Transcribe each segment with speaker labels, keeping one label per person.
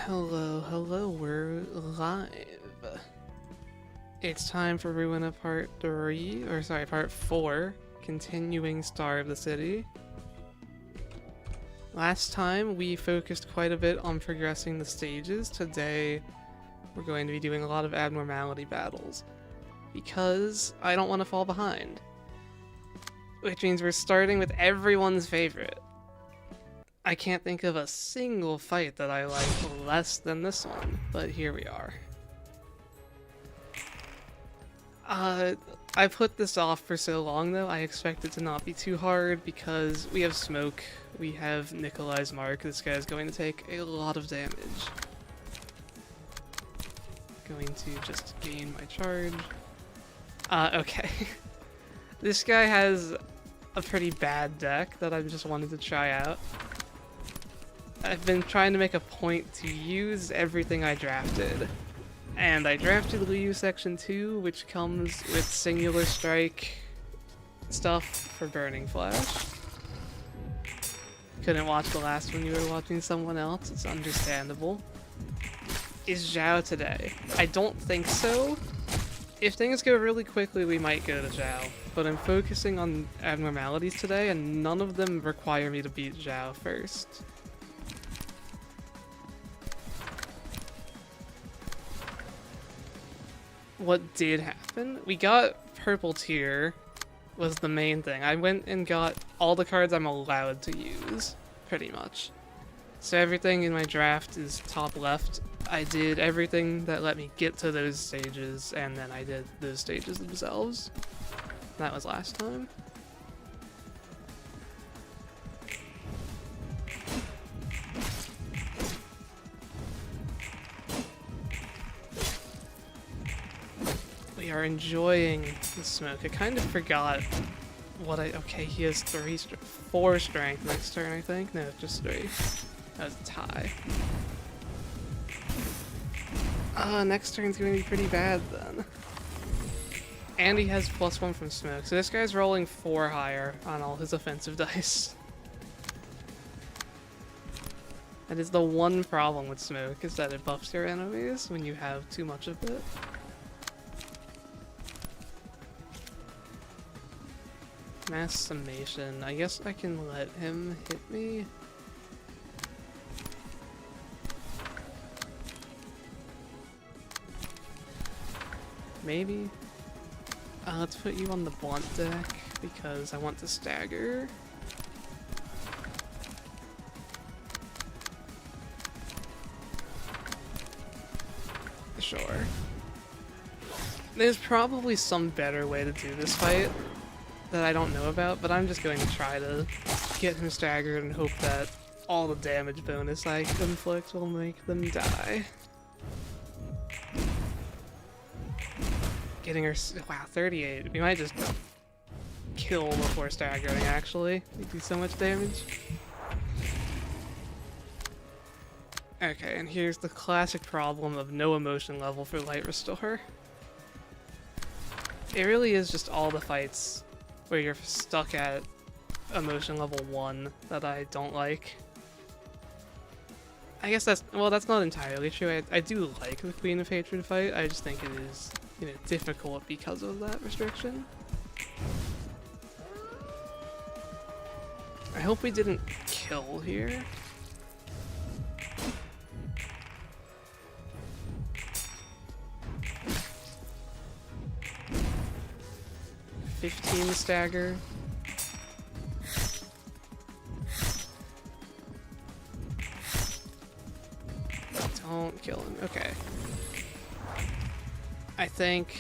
Speaker 1: Hello, we're live. It's time for Ruina part 4, continuing Star of the City. Last time we focused quite a bit on progressing the stages. Today we're going to be doing a lot of abnormality battles, because I don't want to fall behind. Which means we're starting with everyone's favorite. I can't think of a single fight that I like less than this one, but here we are. I put this off for so long though, I expect it to not be too hard because we have Smoke, we have Nikolai's Mark, this guy's going to take a lot of damage. Going to just gain my charge. Okay. This guy has a pretty bad deck that I just wanted to try out. I've been trying to make a point to use everything I drafted. And I drafted Liu Section 2, which comes with Singular Strike stuff for Burning Flash. Couldn't watch the last one, you were watching someone else, it's understandable. Is Xiao today? I don't think so. If things go really quickly, we might go to Xiao. But I'm focusing on abnormalities today, and none of them require me to beat Xiao first. What did happen? We got purple tier was the main thing. I went and got all the cards I'm allowed to use, pretty much. So everything in my draft is top left. I did everything that let me get to those stages, and then I did those stages themselves. That was last time. We are enjoying the Smoke. I kind of forgot what okay, he has 4 strength next turn, I think. No, just 3. That was a tie. Next turn's gonna be pretty bad then. And he has +1 from Smoke, so this guy's rolling 4 higher on all his offensive dice. That is the one problem with Smoke, is that it buffs your enemies when you have too much of it. Mass Summation. I guess I can let him hit me. Maybe. Let's put you on the blunt deck because I want to stagger. Sure. There's probably some better way to do this fight that I don't know about, but I'm just going to try to get him staggered and hope that all the damage bonus I inflict will make them die. Getting her, wow, 38. We might just kill before staggering, actually. We do so much damage. Okay, and here's the classic problem of no emotion level for Light Restore. It really is just all the fights where you're stuck at emotion level 1 that I don't like. I guess that's not entirely true. I do like the Queen of Hatred fight, I just think it is, difficult because of that restriction. I hope we didn't kill here. $15 stagger. Don't kill him. Okay. I think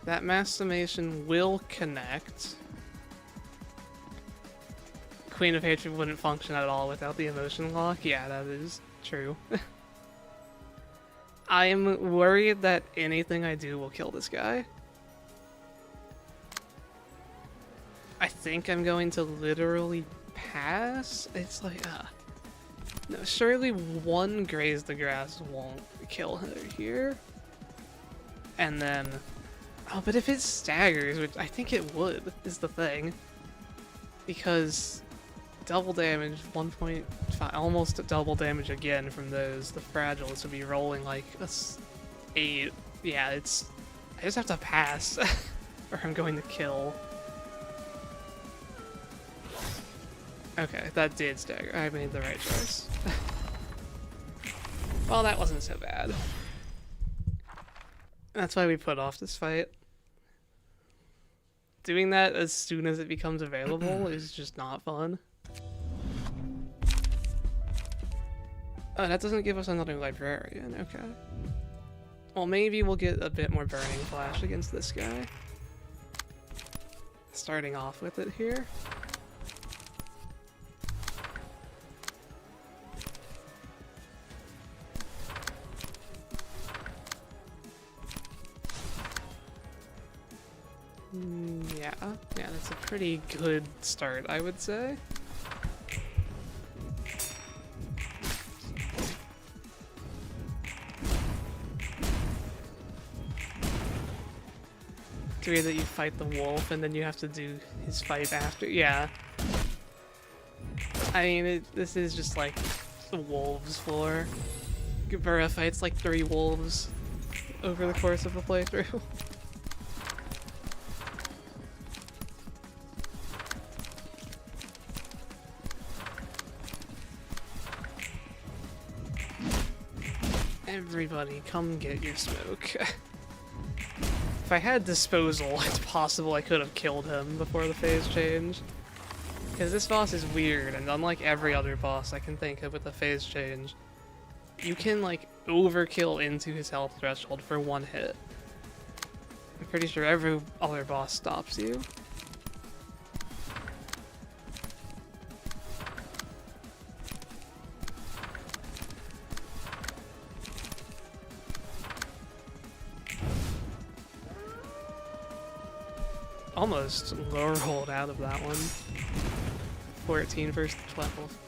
Speaker 1: that Mass Summation will connect. Queen of Hatred wouldn't function at all without the emotion lock. Yeah, that is true. I am worried that anything I do will kill this guy. I think I'm going to literally pass. It's like, no, surely 1 Graze the Grass won't kill her here. And then, oh, but if it staggers, which I think it would, is the thing. Because double damage, 1.5, almost double damage again from those. The fragiles would be rolling like a 8. Yeah, it's... I just have to pass, or I'm going to kill. Okay, that did stagger. I made the right choice. Well, that wasn't so bad. That's why we put off this fight. Doing that as soon as it becomes available is just not fun. Oh, that doesn't give us another librarian, okay. Well, maybe we'll get a bit more Burning Flash against this guy. Starting off with it here. Yeah, that's a pretty good start, I would say. It's weird that you fight the wolf and then you have to do his fight after. Yeah. I mean, this is just like the wolves floor. Gebura fights like 3 wolves over the course of a playthrough. Everybody, come get your smoke. If I had disposal, it's possible I could have killed him before the phase change. Because this boss is weird, and unlike every other boss I can think of with a phase change, you can, like, overkill into his health threshold for 1 hit. I'm pretty sure every other boss stops you. Almost low rolled out of that one. 14 versus 12.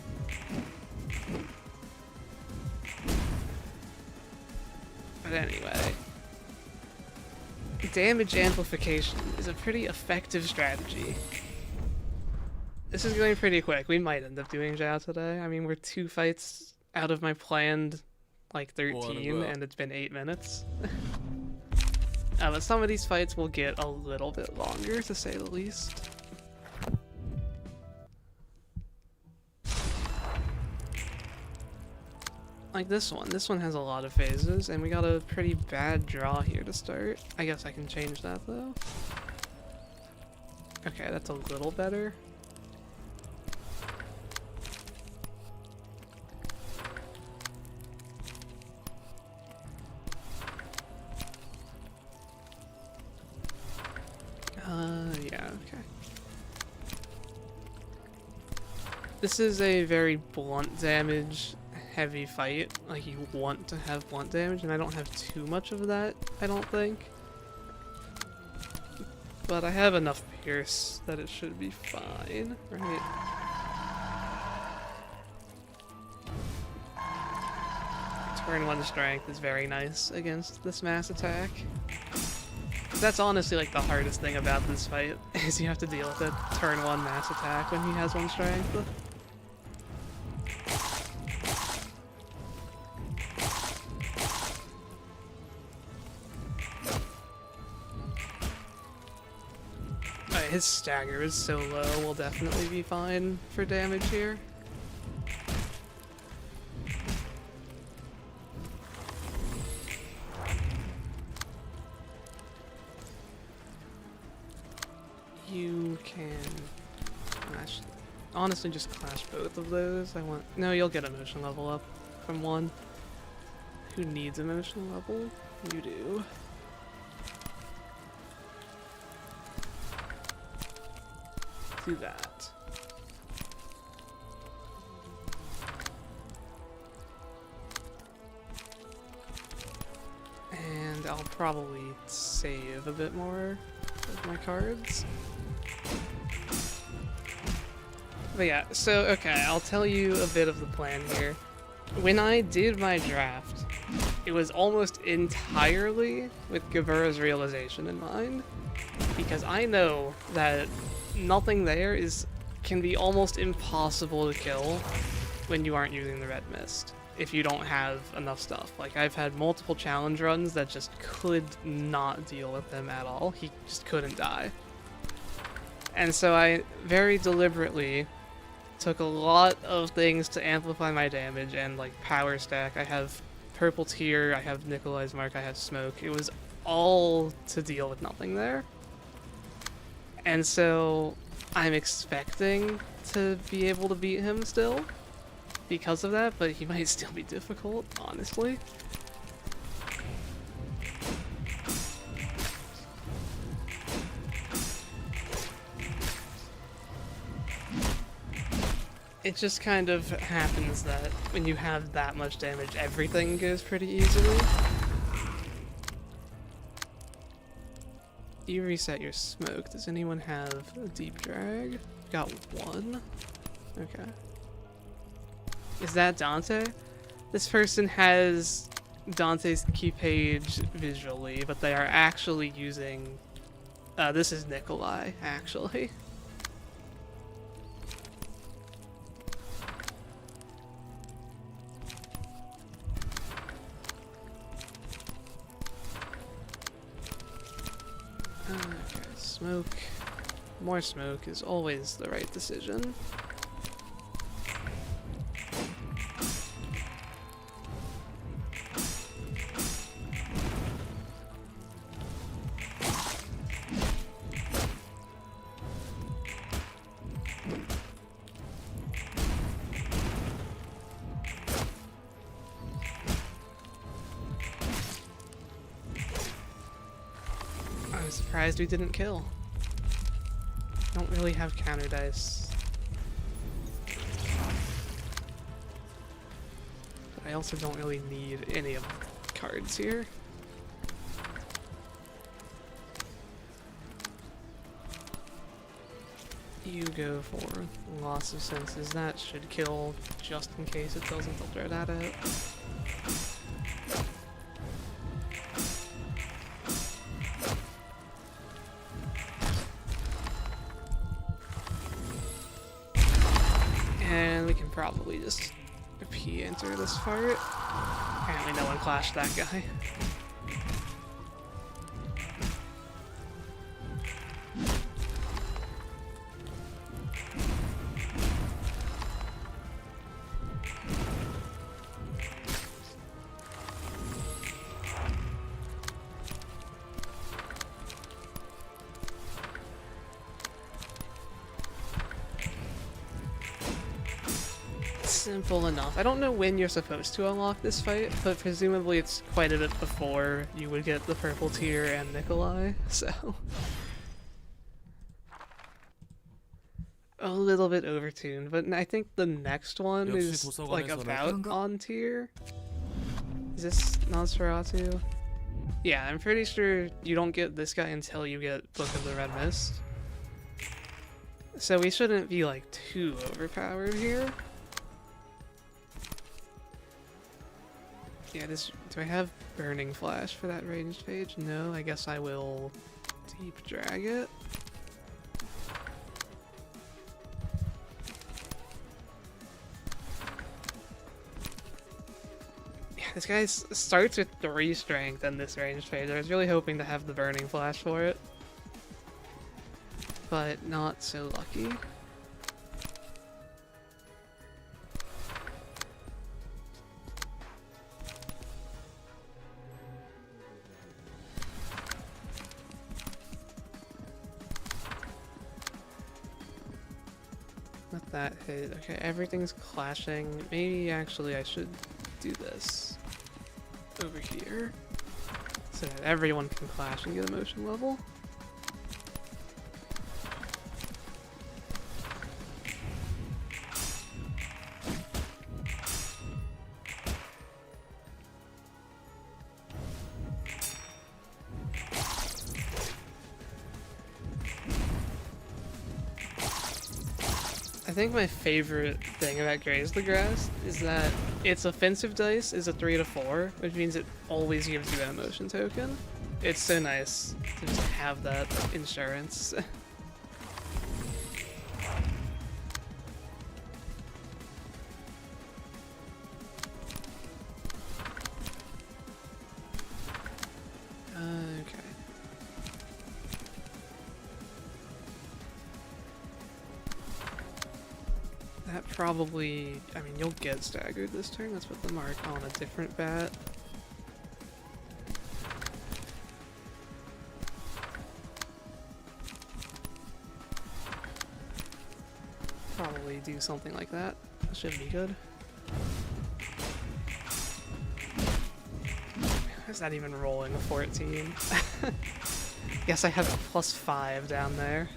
Speaker 1: But anyway, damage amplification is a pretty effective strategy. This is going pretty quick. We might end up doing Xiao today. I mean, we're 2 fights out of my planned, like, 13, and it's been 8 minutes. But some of these fights will get a little bit longer, to say the least. Like this one. This one has a lot of phases, and we got a pretty bad draw here to start. I guess I can change that, though. Okay, that's a little better. Yeah, okay. This is a very blunt damage heavy fight. Like, you want to have blunt damage, and I don't have too much of that, I don't think. But I have enough pierce that it should be fine, right? Turn 1 strength is very nice against this mass attack. That's honestly like the hardest thing about this fight, is you have to deal with a turn 1 mass attack when he has 1 strength. Alright, his stagger is so low, we'll definitely be fine for damage here. You can clash, honestly just clash both of those. No, you'll get emotion level up from 1. Who needs emotion level? You do. Do that. And I'll probably save a bit more of my cards. But yeah, so okay, I'll tell you a bit of the plan here. When I did my draft, it was almost entirely with Gebura's realization in mind, because I know that nothing there is can be almost impossible to kill when you aren't using the red mist, if you don't have enough stuff. Like, I've had multiple challenge runs that just could not deal with him at all. He just couldn't die. And so I very deliberately took a lot of things to amplify my damage and, like, power stack. I have purple tier, I have Nikolai's mark, I have smoke. It was all to deal with nothing there. And so I'm expecting to be able to beat him still because of that, but he might still be difficult, honestly. It just kind of happens that when you have that much damage, everything goes pretty easily. You reset your smoke. Does anyone have a deep drag? Got one. Okay. Is that Dante? This person has Dante's key page visually, but they are actually using... this is Nikolai, actually. Okay, smoke. More smoke is always the right decision. I'm surprised we didn't kill. Don't really have counter dice. But I also don't really need any of the cards here. You go for loss of senses. That should kill just in case it doesn't. I'll throw that out. And we can probably just P-enter this part. Apparently no one clashed that guy. Simple enough. I don't know when you're supposed to unlock this fight, but presumably it's quite a bit before you would get the purple tier and Nikolai, so... a little bit overtuned, but I think the next one is, like, about on tier. Is this Nosferatu? Yeah, I'm pretty sure you don't get this guy until you get Book of the Red Mist. So we shouldn't be, like, too overpowered here. Yeah, do I have Burning Flash for that ranged page? No, I guess I will deep drag it. Yeah, this guy starts with 3 strength and this ranged page. I was really hoping to have the Burning Flash for it, but not so lucky. Let that hit. Okay, everything's clashing. Maybe actually I should do this over here so that everyone can clash and get emotion level. I think my favorite thing about Graze the Grass is that its offensive dice is a 3 to 4, which means it always gives you an emotion token. It's so nice to just have that insurance. probably, I mean, you'll get staggered this turn. Let's put the mark on a different bat. Probably do something like that. That should be good. Is that even rolling a 14? Guess I have +5 down there.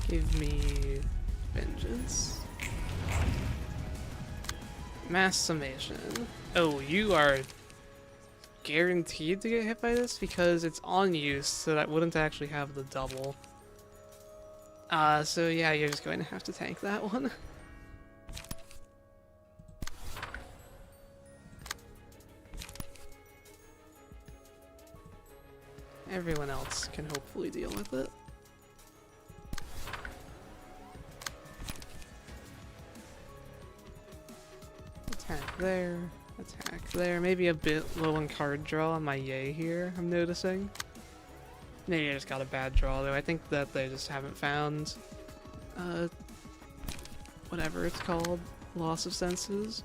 Speaker 1: Give me vengeance. Mass summation. Oh, you are guaranteed to get hit by this because it's on you, so that wouldn't actually have the double. So yeah, you're just going to have to tank that one. Everyone else can hopefully deal with it. Attack there, attack there. Maybe a bit low on card draw on my yay here, I'm noticing. Maybe I just got a bad draw though. I think that they just haven't found whatever it's called, loss of senses.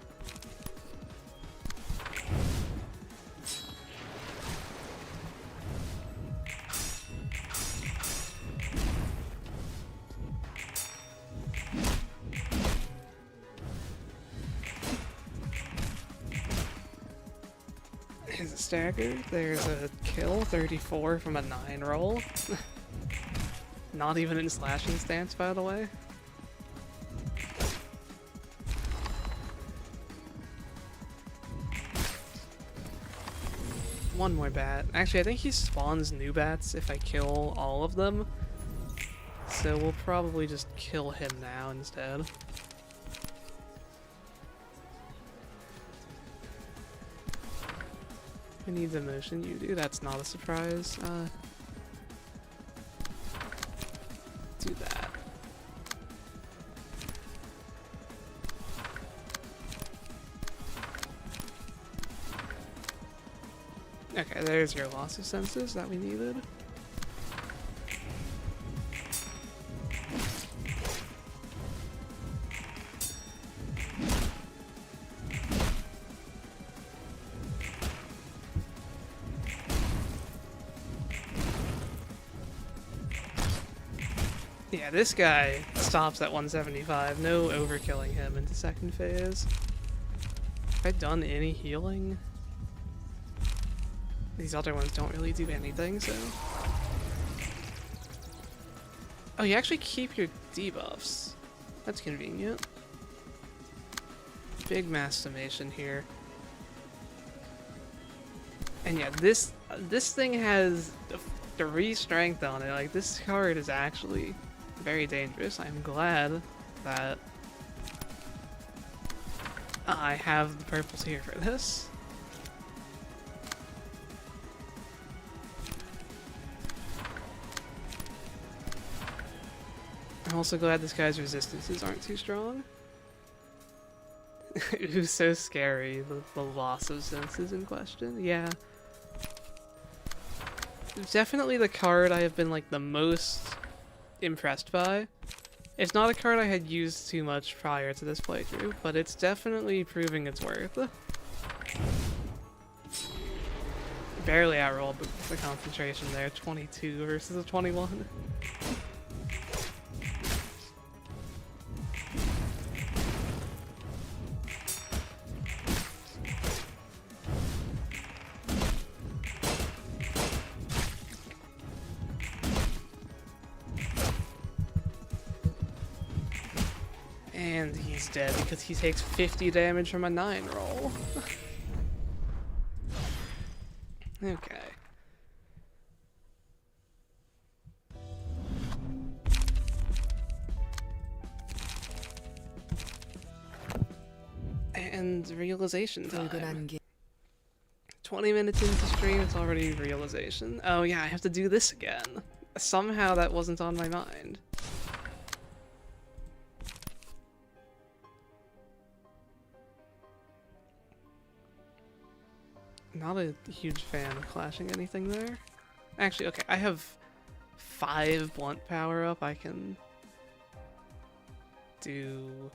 Speaker 1: There's a stagger, there's a kill, 34 from a 9 roll. Not even in slashing stance, by the way. One more bat. Actually, I think he spawns new bats if I kill all of them. So we'll probably just kill him now instead. Who needs a motion? You do. That's not a surprise. Do that. Okay, there's your loss of senses that we needed. Yeah, this guy stops at 175. No overkilling him into second phase. Have I done any healing? These other ones don't really do anything, so... Oh, you actually keep your debuffs. That's convenient. Big mass summation here. And yeah, this thing has 3 strength on it. Like, this card is actually very dangerous. I'm glad that I have the purples here for this. I'm also glad this guy's resistances aren't too strong. It was so scary, the loss of senses in question. Yeah. Definitely the card I have been like the most impressed by. It's not a card I had used too much prior to this playthrough, but it's definitely proving its worth. Barely outrolled the concentration there, 22 versus a 21. And he's dead because he takes 50 damage from a 9 roll. Okay. And realization time. 20 minutes into stream, it's already realization. Oh yeah, I have to do this again. Somehow that wasn't on my mind. Not a huge fan of clashing anything there. Actually, okay, I have 5 blunt power up. I can do...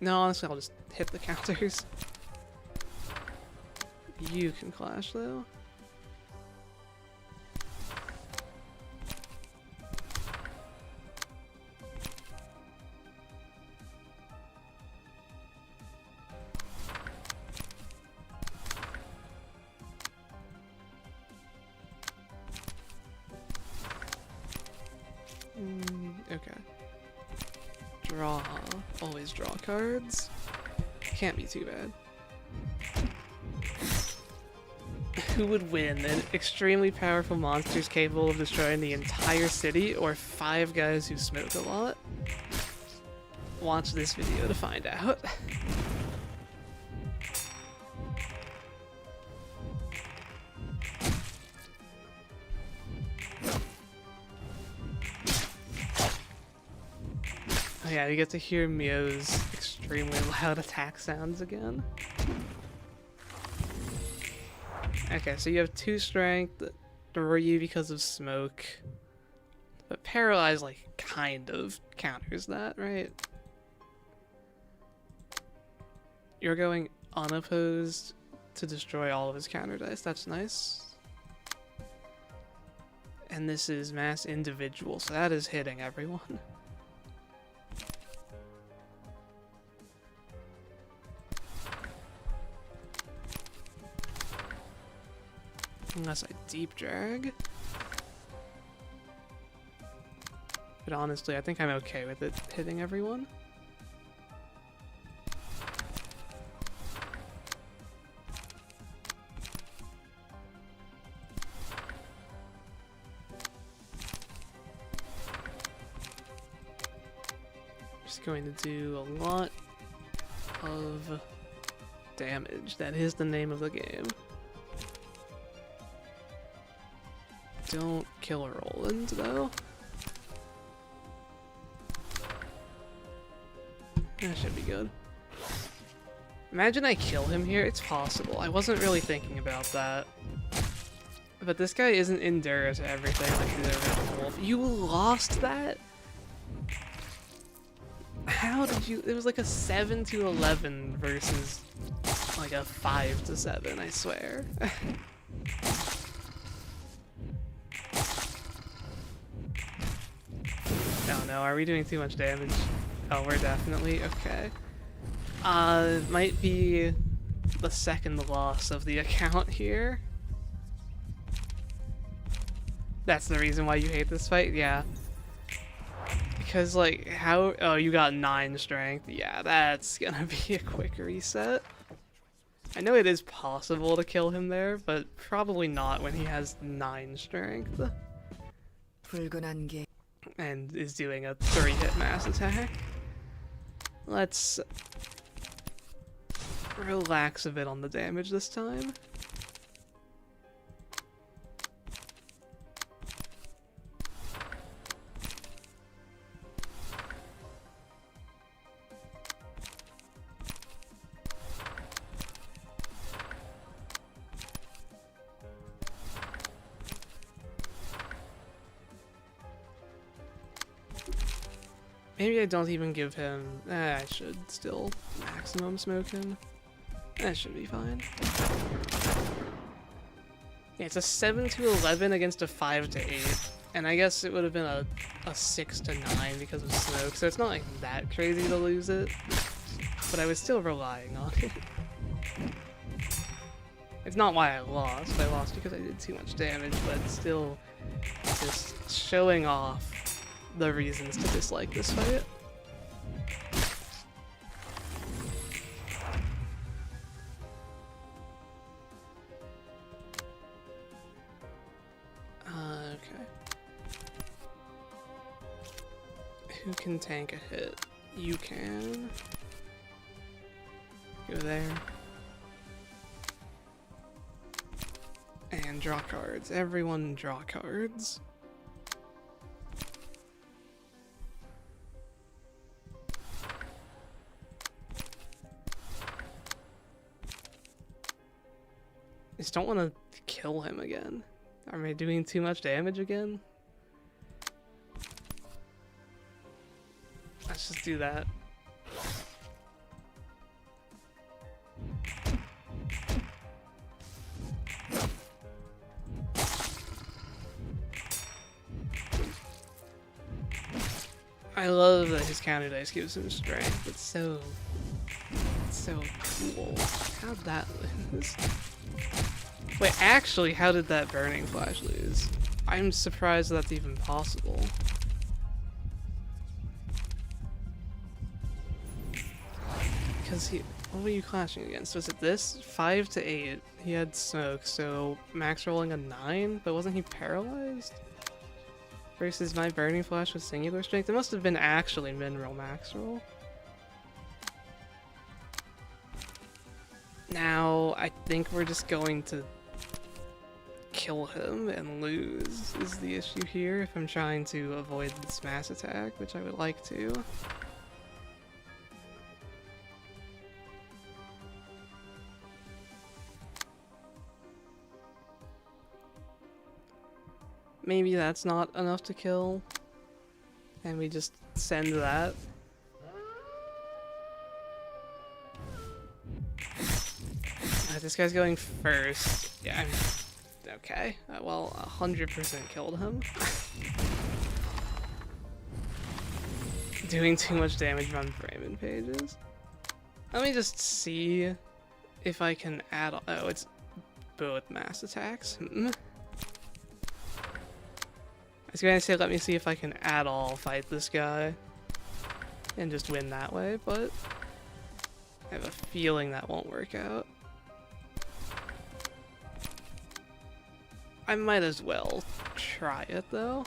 Speaker 1: No, honestly, I'll just hit the counters. You can clash, though. Okay. Draw. Always draw cards. Can't be too bad. Who would win? An extremely powerful monsters capable of destroying the entire city, or 5 guys who smoke a lot? Watch this video to find out. Oh yeah, you get to hear Mio's extremely loud attack sounds again. Okay, so you have 2 strength, 3 because of smoke, but paralyze like kind of counters that, right? You're going unopposed to destroy all of his counter dice. That's nice. And this is mass individual, so that is hitting everyone. Unless I deep drag. But honestly, I think I'm okay with it hitting everyone. Just going to do a lot of damage. That is the name of the game. Don't kill Roland, though. That should be good. Imagine I kill him here. It's possible. I wasn't really thinking about that. But this guy isn't endure to everything like the original wolf. You lost that? How did you... It was like a 7-11 versus like a 5-7, I swear. Oh no, are we doing too much damage? Oh, we're definitely okay. Might be the second loss of the account here. That's the reason why you hate this fight? Yeah. Because, like, how... Oh, you got 9 strength. Yeah, that's gonna be a quick reset. I know it is possible to kill him there, but probably not when he has 9 strength. And is doing a 3-hit mass attack. Let's relax a bit on the damage this time. Maybe I don't even give him... I should still maximum smoke him. That should be fine. Yeah, it's a 7-11 against a 5-8. And I guess it would have been a 6-9 because of smoke, so it's not like that crazy to lose it. But I was still relying on it. It's not why I lost. I lost because I did too much damage, but still just showing off the reasons to dislike this fight. Okay. Who can tank a hit? You can. Go there. And draw cards. Everyone draw cards. just don't want to kill him again. Am I doing too much damage again? Let's just do that. I love that his counter dice gives him strength. It's so cool. How'd that lose? Wait, actually, how did that burning flash lose? I'm surprised that's even possible. Because what were you clashing against? Was it this? 5 to 8. He had smoke, so max rolling a 9, but wasn't he paralyzed? Versus my burning flash with singular strength. It must have been actually mineral max roll. Now, I think we're just going to kill him and lose is the issue here if I'm trying to avoid this mass attack, which I would like to. Maybe that's not enough to kill, and we just send that. This guy's going first. Yeah, okay. Well, 100% killed him. Doing too much damage on Bremen pages. Let me just see if I can add. Oh, it's both mass attacks. I was gonna say, let me see if I can at all fight this guy and just win that way, but I have a feeling that won't work out. I might as well try it though.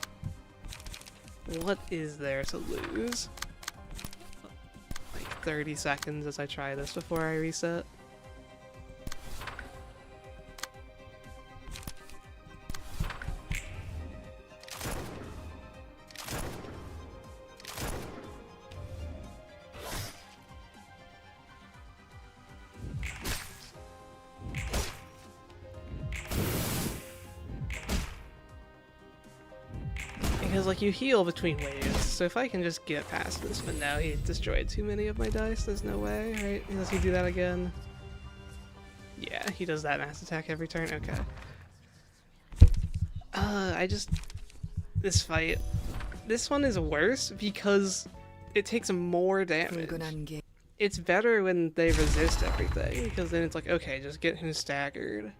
Speaker 1: What is there to lose? Like 30 seconds as I try this before I reset. Because, like, you heal between waves, so if I can just get past this, but now he destroyed too many of my dice, there's no way, right? Does he do that again? Yeah, he does that mass attack every turn, okay. This fight, this one is worse because it takes more damage. It's better when they resist everything, because then it's like, okay, just get him staggered.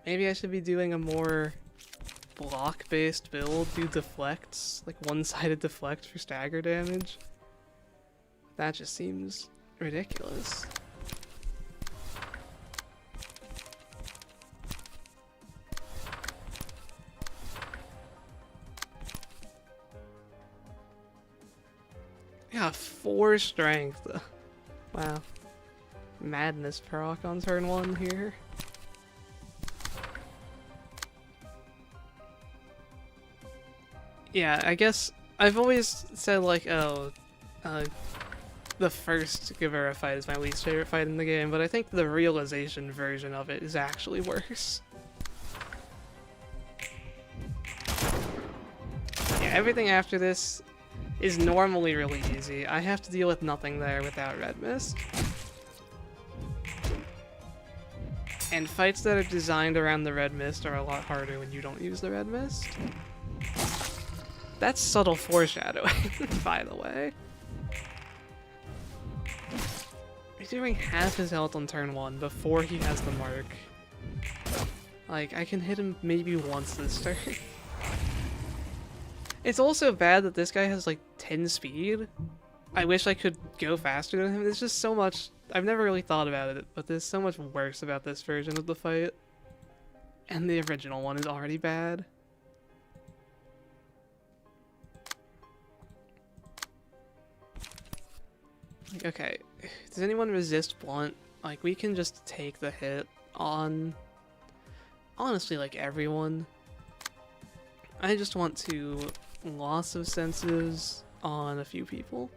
Speaker 1: Maybe I should be doing a more block-based build, do deflects, like one-sided deflect for stagger damage. That just seems ridiculous. Yeah, 4 strength. Wow. Madness proc on turn 1 here. Yeah, I guess I've always said, like, oh, the first Gubera fight is my least favorite fight in the game, but I think the realization version of it is actually worse. Yeah, everything after this is normally really easy. I have to deal with nothing there without Red Mist. And fights that are designed around the Red Mist are a lot harder when you don't use the Red Mist. That's subtle foreshadowing, by the way. He's doing half his health on turn 1 before he has the mark. Like, I can hit him maybe once this turn. It's also bad that this guy has like 10 speed. I wish I could go faster than him. There's just so much. I've never really thought about it, but there's so much worse about this version of the fight. And the original one is already bad. Like, okay, does anyone resist blunt? Like, we can just take the hit on, honestly, like, everyone. I just want to loss of senses on a few people.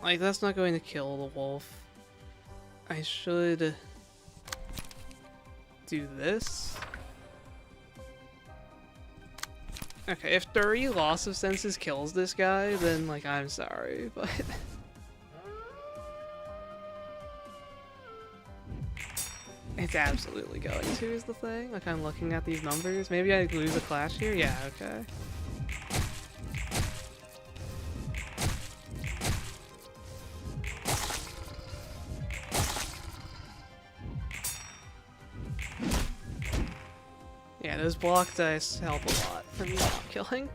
Speaker 1: Like, that's not going to kill the wolf. I should do this. Okay, if 3 loss of senses kills this guy, then, like, I'm sorry, but... It's absolutely going to, is the thing. Like, I'm looking at these numbers. Maybe I lose a clash here? Yeah, okay. Yeah, those block dice help a lot for me not killing.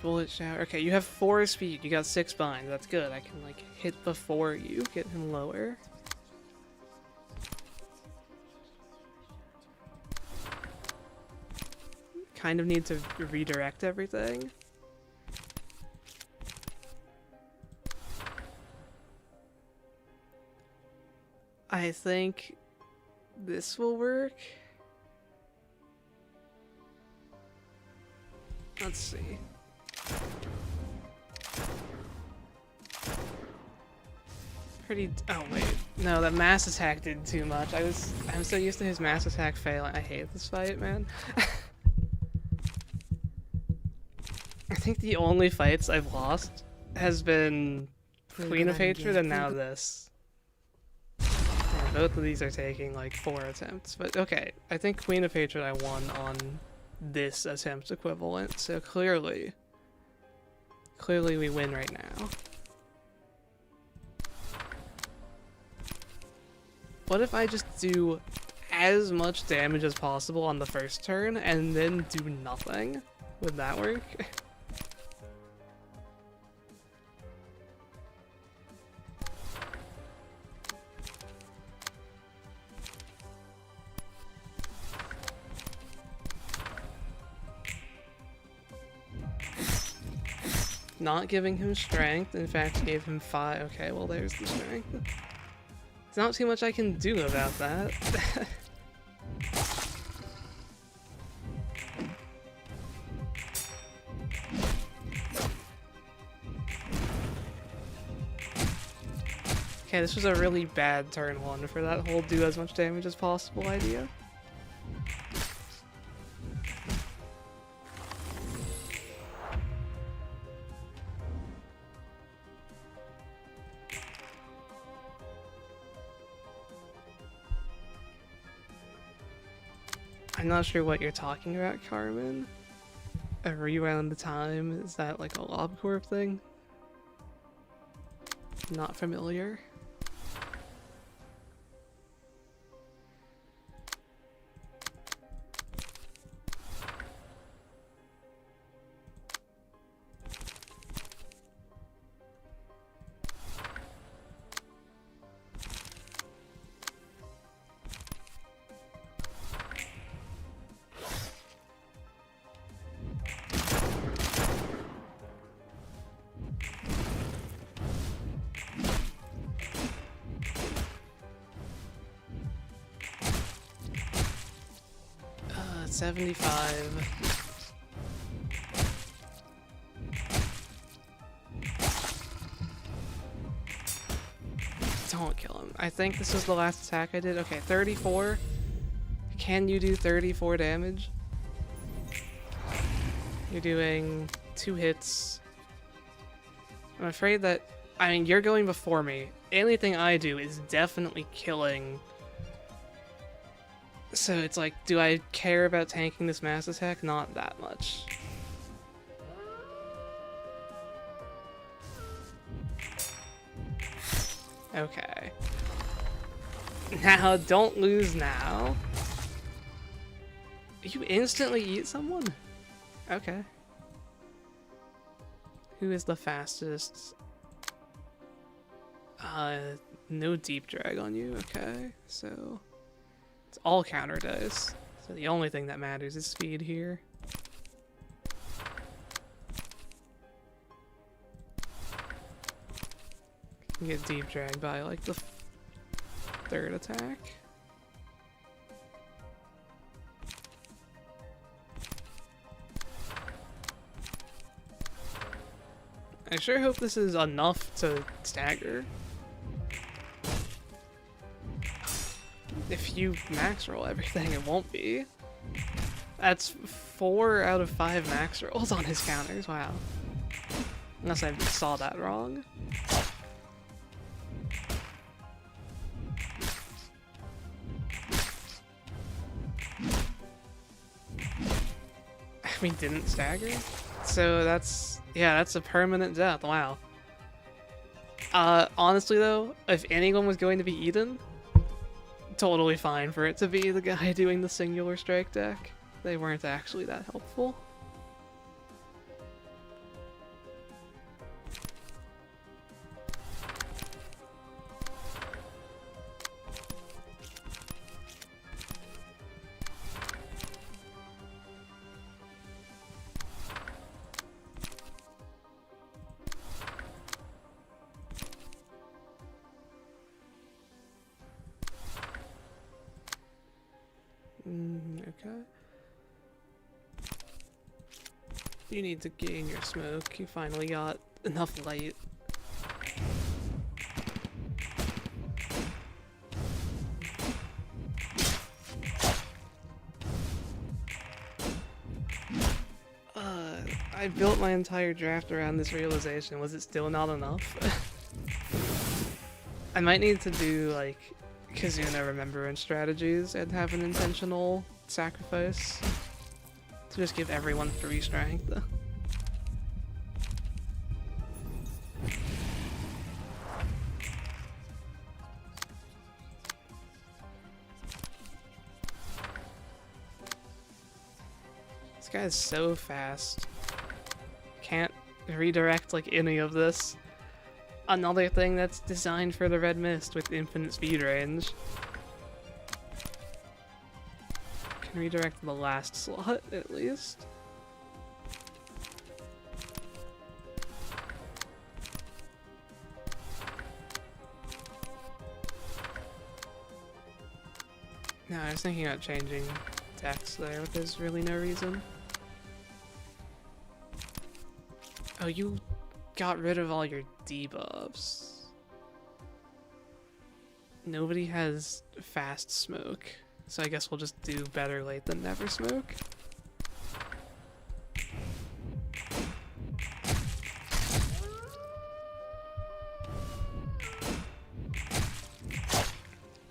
Speaker 1: Bullet shower. Okay, you have 4 speed. You got 6 bind. That's good. I can, like, hit before you, get him lower. Kind of need to redirect everything. I think this will work. Let's see. Oh wait, no, that mass attack did too much. I'm so used to his mass attack failing. I hate this fight, man. I think the only fights I've lost has been Queen of Hatred and now this. Yeah, both of these are taking like 4 attempts, but okay. I think Queen of Hatred I won on this attempt equivalent, so clearly we win right now. What if I just do as much damage as possible on the first turn and then do nothing? Would that work? Not giving him strength, in fact gave him 5. Okay, well there's the strength. There's not too much I can do about that. Okay, this was a really bad turn 1 for that whole do as much damage as possible idea. I'm not sure what you're talking about, Carmen. A rewound the time? Is that like a Lob Corp thing? Not familiar. Uh, 75. Don't kill him. I think this was the last attack I did. Okay, 34. Can you do 34 damage? You're doing 2 hits. I'm afraid that, I mean, you're going before me. Anything I do is definitely killing. So it's like, do I care about tanking this mass attack? Not that much. Okay. Now, don't lose now. You instantly eat someone? Okay. Who is the fastest? No deep drag on you, okay. So, it's all counter dice. So the only thing that matters is speed here. You can get deep drag by like the 3rd attack. I sure hope this is enough to stagger. If you max roll everything, it won't be. That's 4 out of 5 max rolls on his counters, wow. Unless I saw that wrong. We didn't stagger? So that's, yeah, that's a permanent death, wow. Honestly though, if anyone was going to be eaten, totally fine for it to be the guy doing the singular strike deck. They weren't actually that helpful. Okay. You need to gain your smoke. You finally got enough light. I built my entire draft around this realization. Was it still not enough? I might need to do like Kazuna remembrance strategies and have an intentional sacrifice to just give everyone 3 strength. This guy is so fast. Can't redirect like any of this. Another thing that's designed for the red mist with infinite speed range. Can redirect the last slot at least. No, I was thinking about changing text there, but there's really no reason. Oh, you got rid of all your debuffs. Nobody has fast smoke, so I guess we'll just do better late than never smoke.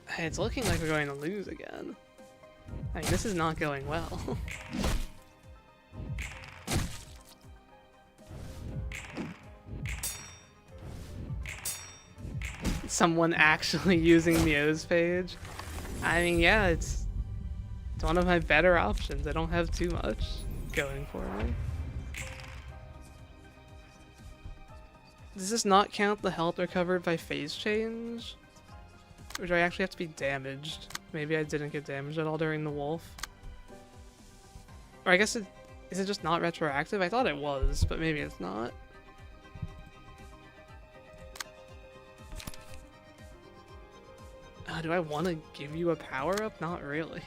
Speaker 1: Hey, it's looking like we're going to lose again. I mean, this is not going well. Someone actually using Mio's page. I mean, yeah, it's one of my better options. I don't have too much going for me. Does this not count the health recovered by phase change? Or do I actually have to be damaged? Maybe I didn't get damaged at all during the wolf. Or I guess is it just not retroactive? I thought it was, but maybe it's not. Do I want to give you a power-up? Not really.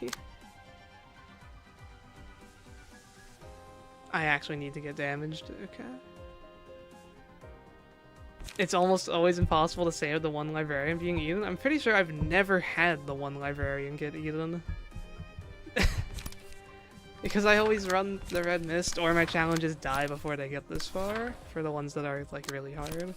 Speaker 1: I actually need to get damaged. Okay. It's almost always impossible to save the one librarian being eaten. I'm pretty sure I've never had the one librarian get eaten. Because I always run the red mist, or my challenges die before they get this far, for the ones that are like really hard.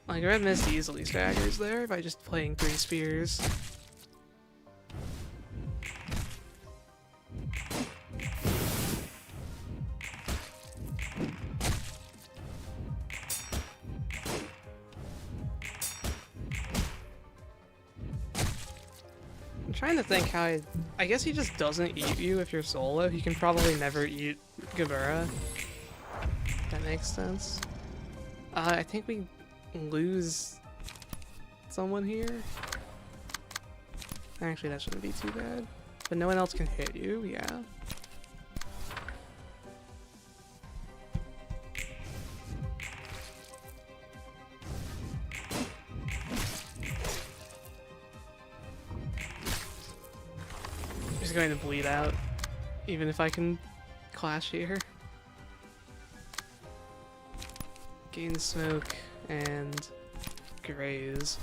Speaker 1: Like, red mist easily staggers there by just playing 3 spears. I'm trying to think how I guess he just doesn't eat you if you're solo. He can probably never eat Gebura. That makes sense. I think we lose someone here. Actually, that shouldn't be too bad. But no one else can hit you, yeah. going to bleed out, even if I can clash here. Gain smoke and graze.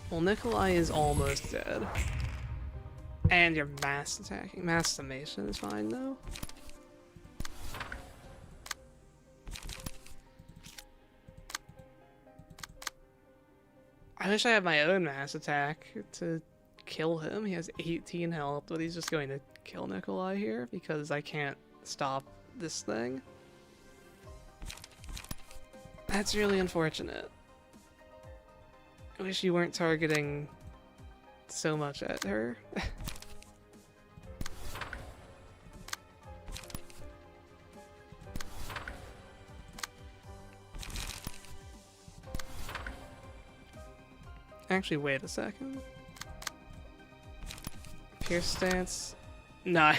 Speaker 1: Well, Nikolai is almost dead. And you're mass attacking. Mass summation is fine though. I wish I had my own mass attack to kill him. He has 18 health, but he's just going to kill Nikolai here because I can't stop this thing. That's really unfortunate. I wish you weren't targeting so much at her. Actually, wait a second. Pierce stance. No,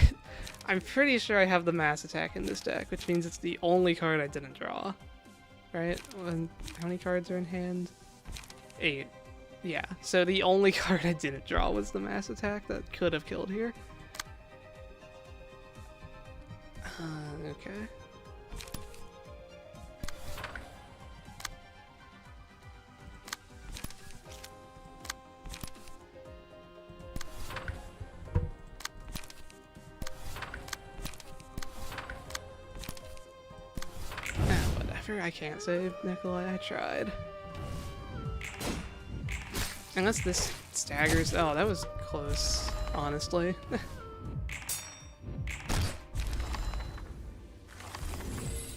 Speaker 1: I'm pretty sure I have the mass attack in this deck, which means it's the only card I didn't draw. Right? How many cards are in hand? 8. Yeah, so the only card I didn't draw was the mass attack that could have killed here. Okay. Whatever, I can't save Nikolai, I tried. Unless this staggers. Oh, that was close, honestly.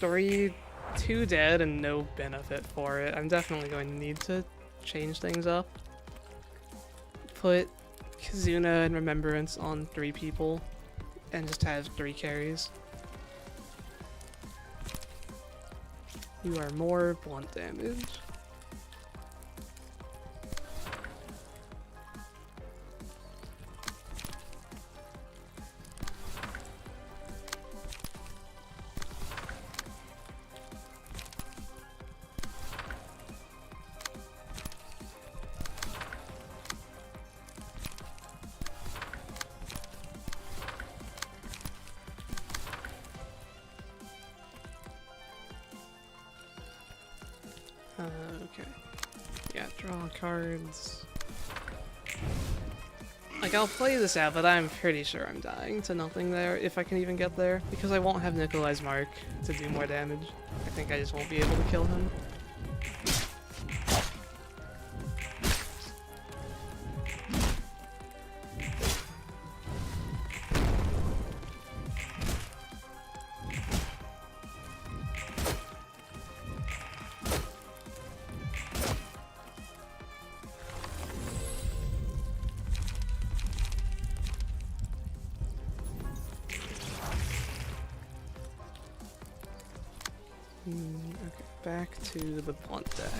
Speaker 1: 3, 2 dead and no benefit for it. I'm definitely going to need to change things up. Put Kizuna and Remembrance on 3 people and just have 3 carries. You are more blunt damage. Okay. Yeah, draw cards. Like, I'll play this out, but I'm pretty sure I'm dying to nothing there, if I can even get there, because I won't have Nikolai's Mark to do more damage. I think I just won't be able to kill him. Okay, back to the blunt deck.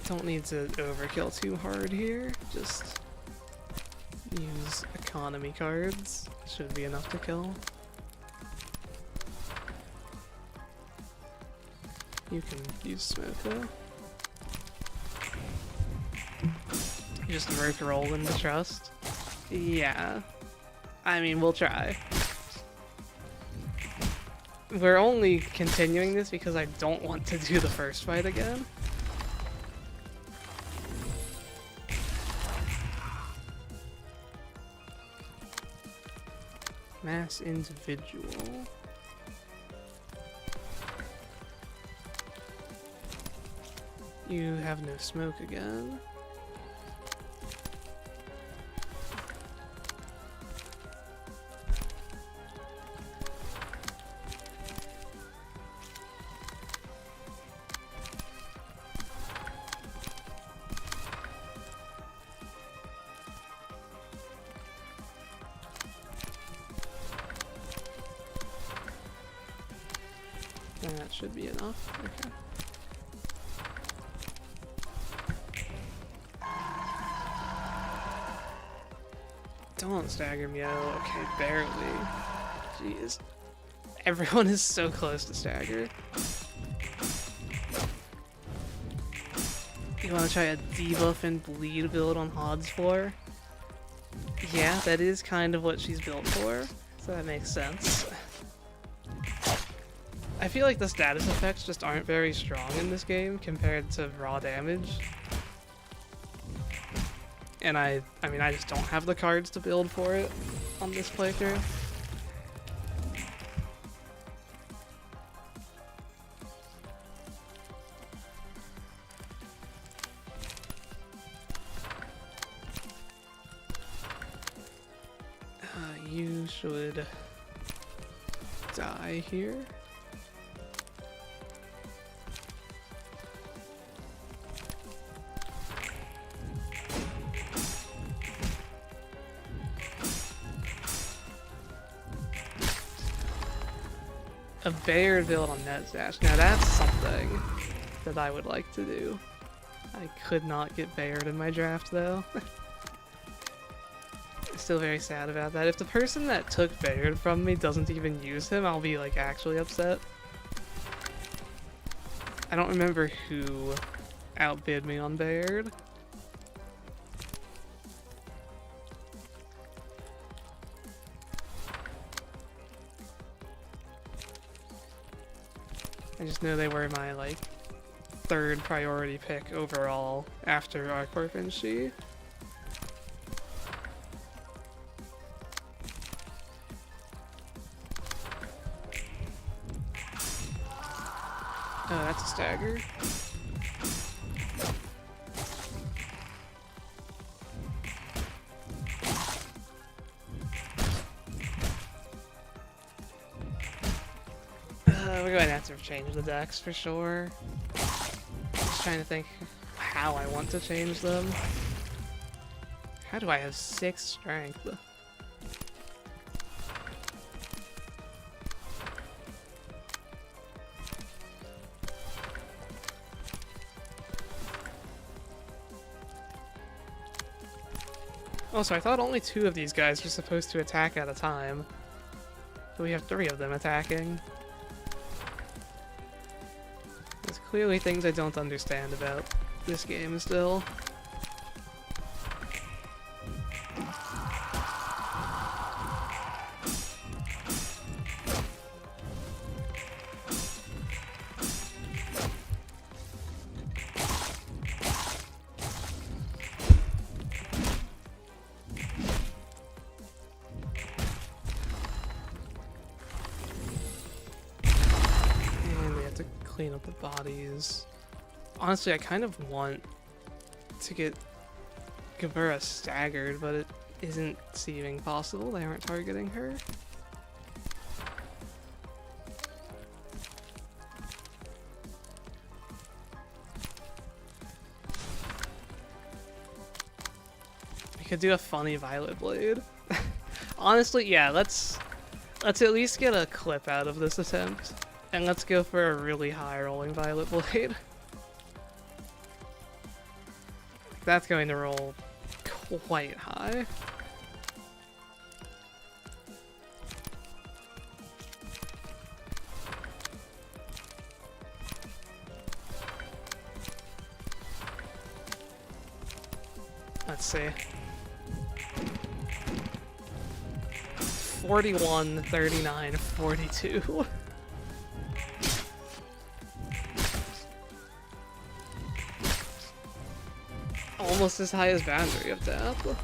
Speaker 1: Don't need to overkill too hard here, just use economy cards. Should be enough to kill. You can use smoke though. Just Mirth roll into trust. Yeah. I mean, we'll try. We're only continuing this because I don't want to do the first fight again. Mass individual. You have no smoke again. That should be enough. Okay. Don't stagger me out. Okay, barely. Jeez. Everyone is so close to stagger. You want to try a debuff and bleed build on Hod's floor? Yeah, that is kind of what she's built for, so that makes sense. I feel like the status effects just aren't very strong in this game compared to raw damage. And I mean, I just don't have the cards to build for it on this playthrough. You should die here. A Bayard build on NetZash. Now that's something that I would like to do. I could not get Bayard in my draft though. Still very sad about that. If the person that took Bayard from me doesn't even use him, I'll be like actually upset. I don't remember who outbid me on Bayard. I just know they were my like third priority pick overall after our Corp and Shi. Oh, that's a stagger. We're going to have to change the decks for sure. Just trying to think how I want to change them. How do I have 6 strength? Also, I thought only 2 of these guys were supposed to attack at a time. So we have 3 of them attacking. There's clearly things I don't understand about this game still. Clean up the bodies. Honestly, I kind of want to get Gebura staggered, but it isn't seeming possible. They aren't targeting her. We could do a funny Violet Blade. Honestly, yeah, let's at least get a clip out of this attempt. And let's go for a really high rolling Violet Blade. That's going to roll quite high. Let's see. 41, 39, 42. Almost as high as Boundary of Death.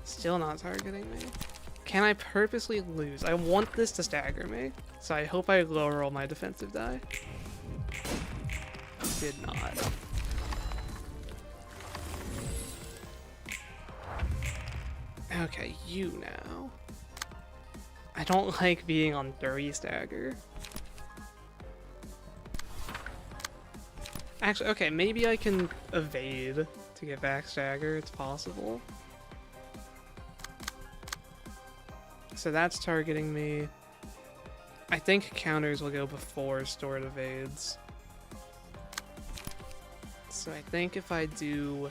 Speaker 1: Still not targeting me. Can I purposely lose? I want this to stagger me, so I hope I lower all my defensive die. Did not. Okay, you now. I don't like being on 30 stagger. Actually, okay, maybe I can evade to get back stagger. It's possible. So that's targeting me. I think counters will go before stored evades. So I think if I do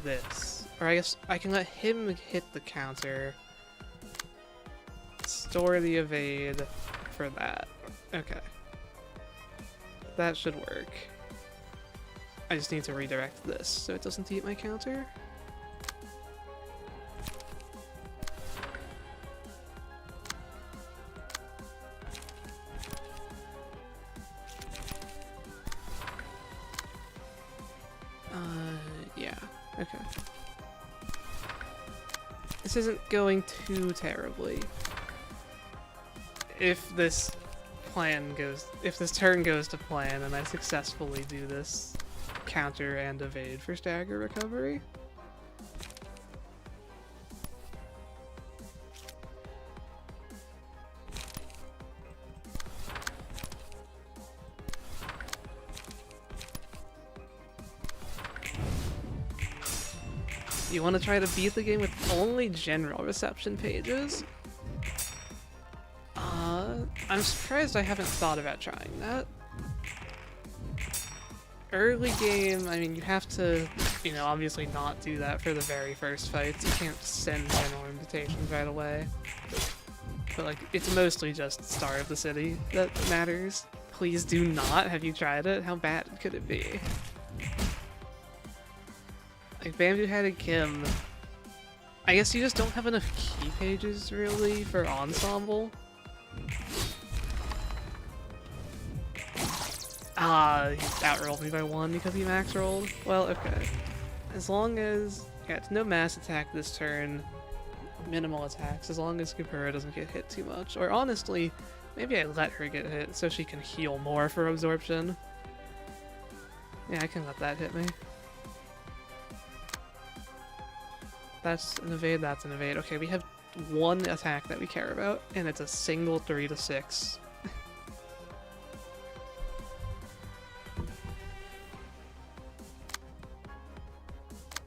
Speaker 1: this, or I guess I can let him hit the counter, store the evade for that. Okay. That should work. I just need to redirect this so it doesn't eat my counter. Yeah, okay. This isn't going too terribly. If this turn goes to plan and I successfully do this counter and evade for stagger recovery. You want to try to beat the game with only general reception pages? I'm surprised I haven't thought about trying that. Early game, I mean, you have to, you know, obviously not do that for the very first fights. You can't send general invitations right away. But, like, it's mostly just Star of the City that matters. Please do not. Have you tried it? How bad could it be? Like, Bamboo-Headed Kim, I guess you just don't have enough key pages, really, for Ensemble. He outrolled me by 1 because he max rolled. Well, okay. As long as... yeah, it's no mass attack this turn, minimal attacks, as long as Gubera doesn't get hit too much. Or honestly, maybe I let her get hit so she can heal more for absorption. Yeah, I can let that hit me. That's an evade, that's an evade. Okay, we have 1 attack that we care about, and it's a single 3-6.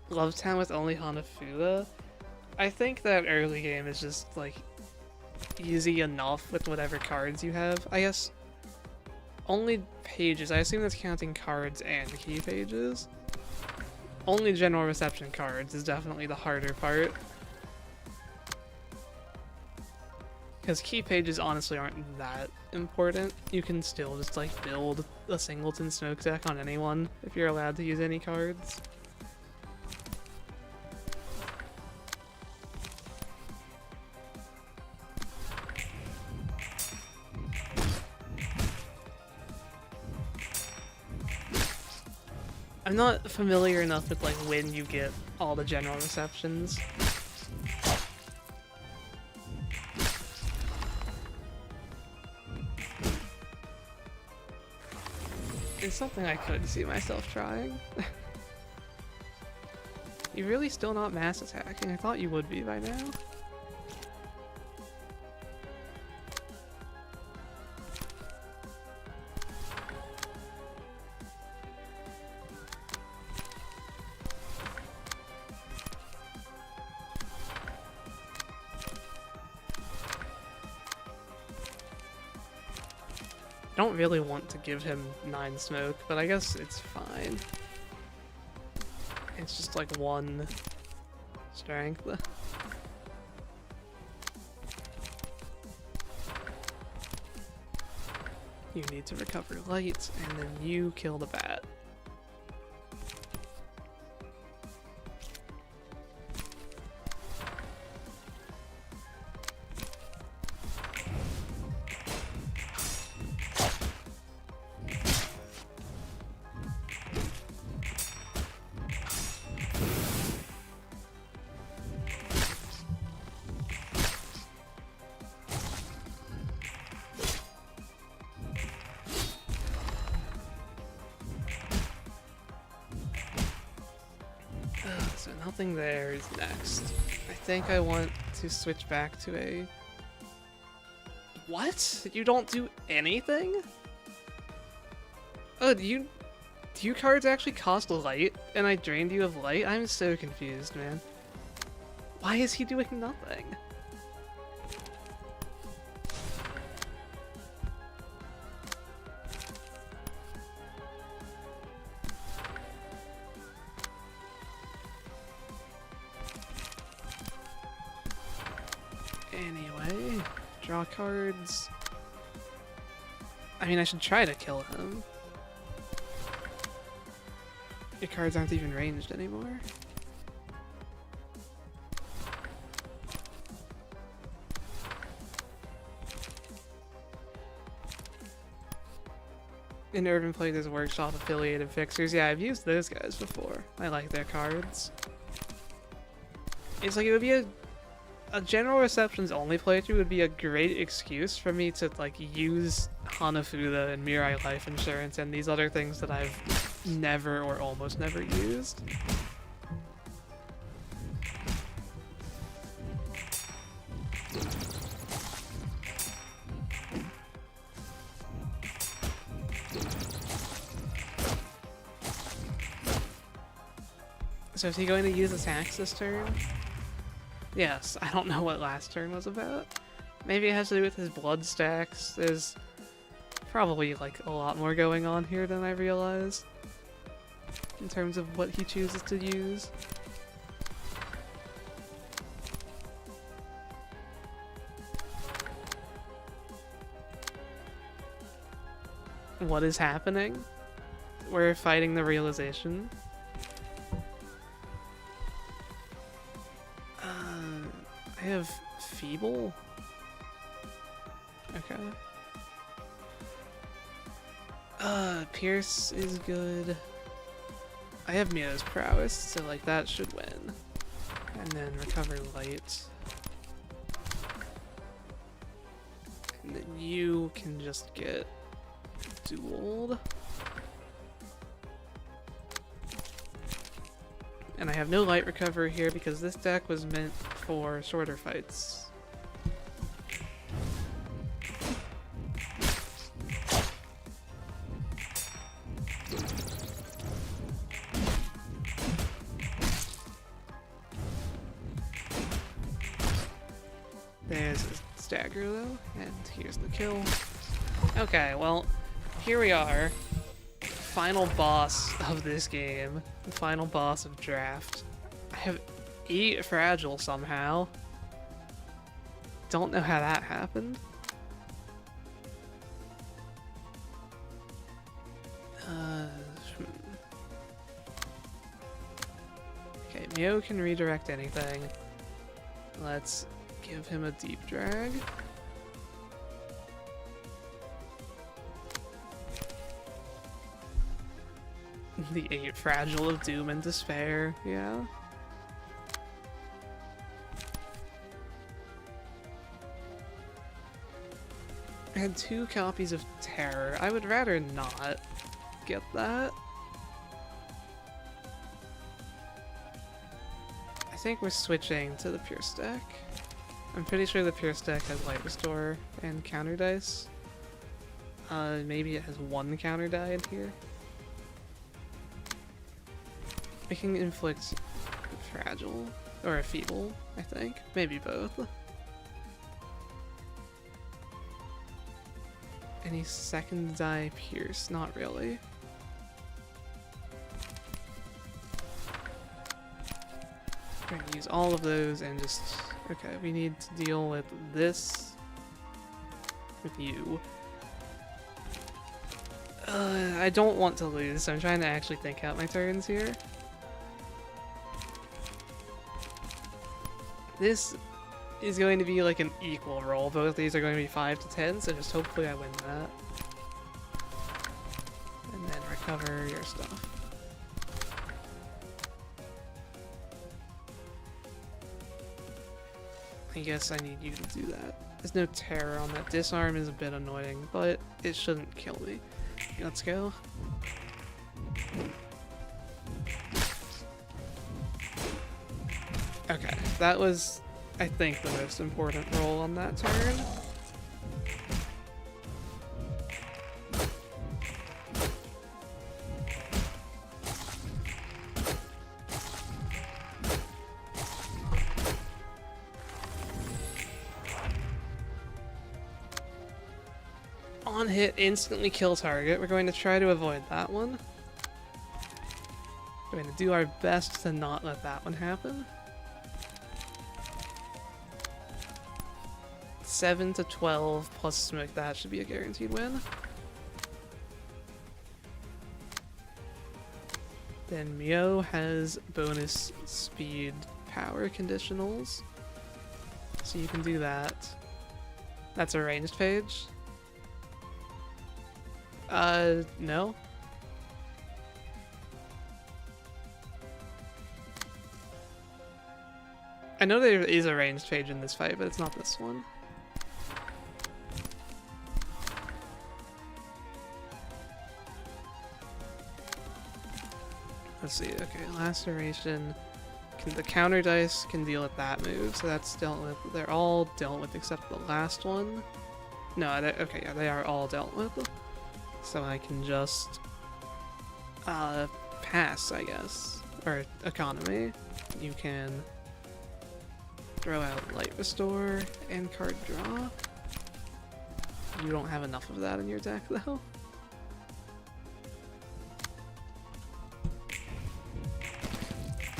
Speaker 1: Love Town with only Hanafuda? I think that early game is just, like, easy enough with whatever cards you have. I guess only pages. I assume that's counting cards and key pages. Only general reception cards is definitely the harder part. Because key pages honestly aren't that important. You can still just, like, build a singleton smoke deck on anyone if you're allowed to use any cards. I'm not familiar enough with, like, when you get all the general receptions. It's something I could see myself trying. You're really still not mass attacking? I thought you would be by now. I don't really want to give him 9 smoke, but I guess it's fine. It's just like 1 strength. You need to recover light, and then you kill the bat. So nothing there is next. I think I want to switch back to a... What? You don't do anything? Oh, do you cards actually cost light, and I drained you of light? I'm so confused, man. Why is he doing nothing? Anyway, draw cards. I mean, I should try to kill him. Your cards aren't even ranged anymore. In Urban Players Workshop affiliated fixers, yeah, I've used those guys before. I like their cards. It's like, it would be a general receptions only playthrough would be a great excuse for me to like use Hanafuda and Mirai Life Insurance and these other things that I've never or almost never used. So is he going to use attacks this turn? Yes, I don't know what last turn was about. Maybe it has to do with his blood stacks. There's probably like a lot more going on here than I realize in terms of what he chooses to use. What is happening? We're fighting the realization. I have feeble? Okay. Pierce is good. I have Mio's prowess, so like that should win. And then recover light. And then you can just get dueled. And I have no light recovery here because this deck was meant for shorter fights. There's a stagger though, and here's the kill. Okay, well, here we are. Final boss of this game. The final boss of draft. I have 8 fragile somehow. Don't know how that happened. Okay, Mio can redirect anything. Let's give him a deep drag. The 8 fragile of doom and despair, yeah. I had 2 copies of terror. I would rather not get that. I think we're switching to the Pierce deck. I'm pretty sure the Pierce deck has light restore and counter dice. Maybe it has 1 counter die in here. I can inflict a fragile, or a feeble, I think. Maybe both. Any second die pierce? Not really. I'm gonna use all of those and just... Okay, we need to deal with this. With you. I don't want to lose, so I'm trying to actually think out my turns here. This is going to be like an equal roll. Both of these are going to be 5 to 10, so just hopefully I win that. And then recover your stuff. I guess I need you to do that. There's no terror on that. Disarm is a bit annoying, but it shouldn't kill me. Let's go. Okay, that was, I think, the most important roll on that turn. On hit, instantly kill target. We're going to try to avoid that one. We're going to do our best to not let that one happen. 7 to 12 plus smoke, that should be a guaranteed win. Then Mio has bonus speed power conditionals, so you can do that. That's a ranged page? No. I know there is a ranged page in this fight, but it's not this one. Let's see, okay, laceration. The counter dice can deal with that move, so that's dealt with. They're all dealt with except the last one. No, okay, yeah, they are all dealt with. So I can just pass, I guess. Or economy. You can throw out light restore and card draw. You don't have enough of that in your deck though.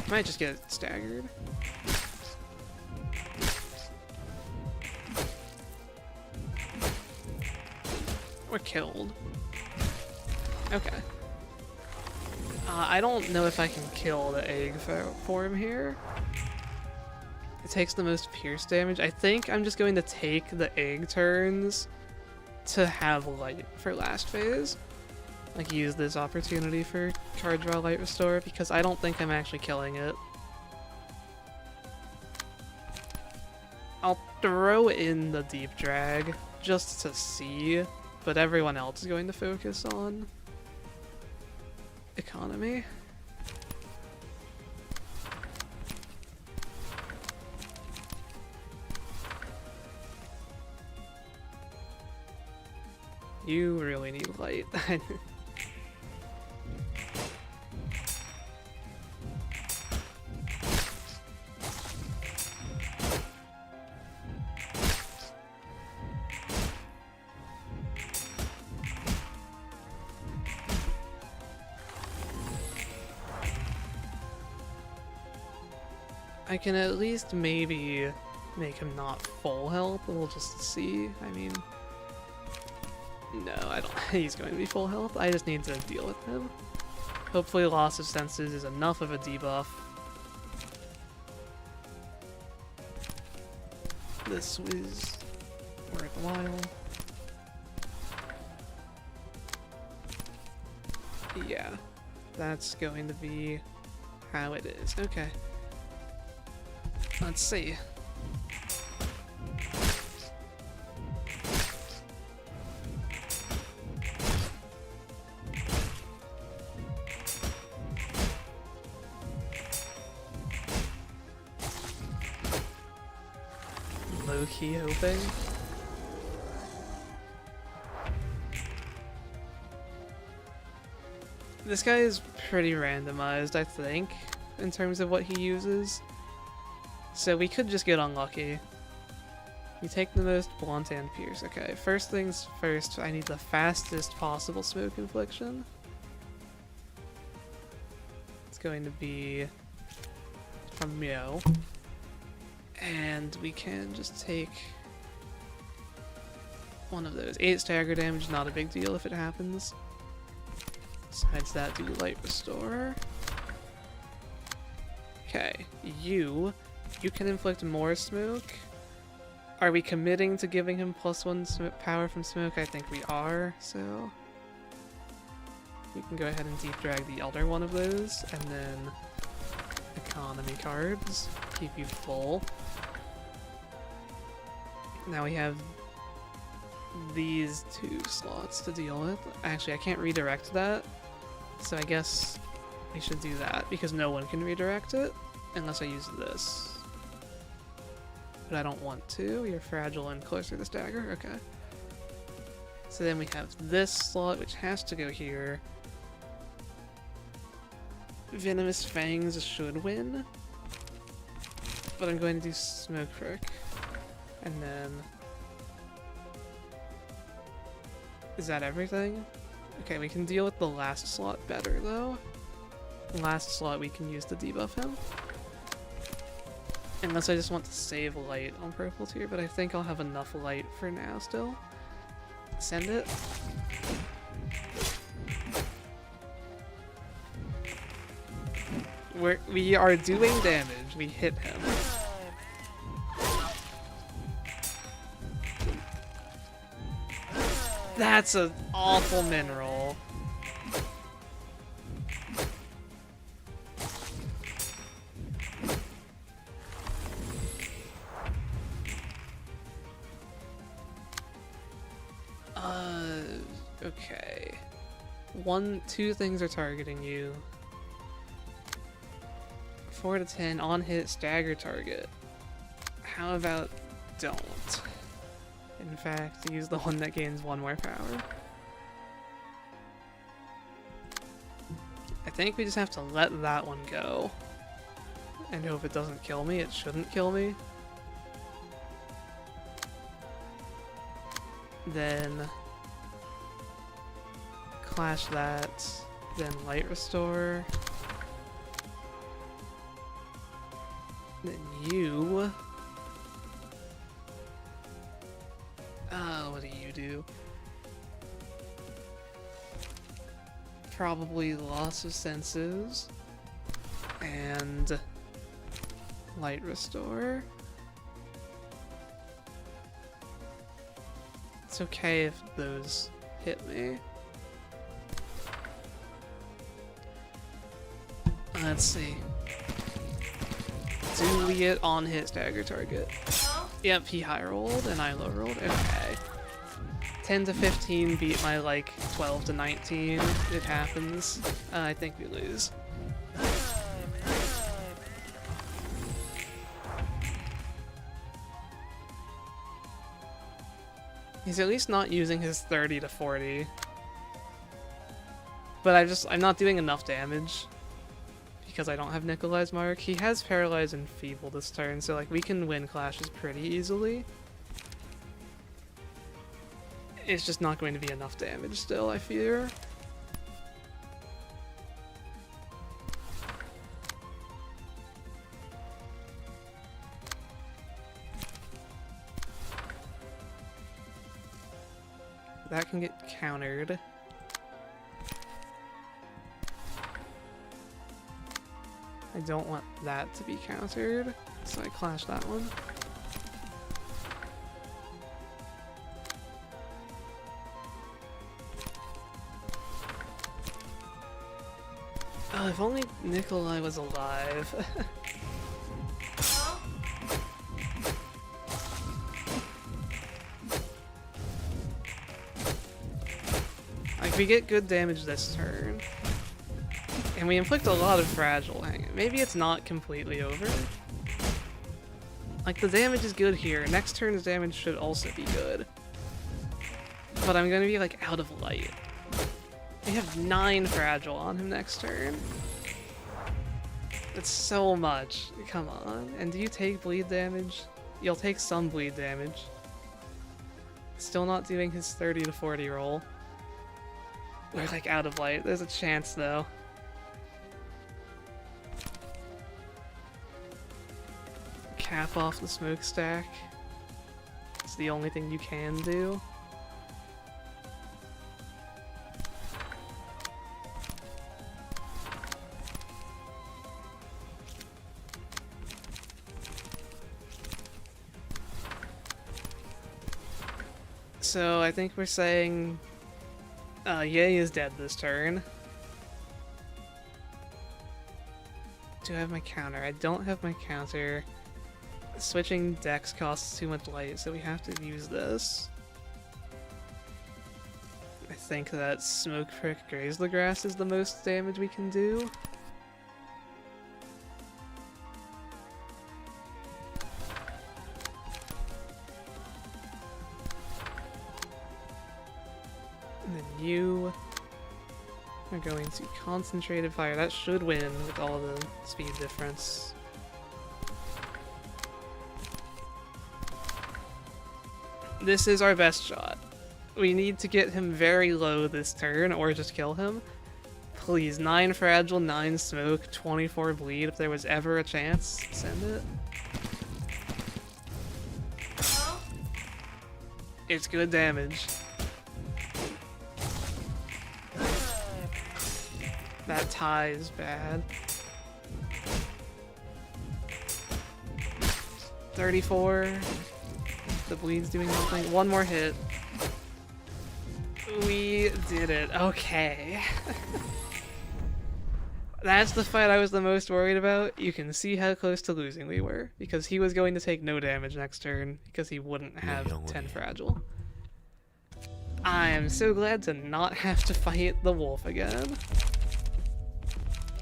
Speaker 1: Might just get staggered. Or killed. Okay. I don't know if I can kill the egg form here. It takes the most pierce damage. I think I'm just going to take the egg turns to have light for last phase. Like, use this opportunity for card draw light restore, because I don't think I'm actually killing it. I'll throw in the deep drag just to see, but everyone else is going to focus on economy. You really need light. I can at least maybe make him not full health, we'll just see. I mean, no, I don't. He's going to be full health. I just need to deal with him. Hopefully loss of senses is enough of a debuff. This was worthwhile. Yeah, that's going to be how it is. Okay. Let's see. Low-key hoping. This guy is pretty randomized, I think, in terms of what he uses. So we could just get unlucky. You take the most blunt and pierce. Okay, first things first, I need the fastest possible smoke infliction. It's going to be from Mio. And we can just take one of those. 8 stagger damage, not a big deal if it happens. Besides that, do light restore. Okay, you can inflict more smoke. Are we committing to giving him +1 power from smoke? I think we are, so you can go ahead and deep drag the other one of those, and then economy cards, keep you full. Now we have these 2 slots to deal with. Actually, I can't redirect that, so I guess we should do that, because no one can redirect it unless I use this. But I don't want to. You're fragile and closer to stagger. Okay. So then we have this slot, which has to go here. Venomous Fangs should win. But I'm going to do Smoke Prick. And then... is that everything? Okay, we can deal with the last slot better, though. The last slot we can use to debuff him. Unless I just want to save light on purple tier, but I think I'll have enough light for now still. Send it. We are doing damage. We hit him. That's an awful mineral. Okay. Two things are targeting you. 4 to 10 on hit stagger target. How about don't? In fact, use the one that gains 1 more power. I think we just have to let that one go. And hope it doesn't kill me. It shouldn't kill me. Then clash that, then light restore. Then you. What do you do? Probably loss of senses. And light restore. It's okay if those hit me. Let's see. Do we get on hit stagger target? Yep, he high rolled and I low rolled. Okay. 10 to 15 beat my like 12 to 19. It happens. I think we lose. He's at least not using his 30 to 40. But I'm not doing enough damage. Because I don't have Nikolai's Mark. He has Paralyze and Feeble this turn, so like we can win clashes pretty easily. It's just not going to be enough damage still, I fear. That can get countered. I don't want that to be countered, so I clash that one. Oh, if only Nikolai was alive. Like, we get good damage this turn. And we inflict a lot of fragile. Maybe it's not completely over. Like, the damage is good here. Next turn's damage should also be good. But I'm gonna be, like, out of light. We have 9 fragile on him next turn. It's so much. Come on. And do you take bleed damage? You'll take some bleed damage. Still not doing his 30 to 40 roll. We're, like, out of light. There's a chance, though. Cap off the smokestack. It's the only thing you can do. So I think we're saying Ye is dead this turn. Do I have my counter? I don't have my counter. Switching decks costs too much light, so we have to use this. I think that Smoke Prick Graze the Grass is the most damage we can do. And then you are going to Concentrated Fire. That should win with all the speed difference. This is our best shot. We need to get him very low this turn, or just kill him. Please, 9 fragile, 9 smoke, 24 bleed. If there was ever a chance, send it. It's good damage. That tie is bad. 34. The bleed's doing nothing. One more hit. We did it. Okay. That's the fight I was the most worried about. You can see how close to losing we were, because he was going to take no damage next turn, because he wouldn't have 10 fragile. I am so glad to not have to fight the wolf again.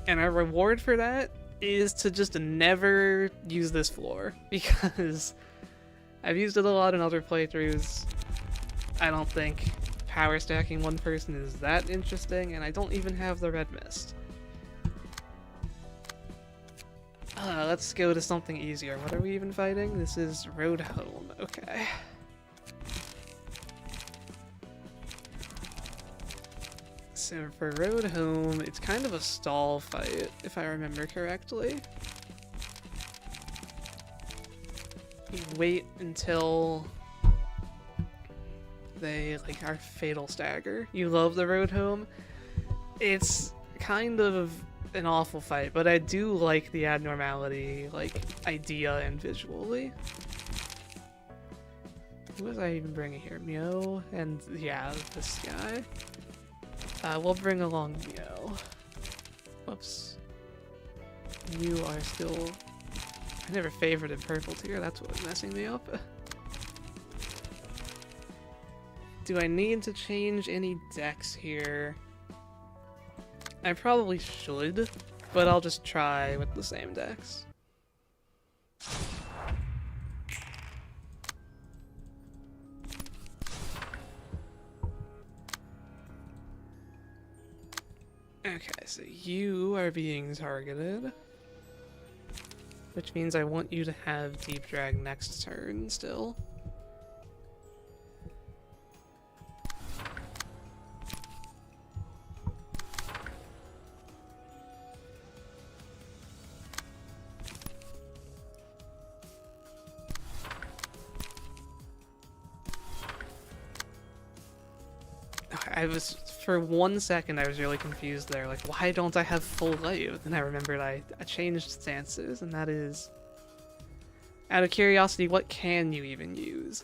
Speaker 1: And our reward for that is to just never use this floor, because I've used it a lot in other playthroughs. I don't think power stacking one person is that interesting, and I don't even have the red mist. Let's go to something easier. What are we even fighting? This is Road Home. Okay. So for Road Home, it's kind of a stall fight, if I remember correctly. You wait until they, like, are Fatal Stagger. You love the Road Home. It's kind of an awful fight, but I do like the Abnormality, like, idea and visually. Who was I even bringing here? Mio? And, yeah, this guy. We'll bring along Mio. Whoops. You are still... I never favorited purple tier, that's what was messing me up. Do I need to change any decks here? I probably should, but I'll just try with the same decks. Okay, so you are being targeted, which means I want you to have Deep Drag next turn still. For 1 second I was really confused there, like, why don't I have full life? And I remembered I changed stances, and that is... Out of curiosity, what can you even use?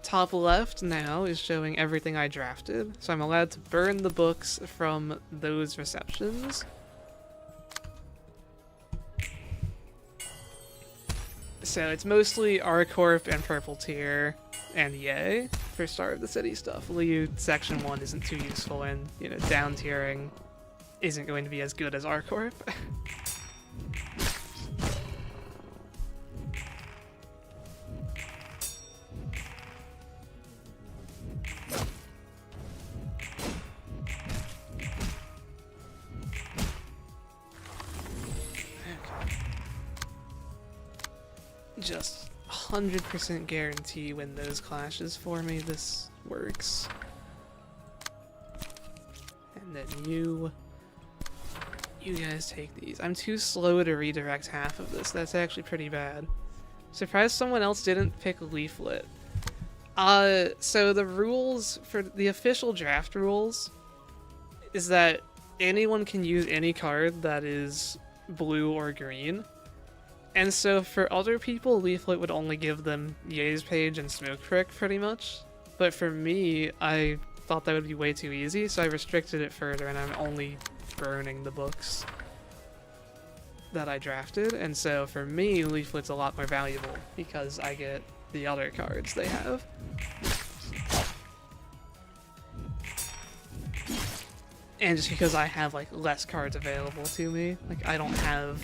Speaker 1: Top left now is showing everything I drafted, so I'm allowed to burn the books from those receptions. So it's mostly our Corp and purple tier, and yay for Star of the City stuff. Liu Section 1 isn't too useful, and, you know, down tiering isn't going to be as good as our Corp. Just 100% guarantee when those clashes for me, this works. And then you guys take these. I'm too slow to redirect half of this. That's actually pretty bad. Surprised someone else didn't pick Leaflet. So the rules for the official draft rules is that anyone can use any card that is blue or green. And so for other people, Leaflet would only give them Ye's Page and Smoke Prick, pretty much. But for me, I thought that would be way too easy, so I restricted it further, and I'm only burning the books that I drafted. And so for me, Leaflet's a lot more valuable, because I get the other cards they have. And just because I have, like, less cards available to me. Like, I don't have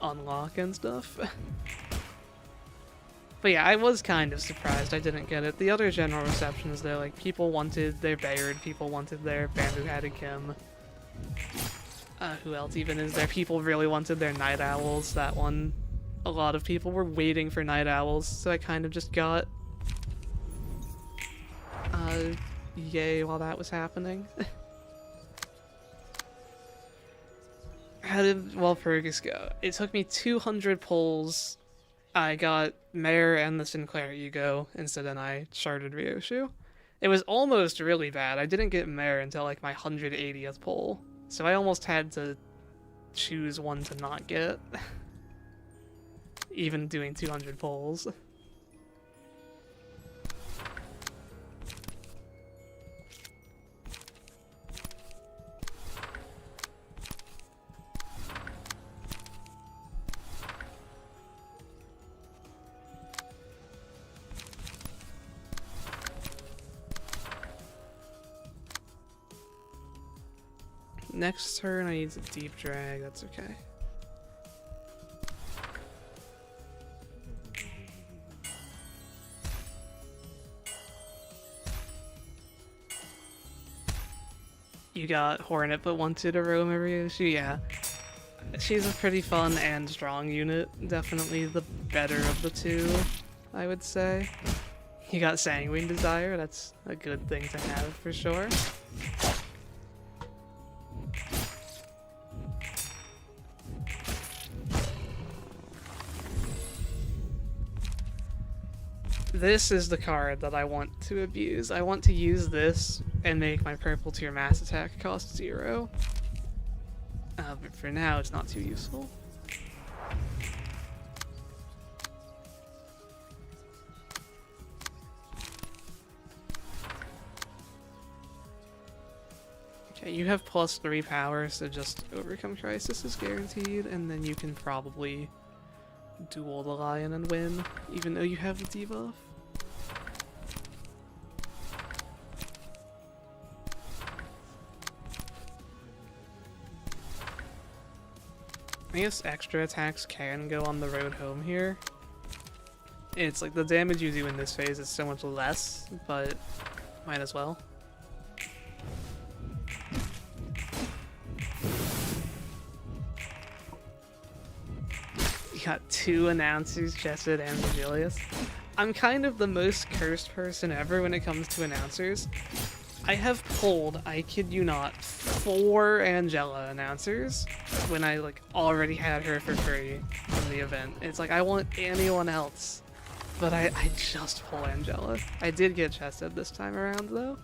Speaker 1: unlock and stuff. But yeah, I was kind of surprised I didn't get it. The other general receptions, though, like, people wanted their Bayard, people wanted their Bamboo Hatted Kim. Who else even is there? People really wanted their Night Owls. That one, a lot of people were waiting for Night Owls, so I kind of just got yay while that was happening. How did Walpurgis go? It took me 200 pulls I got Mayor and the Sinclair Ego instead, and I sharded Ryoshu. It was almost really bad. I didn't get Mayor until like my 180th pull, so I almost had to choose one to not get. Even doing 200 pulls. Next turn I need a deep drag, that's okay. You got Hornet but wanted to roam Ryoshu, yeah. She's a pretty fun and strong unit, definitely the better of the two, I would say. You got Sanguine Desire, that's a good thing to have for sure. This is the card that I want to abuse. I want to use this and make my purple tier mass attack cost 0. But for now, it's not too useful. Okay, you have +3 power, so just Overcome Crisis is guaranteed, and then you can probably duel the Lion and win, even though you have the debuff. I guess extra attacks can go on the road home here. It's like the damage you do in this phase is so much less, but might as well. You got 2 announcers, Chesed and Vigilius. I'm kind of the most cursed person ever when it comes to announcers. I have pulled, I kid you not, 4 Angela announcers when I like already had her for free in the event. It's like I want anyone else, but I just pull Angela. I did get Chesed this time around though.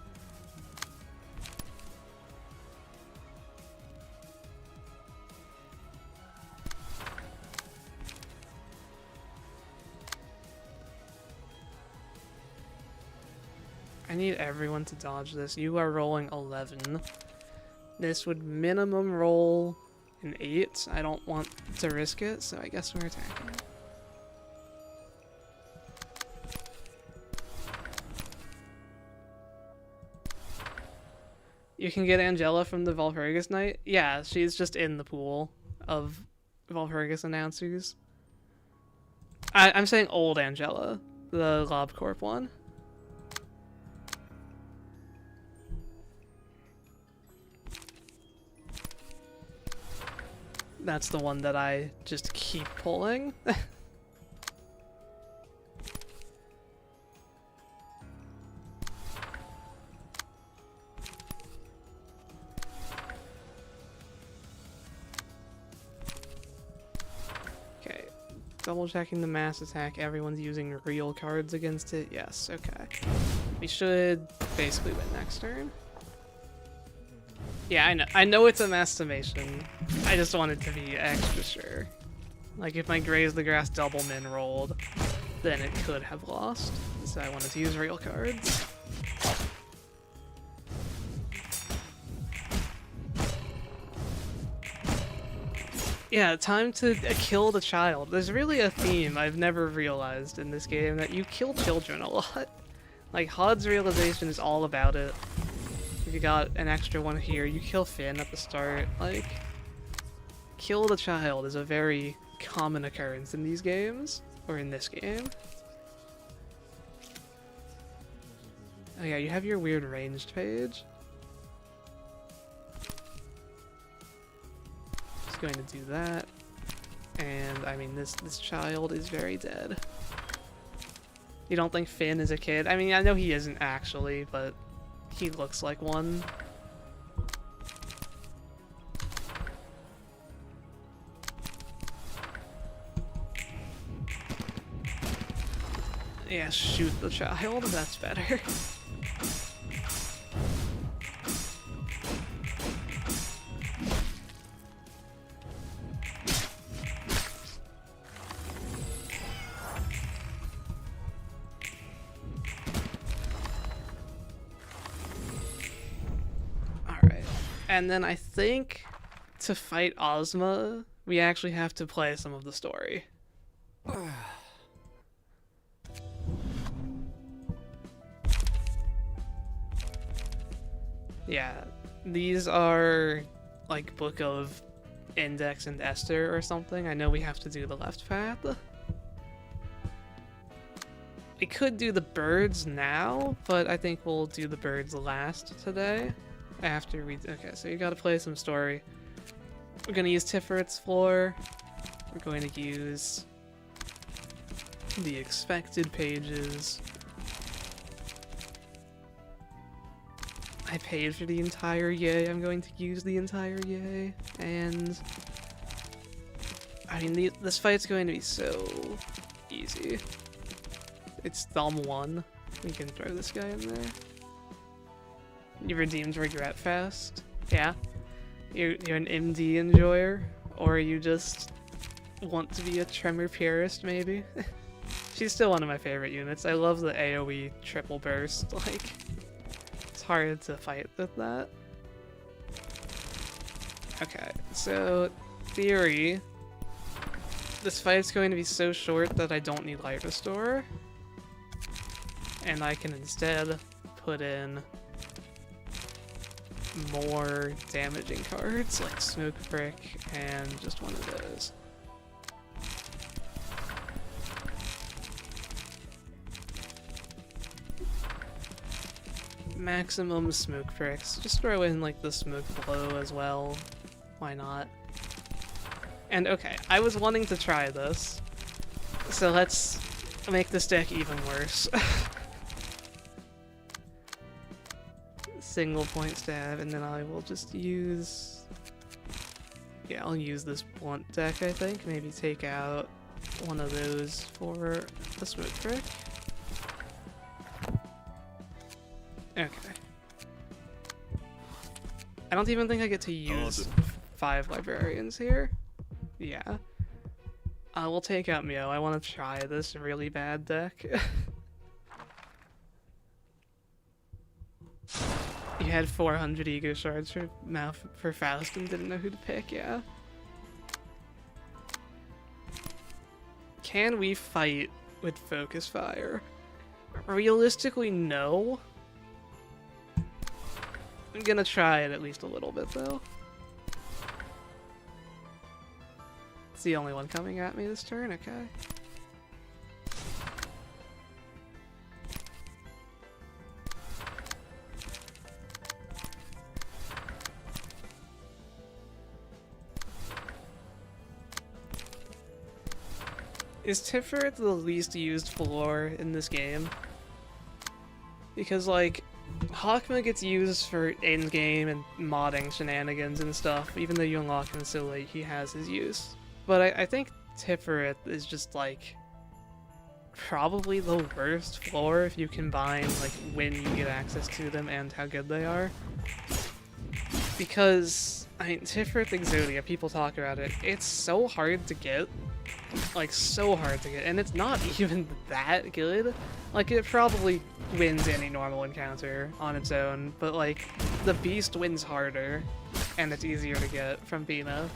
Speaker 1: I need everyone to dodge this. You are rolling 11. This would minimum roll an 8. I don't want to risk it, so I guess we're attacking. You can get Angela from the Valpurgis Knight? Yeah, she's just in the pool of Valpurgis announcers. I'm saying old Angela, the Lob Corp one. That's the one that I just keep pulling. Okay, double checking the mass attack. Everyone's using real cards against it. Yes, okay. We should basically win next turn. Yeah, I know it's a mass summation. I just wanted to be extra sure. Like, if my Graze the Grass double min rolled, then it could have lost. So I wanted to use real cards. Yeah, time to kill the child. There's really a theme I've never realized in this game, that you kill children a lot. Like, HUD's realization is all about it. If you got an extra one here, you kill Finn at the start. Like, kill the child is a very common occurrence in these games, or in this game. Oh yeah, you have your weird ranged page. Just going to do that. And I mean, this child is very dead. You don't think Finn is a kid? I mean, I know he isn't actually, but he looks like one. Yeah, shoot the child, that's better. Alright, and then I think to fight Ozma, we actually have to play some of the story. Yeah, these are like Book of Index and Esther or something. I know we have to do the left path. We could do the birds now, but I think we'll do the birds last today. After we... Okay, so you gotta play some story. We're gonna use Tifferet's floor. We're going to use the expected pages. I paid for the entire yay. I'm going to use the entire yay. And I mean, this fight's going to be so easy. It's thumb 1. We can throw this guy in there. You redeemed regret fast. Yeah. You're an MD enjoyer, or you just want to be a Tremor purist, maybe? She's still one of my favorite units. I love the AoE triple burst, like... hard to fight with that. Okay, so theory, this fight's going to be so short that I don't need Light Restore, and I can instead put in more damaging cards like Smoke Brick and just one of those. Maximum smoke bricks. Just throw in like the smoke blow as well. Why not? And okay, I was wanting to try this, so let's make this deck even worse. Single point stab, and then I will just use... Yeah, I'll use this blunt deck, I think. Maybe take out one of those for the smoke brick. Okay. I don't even think I get to use 5 librarians here. Yeah. We'll take out Mio. I want to try this really bad deck. You had 400 ego shards for Faust and didn't know who to pick, yeah. Can we fight with Focus Fire? Realistically, no. I'm gonna try it at least a little bit, though. It's the only one coming at me this turn, okay. Is Tiferet the least used floor in this game? Because, like, Hakma gets used for endgame and modding shenanigans and stuff. Even though you unlock him so late, he has his use. But I think Tiferet is just, like, probably the worst floor if you combine, like, when you get access to them and how good they are. Because, I mean, Tiferet Exodia, people talk about it, it's so hard to get. Like, so hard to get, and it's not even that good. Like, it probably wins any normal encounter on its own, but, like, the beast wins harder, and it's easier to get from Bina.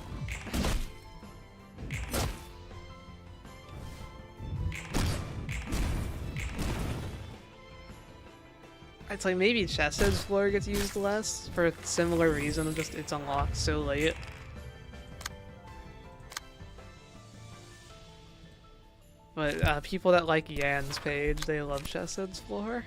Speaker 1: It's like, maybe Chesed's floor gets used less, for a similar reason, just it's unlocked so late. But people that like Yan's page, they love Chesed's floor.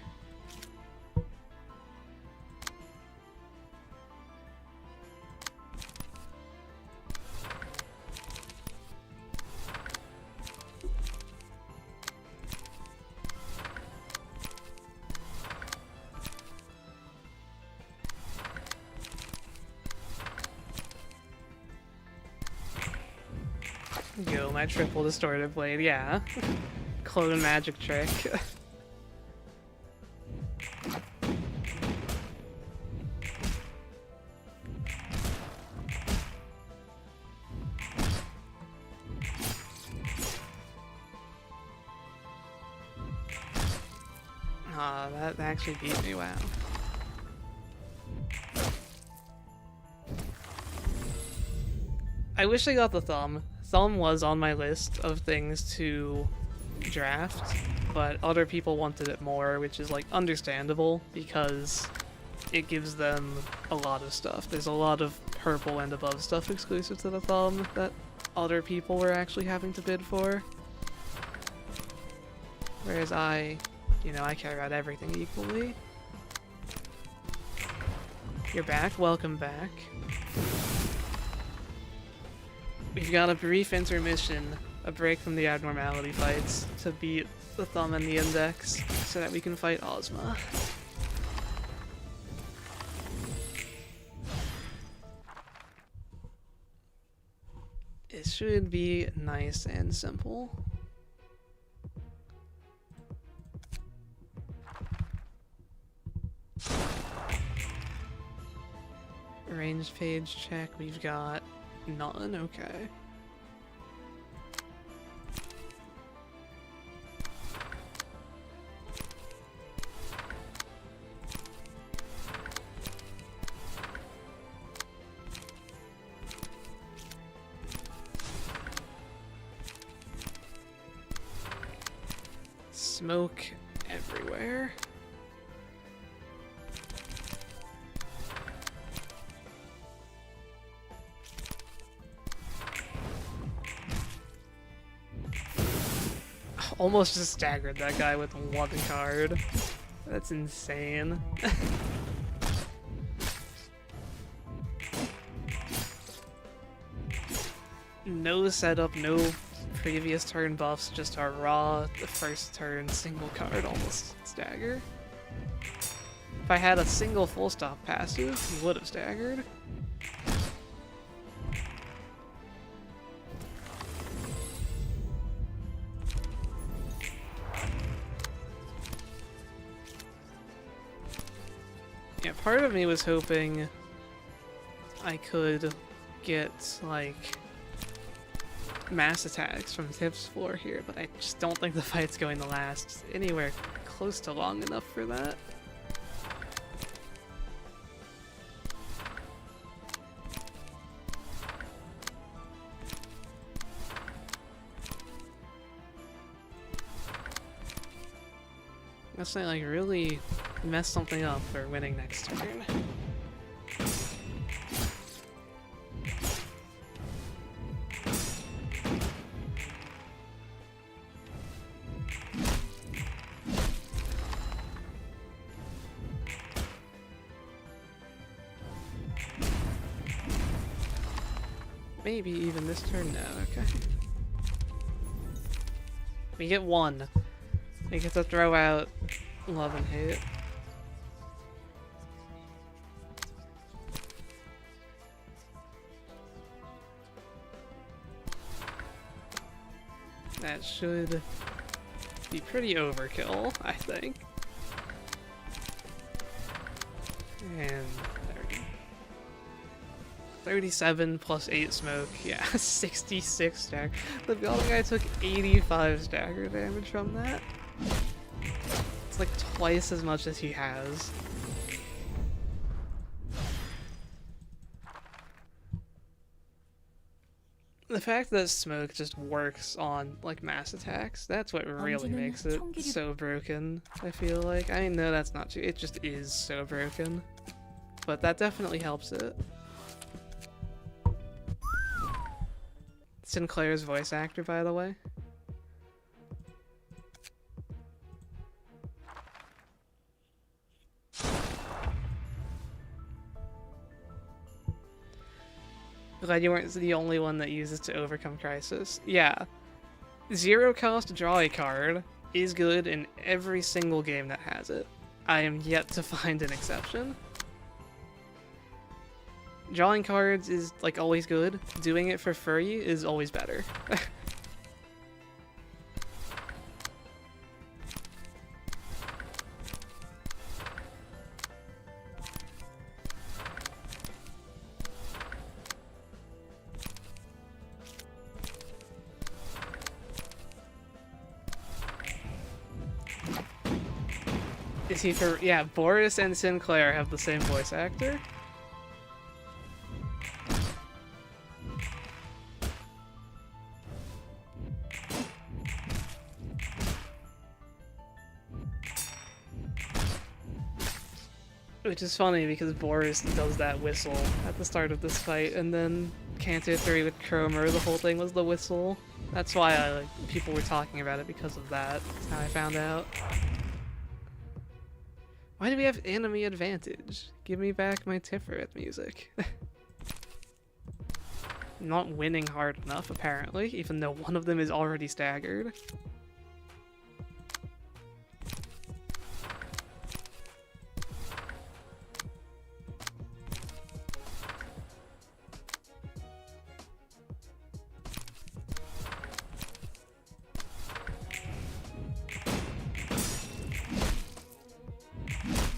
Speaker 1: Go, my triple distorted blade, yeah. Clone magic trick. Ah, that actually beat me, wow. I wish I got the thumb. Thumb was on my list of things to draft, but other people wanted it more, which is like understandable because it gives them a lot of stuff. There's a lot of purple and above stuff exclusive to the thumb that other people were actually having to bid for. Whereas I care about everything equally. You're back, welcome back. We've got a brief intermission, a break from the abnormality fights, to beat the thumb and the index, so that we can fight Ozma. It should be nice and simple. Ranged page check, we've got none, okay. Smoke everywhere. Almost just staggered that guy with one card. That's insane. No setup, no previous turn buffs, just our raw, the first turn, single card, almost stagger. If I had a single full stop passive, he would have staggered. Yeah, part of me was hoping I could get, like, mass attacks from Tips 4 here, but I just don't think the fight's going to last anywhere close to long enough for that. Unless I, like, really mess something up for winning next turn. Maybe even this turn? No, okay. We get one. We get to throw out Love and Hate. That should be pretty overkill, I think. And there we go. 37 plus 8 smoke, yeah, 66 stagger. The building guy took 85 stagger damage from that. It's like twice as much as he has. The fact that smoke just works on, like, mass attacks, that's what really makes it so broken, I feel like. I know that's not true, it just is so broken. But that definitely helps it. Sinclair's voice actor, by the way. Glad you weren't the only one that uses to overcome crisis. Yeah. Zero cost draw a card is good in every single game that has it. I am yet to find an exception. Drawing cards is, like, always good. Doing it for free is always better. Is he for... Yeah, Boris and Sinclair have the same voice actor. Which is funny because Boris does that whistle at the start of this fight, and then Canto 3 with Cromer, the whole thing was the whistle. That's why people were talking about it because of that. That's how I found out. Why do we have enemy advantage? Give me back my Tiferet music. I'm not winning hard enough, apparently, even though one of them is already staggered.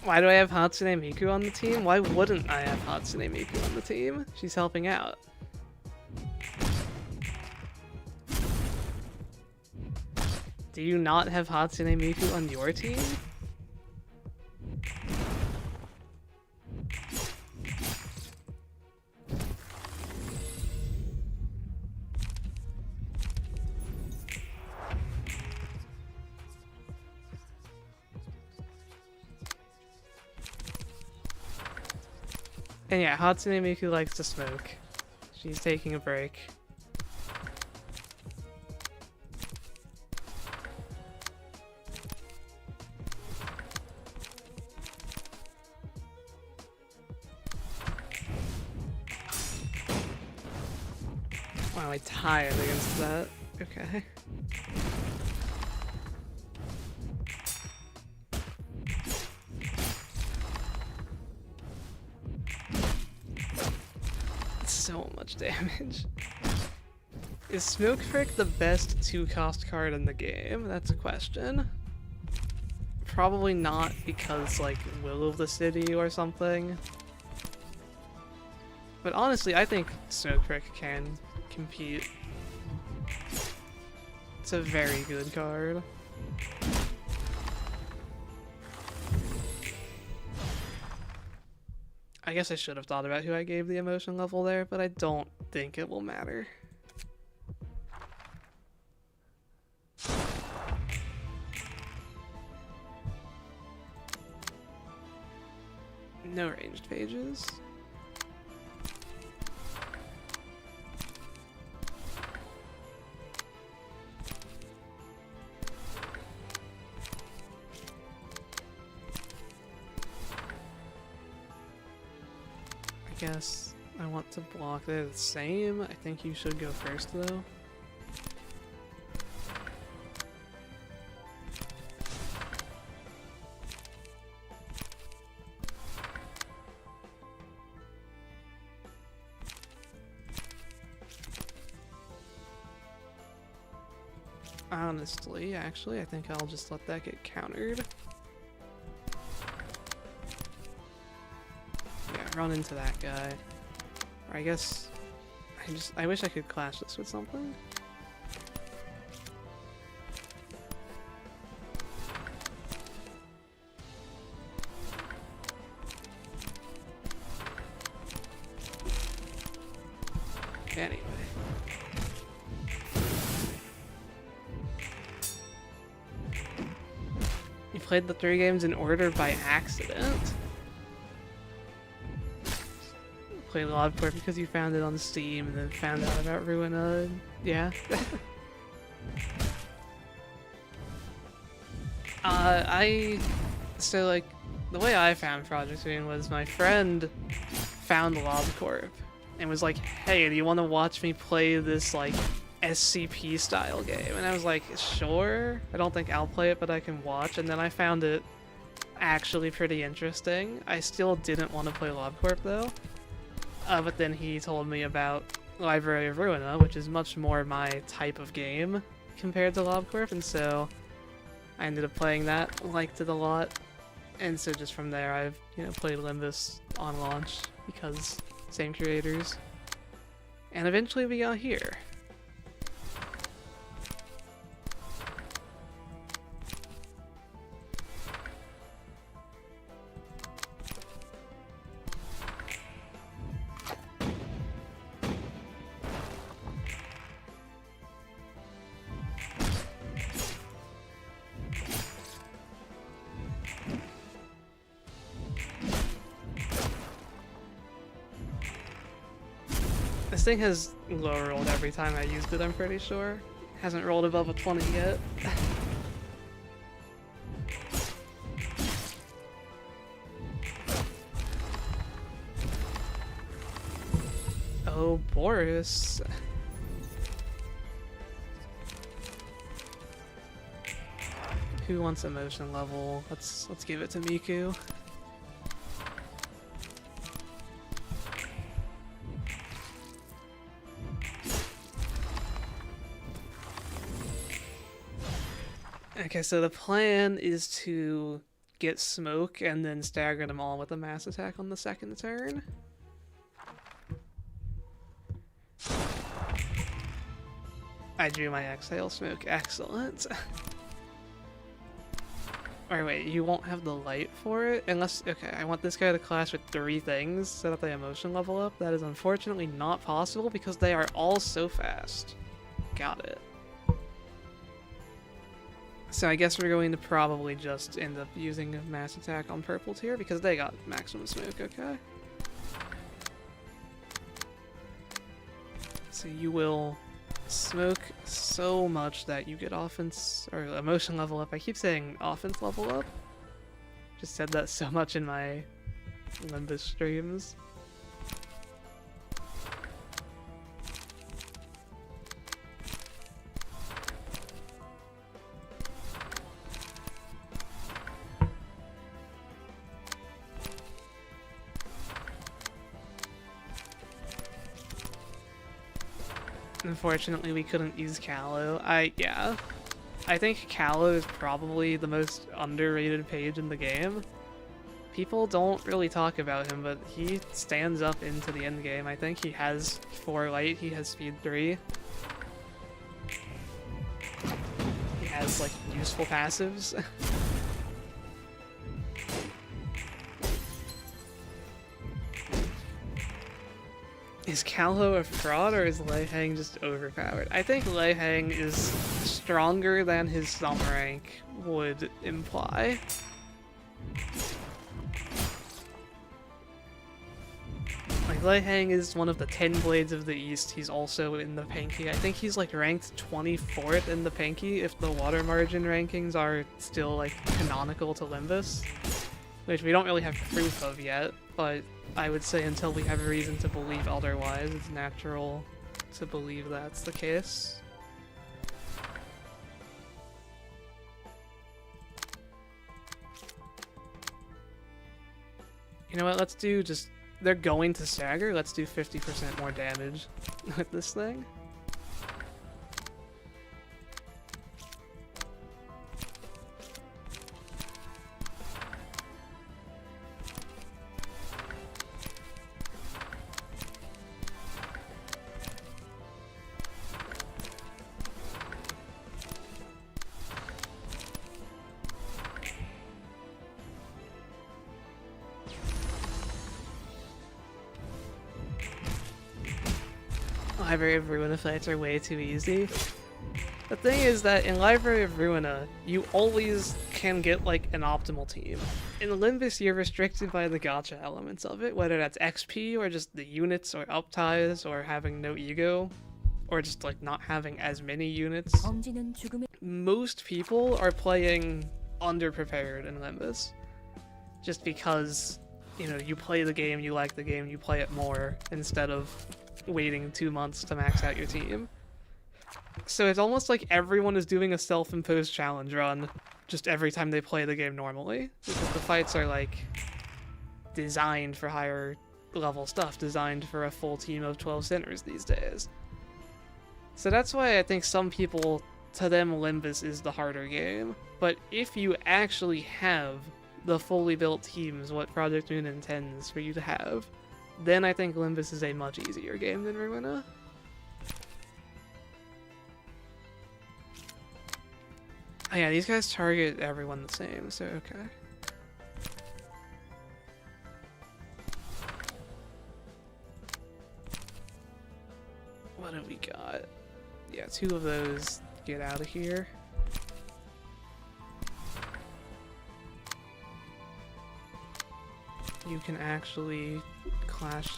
Speaker 1: Why do I have Hatsune Miku on the team? Why wouldn't I have Hatsune Miku on the team? She's helping out. Do you not have Hatsune Miku on your team? And yeah, Hatsune Miku likes to smoke. She's taking a break. Wow, I tired against that. Okay. So much damage. Is Smoke Frick the best 2-cost card in the game? That's a question. Probably not because, like, Will of the City or something. But honestly, I think Smoke Frick can compete. It's a very good card. I guess I should have thought about who I gave the emotion level there, but I don't think it will matter. No ranged pages. I guess I want to block. They're the same. I think you should go first though. Honestly, actually, I think I'll just let that get countered. Run into that guy. Or I guess I wish I could clash this with something. Anyway. You played the 3 games in order by accident? Played Corp because you found it on Steam and then found out about Ruina. Yeah. So like the way I found Project Ruin was my friend found Corp and was like, "Hey, do you want to watch me play this like SCP style game?" And I was like, "Sure. I don't think I'll play it, but I can watch." And then I found it actually pretty interesting. I still didn't want to play Corp though. But then he told me about Library of Ruina, which is much more my type of game compared to Corp, and so I ended up playing that, liked it a lot, and so just from there I've, played Limbus on launch because same creators. And eventually we got here. thing has low rolled every time I used it, I'm pretty sure. Hasn't rolled above a 20 yet. Oh, Boris. Who wants emotion level? Let's give it to Miku. Okay, so the plan is to get smoke and then stagger them all with a mass attack on the second turn. I drew my exhale smoke. Excellent. Or wait, you won't have the light for it? Unless, okay, I want this guy to clash with 3 things so that they emotion level up. That is unfortunately not possible because they are all so fast. Got it. So I guess we're going to probably just end up using a mass attack on purple tier because they got maximum smoke, okay? So you will smoke so much that you get offense or emotion level up. I keep saying offense level up. Just said that so much in my Limbus streams. Unfortunately, we couldn't use Callow. Yeah. I think Callow is probably the most underrated page in the game. People don't really talk about him, but he stands up into the end game. I think he has 4 light, he has speed 3. He has, like, useful passives. Is Callow a fraud or is Lei Hang just overpowered? I think Lei Hang is stronger than his thumb rank would imply. Like, Lei Hang is one of the 10 Blades of the East. He's also in the Panky. I think he's like ranked 24th in the Panky if the water margin rankings are still like canonical to Limbus. Which we don't really have proof of yet, but I would say until we have a reason to believe otherwise, it's natural to believe that's the case. You know what, let's do just... They're going to stagger, let's do 50% more damage with this thing. Library of Ruina fights are way too easy. The thing is that in Library of Ruina, you always can get like an optimal team. In Limbus, you're restricted by the gacha elements of it, whether that's XP or just the units or upties or having no ego or just like not having as many units. Most people are playing underprepared in Limbus just because, you know, you play the game, you like the game, you play it more instead of waiting 2 months to max out your team. So it's almost like everyone is doing a self-imposed challenge run just every time they play the game normally, because the fights are like designed for higher level stuff, designed for a full team of 12 centers these days. So that's why I think some people, to them, Limbus is the harder game. But if you actually have the fully built teams, what Project Moon intends for you to have, then I think Limbus is a much easier game than Ruina. Oh yeah, these guys target everyone the same, so okay. What have we got? Yeah, 2 of those. Get out of here. You can actually clash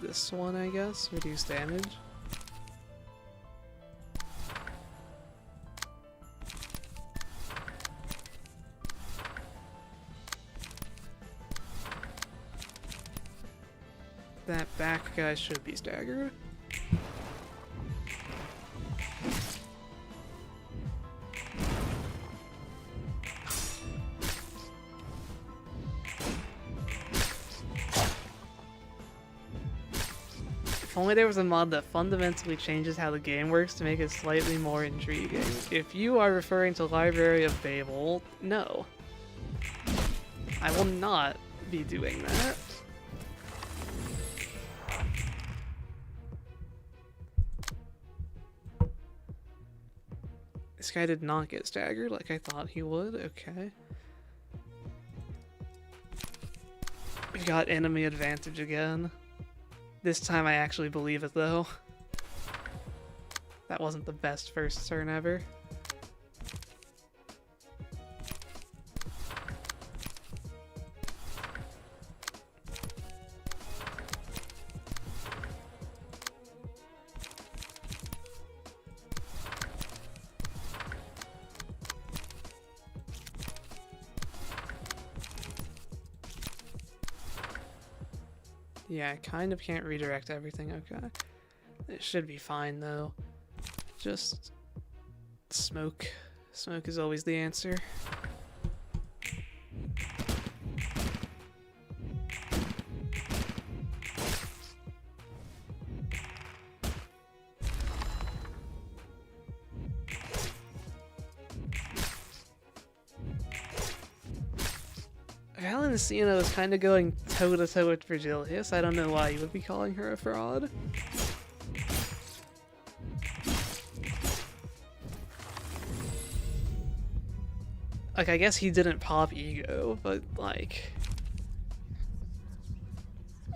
Speaker 1: this one, I guess. Reduce damage. That back guy should be staggered. If only there was a mod that fundamentally changes how the game works to make it slightly more intriguing. If you are referring to Library of Babel, no. I will not be doing that. This guy did not get staggered like I thought he would. Okay. We've got enemy advantage again. This time I actually believe it, though. That wasn't the best first turn ever. Yeah, I kind of can't redirect everything, okay. It should be fine, though. Just smoke. Smoke is always the answer. Valentina is kind of going toe-to-toe with Virgilius. I don't know why you would be calling her a fraud. Like, I guess he didn't pop ego, but, like...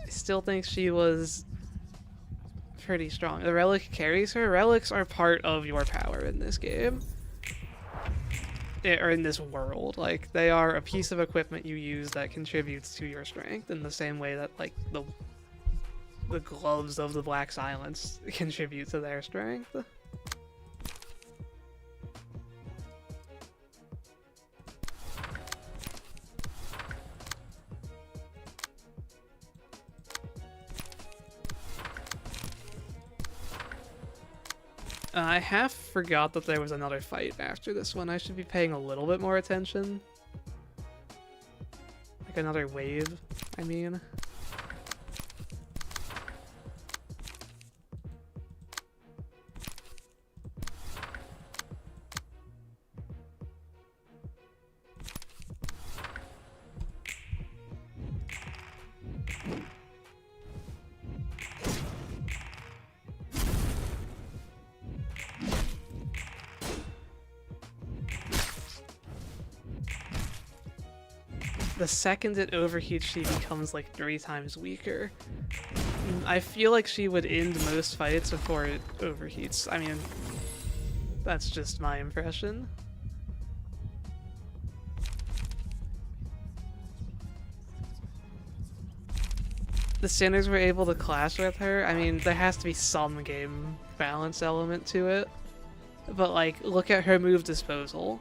Speaker 1: I still think she was pretty strong. The relic carries her. Relics are part of your power in this game. Or in this world. Like, they are a piece of equipment you use that contributes to your strength in the same way that, like, the gloves of the Black Silence contribute to their strength. I half forgot that there was another fight after this one. I should be paying a little bit more attention. Like another wave, I mean. The second it overheats, she becomes like 3 times weaker. I feel like she would end most fights before it overheats. I mean, that's just my impression. The Sinners were able to clash with her. I mean, there has to be some game balance element to it. But like, look at her move disposal.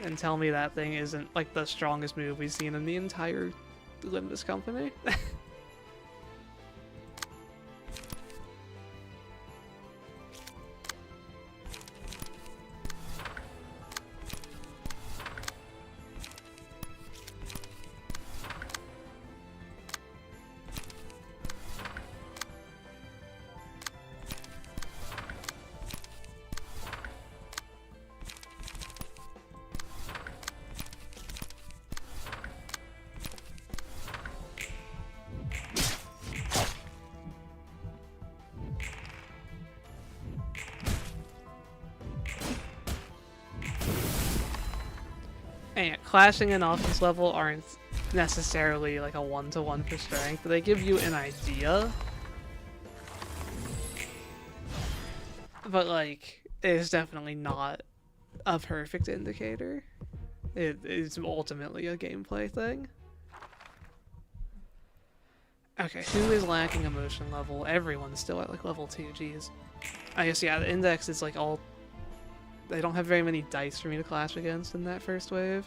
Speaker 1: And tell me that thing isn't, like, the strongest move we've seen in the entire Limbus company. And clashing and offense level aren't necessarily like a 1-to-1 for strength, but they give you an idea. But like, it is definitely not a perfect indicator. It is ultimately a gameplay thing. Okay, who is lacking emotion level? Everyone's still at like level 2, jeez. I guess, yeah, the index is like all... They don't have very many dice for me to clash against in that first wave.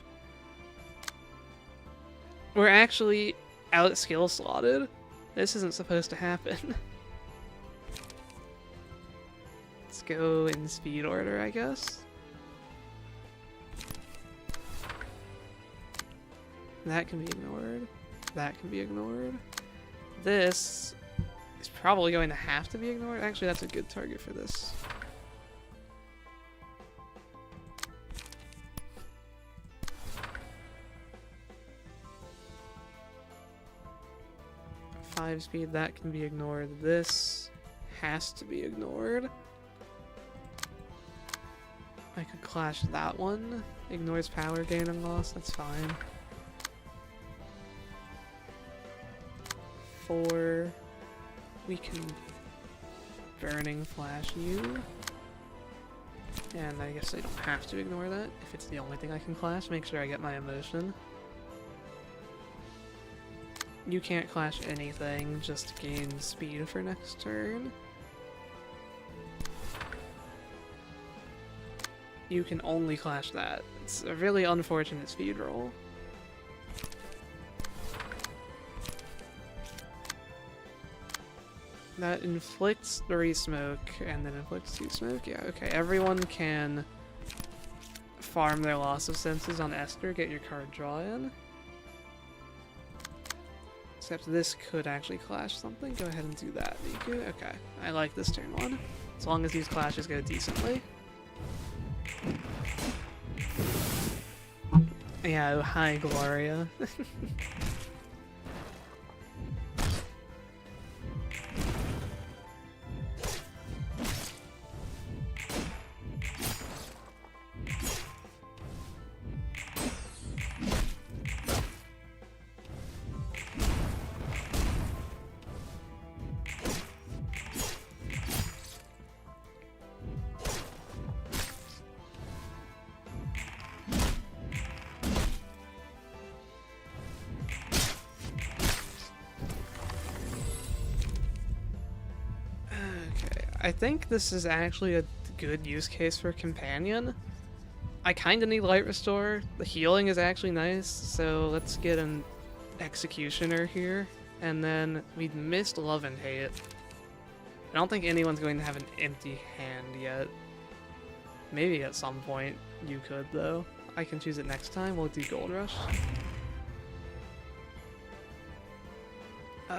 Speaker 1: We're actually out skill slotted. This isn't supposed to happen. Let's go in speed order, I guess. That can be ignored. That can be ignored. This is probably going to have to be ignored. Actually, that's a good target for this. Five speed, that can be ignored. This has to be ignored. I could clash that one. Ignores power gain and loss, that's fine. 4. We can Burning Flash you. And I guess I don't have to ignore that. If it's the only thing I can clash, make sure I get my emotion. You can't clash anything, just gain speed for next turn. You can only clash that. It's a really unfortunate speed roll. That inflicts 3 smoke, and then inflicts 2 smoke. Yeah, okay. Everyone can farm their loss of senses on Esther, get your card draw in. Except this could actually clash something. Go ahead and do that, Miku. Okay, I like this turn one. As long as these clashes go decently. Yeah, oh, hi, Gloria. I think this is actually a good use case for Companion. I kinda need Light Restore. The healing is actually nice, so let's get an Executioner here. And then we missed Love and Hate. I don't think anyone's going to have an empty hand yet. Maybe at some point you could, though. I can choose it next time. We'll do Gold Rush.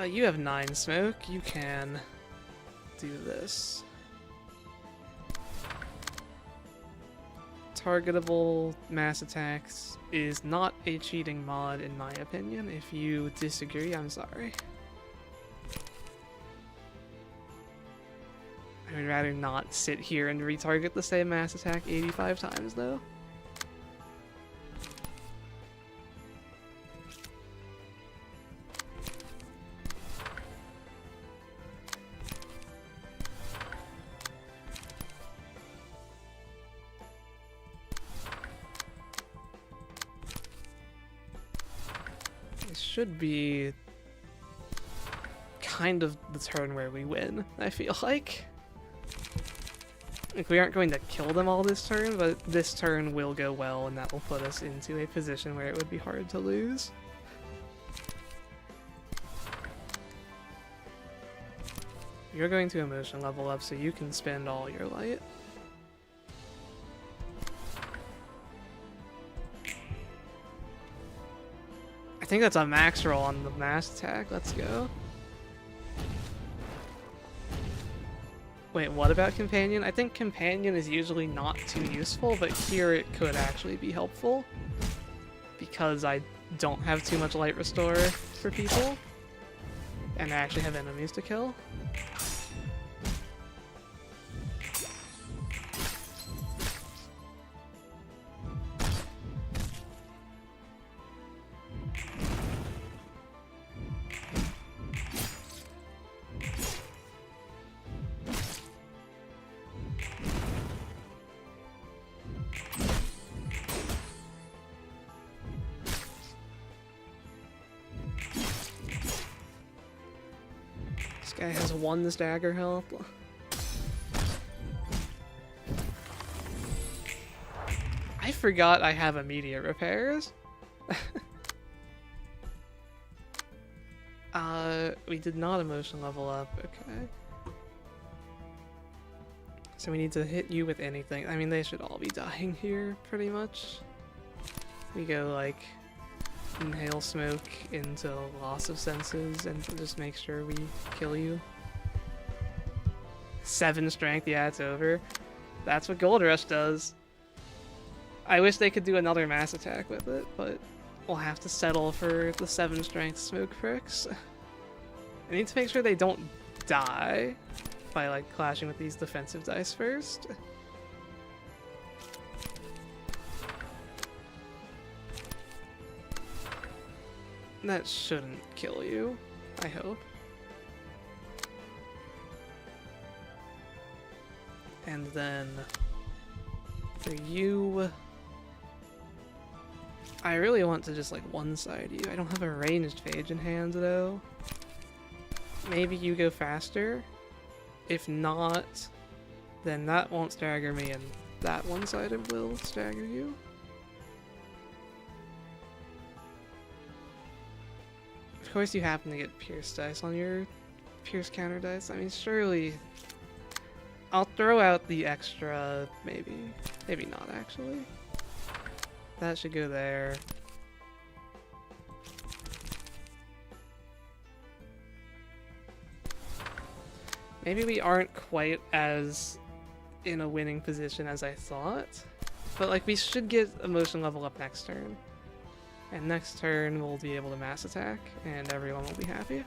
Speaker 1: You have 9 smoke. You can do this. Targetable mass attacks is not a cheating mod in my opinion. If you disagree, I'm sorry. I would rather not sit here and retarget the same mass attack 85 times though. Should be kind of the turn where we win, I feel like. Like, we aren't going to kill them all this turn, but this turn will go well, and that will put us into a position where it would be hard to lose. You're going to emotion level up, so you can spend all your light. I think that's a max roll on the mass attack. Let's go. Wait, what about Companion? I think Companion is usually not too useful, but here it could actually be helpful. Because I don't have too much Light Restore for people. And I actually have enemies to kill. guy has 1 stagger health. I forgot I have immediate repairs. We did not emotion level up, okay. So we need to hit you with anything. I mean, they should all be dying here, pretty much. We go, like, inhale smoke into loss of senses and just make sure we kill you. 7 strength, yeah, it's over. That's what Gold Rush does. I wish they could do another mass attack with it, but we'll have to settle for the 7 strength smoke pricks. I need to make sure they don't die by, like, clashing with these defensive dice first. That shouldn't kill you, I hope. And then for you, I really want to just like one-side you. I don't have a ranged phage in hand though. Maybe you go faster. If not, then that won't stagger me and that one-sided will stagger you. Of course you happen to get pierce dice on your pierce counter dice. I mean, surely I'll throw out the extra, maybe. Maybe not, actually. That should go there. Maybe we aren't quite as in a winning position as I thought. But, like, we should get emotion level up next turn. And next turn we'll be able to mass attack, and everyone will be happy.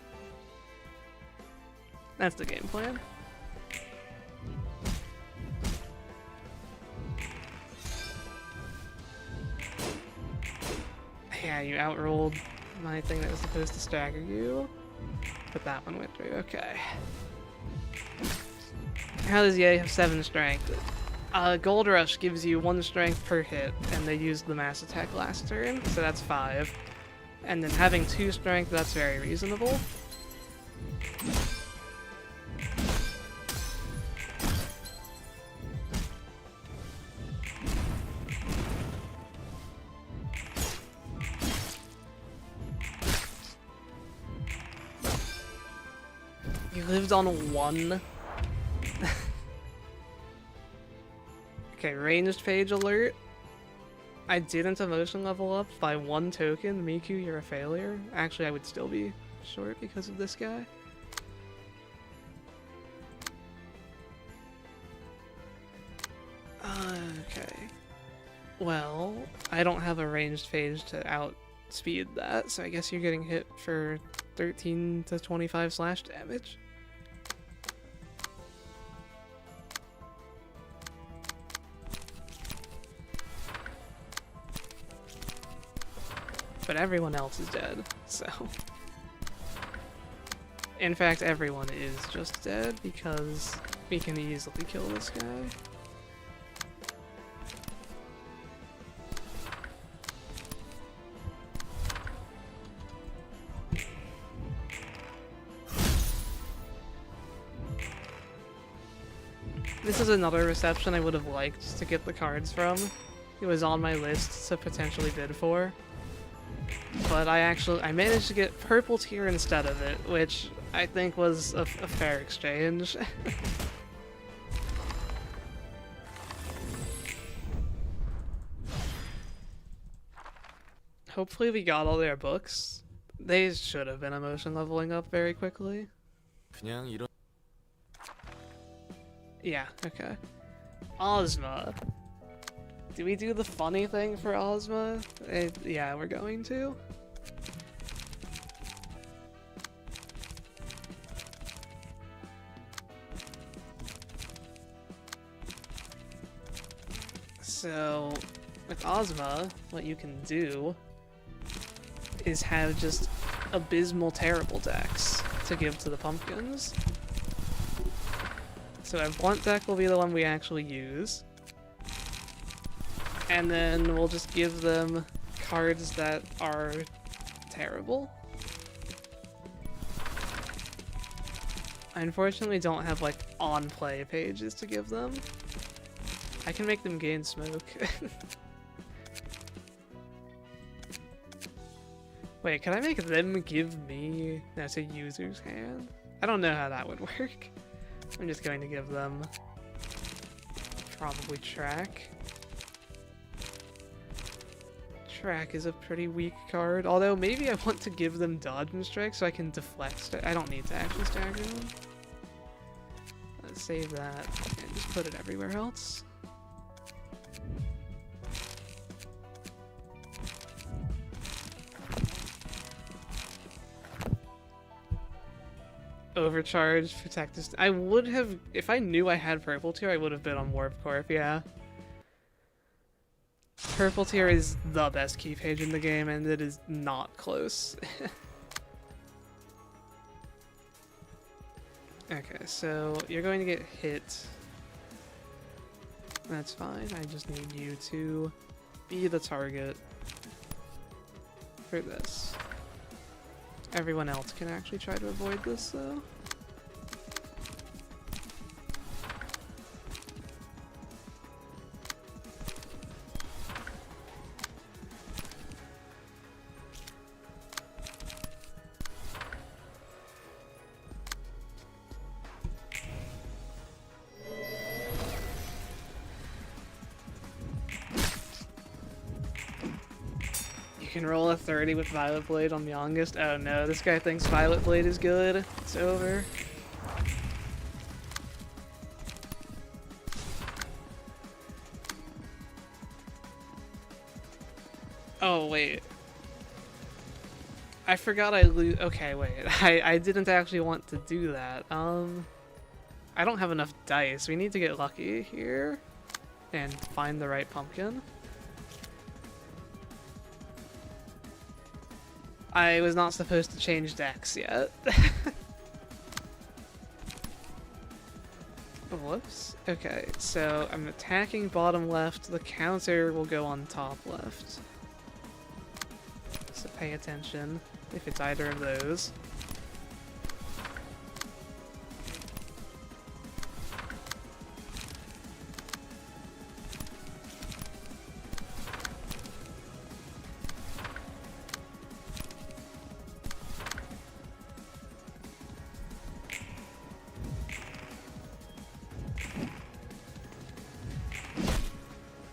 Speaker 1: That's the game plan. Yeah, you outrolled my thing that was supposed to stagger you, but that one went through. Okay. How does Ye have 7 strength? Gold Rush gives you 1 strength per hit, and they used the mass attack last turn, so that's 5. And then having 2 strength, that's very reasonable. You lived on 1. Okay, ranged phage alert. I didn't emotion level up by 1 token. Miku, you're a failure. Actually, I would still be short because of this guy. Okay. Well, I don't have a ranged phage to outspeed that, so I guess you're getting hit for 13 to 25 slash damage. But everyone else is dead, so... In fact, everyone is just dead because we can easily kill this guy. This is another reception I would have liked to get the cards from. It was on my list to potentially bid for. But I managed to get purple tier instead of it, which I think was a fair exchange. Hopefully we got all their books. They should have been emotion leveling up very quickly. Yeah, okay. Ozma. Do we do the funny thing for Ozma? Yeah, we're going to. So, with Ozma, what you can do is have just abysmal terrible decks to give to the pumpkins. So our blunt deck will be the one we actually use. And then we'll just give them cards that are terrible. I unfortunately don't have, like, on-play pages to give them. I can make them gain smoke. Wait, can I make them give me... No, it's a user's hand? I don't know how that would work. I'm just going to give them... probably track. Track is a pretty weak card, although maybe I want to give them dodge and strike so I can deflect. I don't need to actually stagger them. Let's save that and just put it everywhere else. Overcharge, protect this. I would have, if I knew I had purple tier, I would have been on Warp Corp, yeah. Purple tier is the best key page in the game, and it is not close. Okay, so you're going to get hit. That's fine, I just need you to be the target for this. Everyone else can actually try to avoid this, though. You can roll a 30 with Violet Blade on the youngest. Oh no, this guy thinks Violet Blade is good. It's over. Oh wait. I forgot I lose. Okay, wait. I didn't actually want to do that. I don't have enough dice. We need to get lucky here and find the right pumpkin. I was not supposed to change decks yet. Whoops. Okay, so I'm attacking bottom left. The counter will go on top left. So pay attention if it's either of those.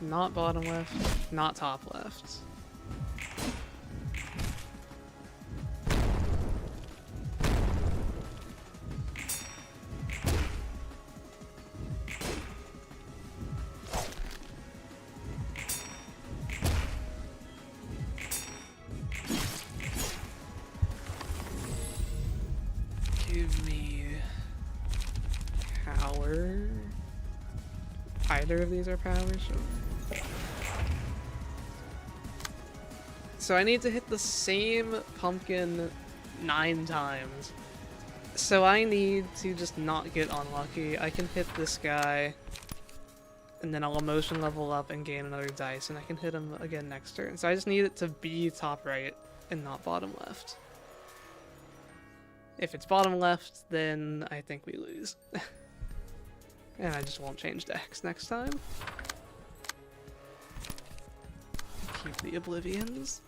Speaker 1: Not bottom left, not top left. Give me power. Either of these are power, sure. So I need to hit the same pumpkin 9 times. So I need to just not get unlucky. I can hit this guy, and then I'll emotion level up and gain another dice, and I can hit him again next turn. So I just need it to be top right and not bottom left. If it's bottom left, then I think we lose. And I just won't change decks next time. Keep the Oblivions.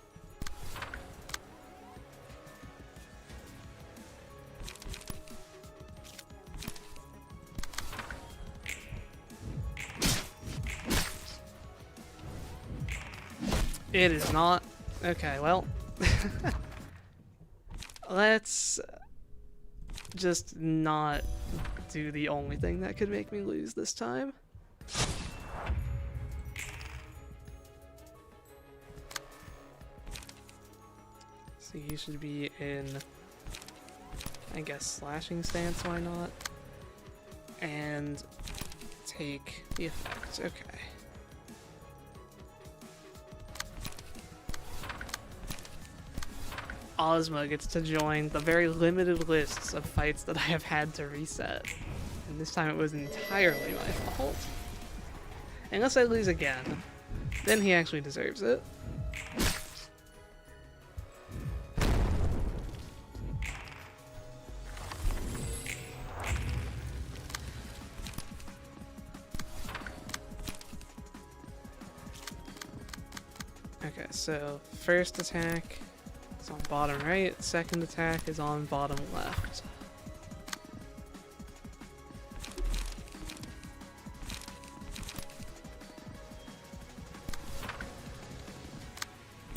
Speaker 1: It is not. Okay, well. Let's just not do the only thing that could make me lose this time. So you should be in, I guess, slashing stance, why not? And take the effect, okay. Ozma gets to join the very limited lists of fights that I have had to reset. And this time it was entirely my fault. Unless I lose again, then he actually deserves it. So first attack is on bottom right, second attack is on bottom left.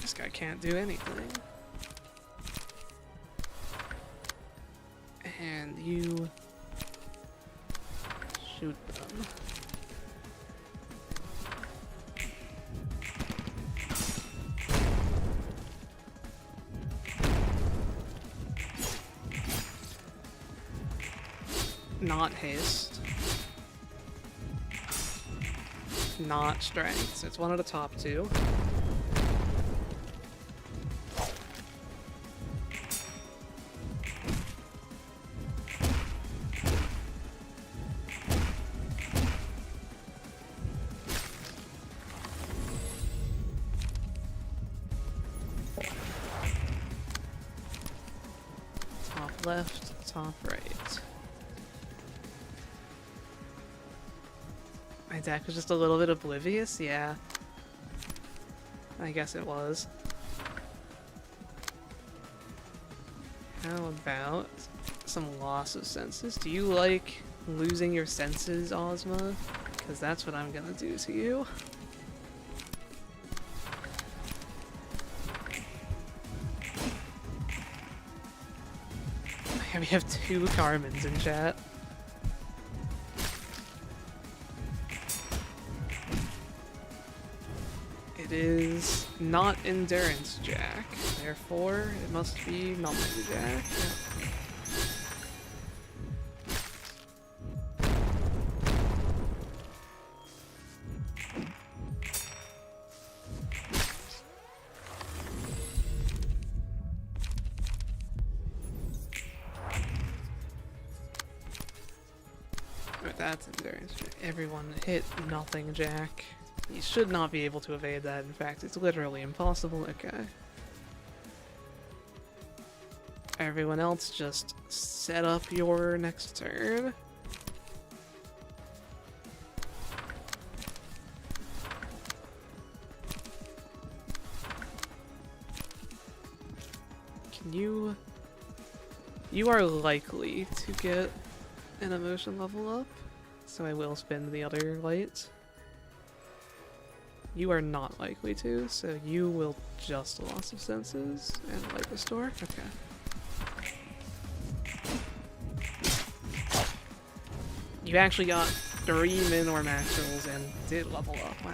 Speaker 1: This guy can't do anything. And you shoot them. Not haste. Not strength. So it's one of the top two. Top left, top right. My deck was just a little bit oblivious, yeah. I guess it was. How about some loss of senses? Do you like losing your senses, Ozma? Because that's what I'm gonna do to you. We have two Carmens in chat. It is not Endurance Jack, therefore it must be Numbing Jack. But that's Endurance Jack. Everyone hit Nothing Jack. You should not be able to evade that. In fact, it's literally impossible. Okay. Everyone else just set up your next turn. Can you... You are likely to get an emotion level up, so I will spin the other lights. You are not likely to, so you will just loss of senses and light restore. Okay. You actually got 3 min or max rolls and did level up. Wow.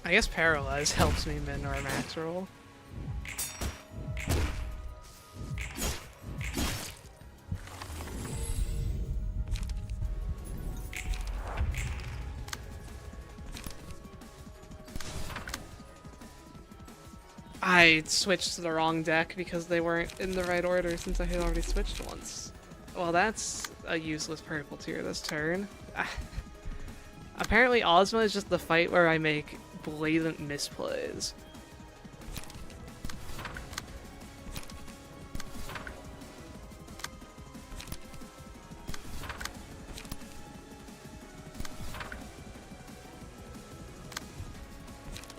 Speaker 1: I guess Paralyze helps me min or max roll. I switched to the wrong deck because they weren't in the right order since I had already switched once. Well, that's a useless purple tier this turn. Apparently Ozma is just the fight where I make blatant misplays.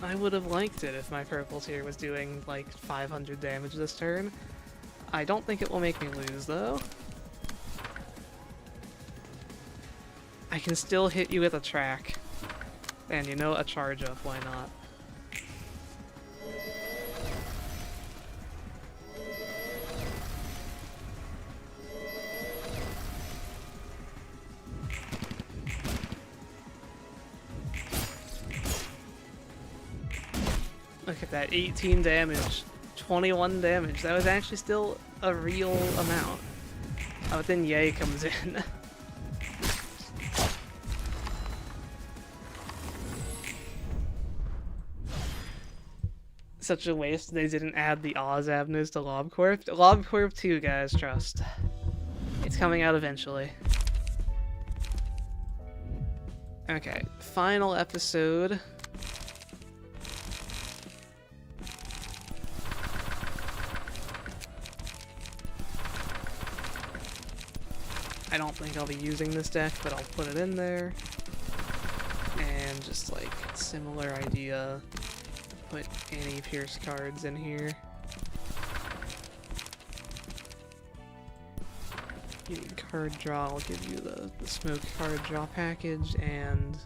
Speaker 1: I would have liked it if my purple tier was doing like 500 damage this turn. I don't think it will make me lose though. I can still hit you with a track. And you know, a charge up, why not? Look at that, 18 damage, 21 damage. That was actually still a real amount. Oh, but then Yay comes in. Such a waste they didn't add the Oz Avnus to LobCorp. LobCorp 2, guys, trust. It's coming out eventually. Okay, final episode. I don't think I'll be using this deck, but I'll put it in there. And just like, similar idea, put any Pierce cards in here. You need card draw, I'll give you the smoke card draw package, and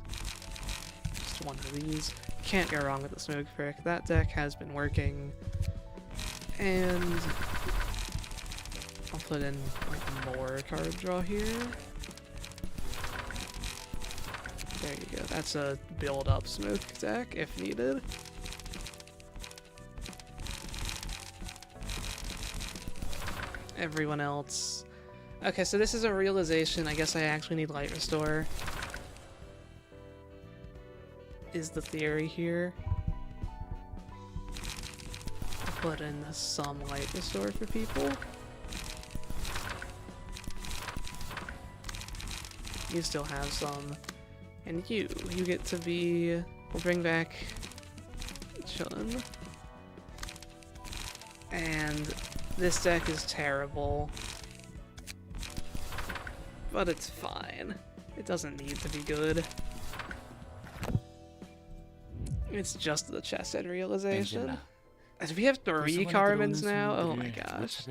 Speaker 1: just one of these. Can't go wrong with the smoke prick. That deck has been working. And I'll put in like more card draw here. There you go. That's a build up smoke deck if needed. Everyone else. Okay, so this is a realization. I guess I actually need Light Restore. Is the theory here. I'll put in some Light Restore for people. You still have some. And you get to be... We'll bring back Chun. And this deck is terrible. But it's fine. It doesn't need to be good. It's just the Chesed realization. Do we have 3 Carmins now? Oh my gosh.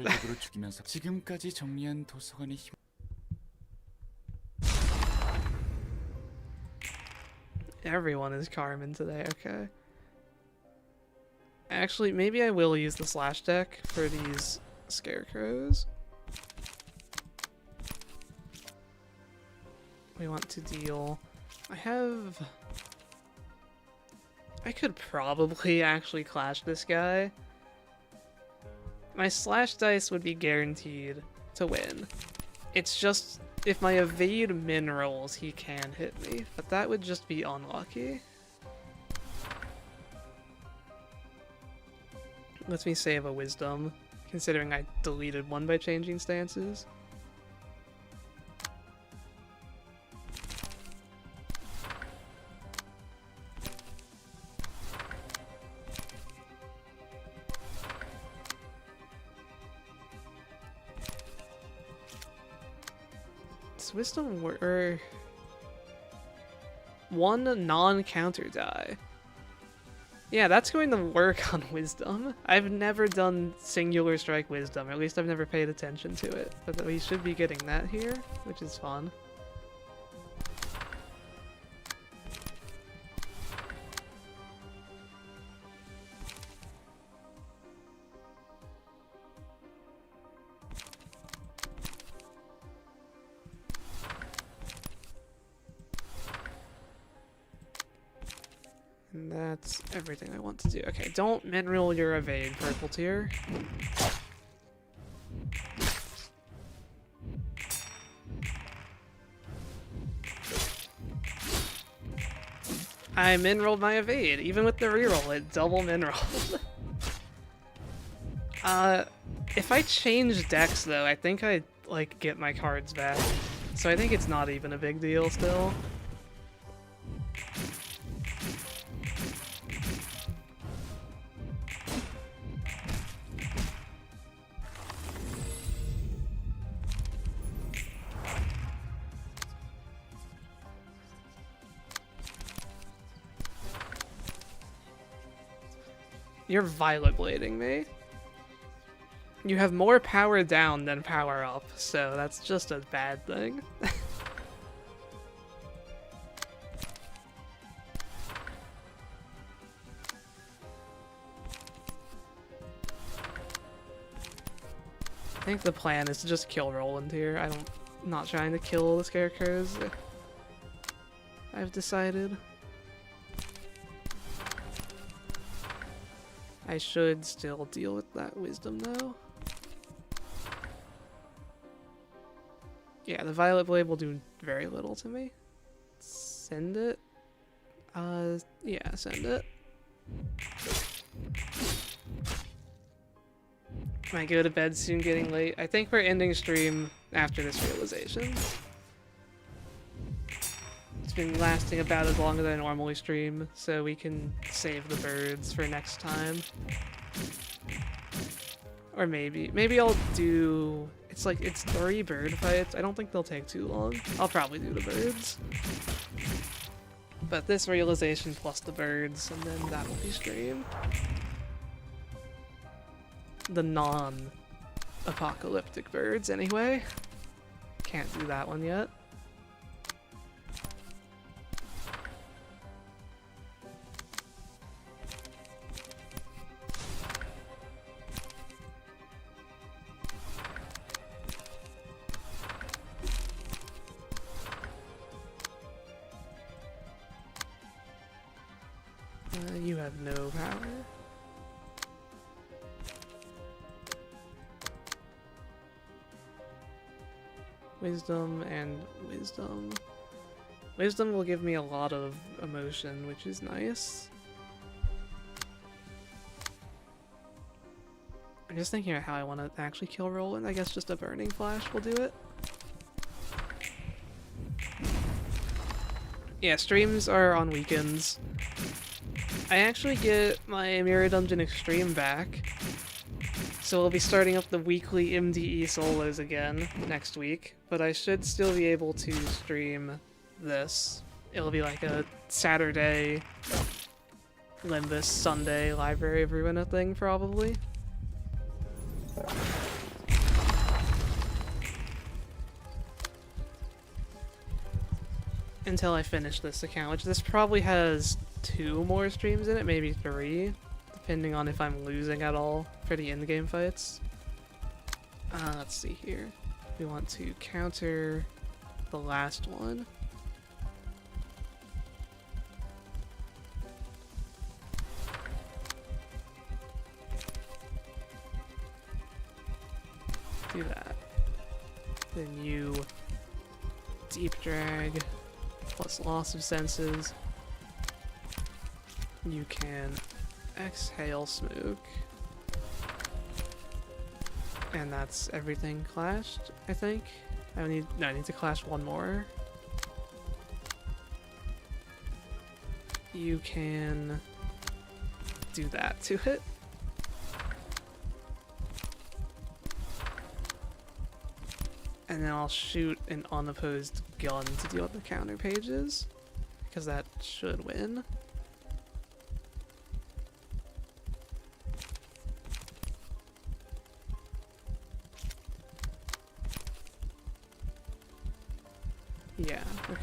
Speaker 1: Everyone is Carmen today, okay. Actually, maybe I will use the slash deck for these scarecrows. We want to deal... I could probably actually clash this guy. My slash dice would be guaranteed to win. It's just, if my evade min rolls, he can hit me, but that would just be unlucky. Let me save a wisdom, considering I deleted one by changing stances. Wisdom or one non-counter die. Yeah, that's going to work on Wisdom. I've never done singular strike Wisdom, or at least I've never paid attention to it. But we should be getting that here, which is fun. And that's everything I want to do. Okay, don't mineral your evade, purple tier. I mineraled my evade, even with the reroll, it double mineraled. If I change decks though, I think I like get my cards back. So I think it's not even a big deal still. You're Violet Blading me. You have more power down than power up, so that's just a bad thing. I think the plan is to just kill Roland here. I'm not trying to kill the scarecrows. I've decided. I should still deal with that wisdom though. Yeah, the Violet Blade will do very little to me. Send it? Yeah, send it. Might go to bed soon, getting late. I think we're ending stream after this realization. It's been lasting about as long as I normally stream, so we can save the birds for next time. Or maybe I'll do it's 3 bird fights. I don't think they'll take too long. I'll probably do the birds. But this realization plus the birds, and then that will be streamed. The non-apocalyptic birds, anyway. Can't do that one yet. You have no power. Wisdom and wisdom. Wisdom will give me a lot of emotion, which is nice. I'm just thinking about how I want to actually kill Roland. I guess just a burning flash will do it. Yeah, streams are on weekends. I actually get my Mirror Dungeon Extreme back, so we'll be starting up the weekly MDE solos again next week, but I should still be able to stream this. It'll be like a Saturday, Limbus, Sunday Library of Ruina thing, probably. Until I finish this account, which this probably has 2 more streams in it, maybe 3, depending on if I'm losing at all for the in-game fights. Let's see here. We want to counter the last one. Do that. Then you deep drag plus loss of senses. You can exhale smoke. And that's everything clashed, I think. I need to clash one more. You can do that to it. And then I'll shoot an unopposed gun to deal with the counter pages, because that should win. Yeah, okay.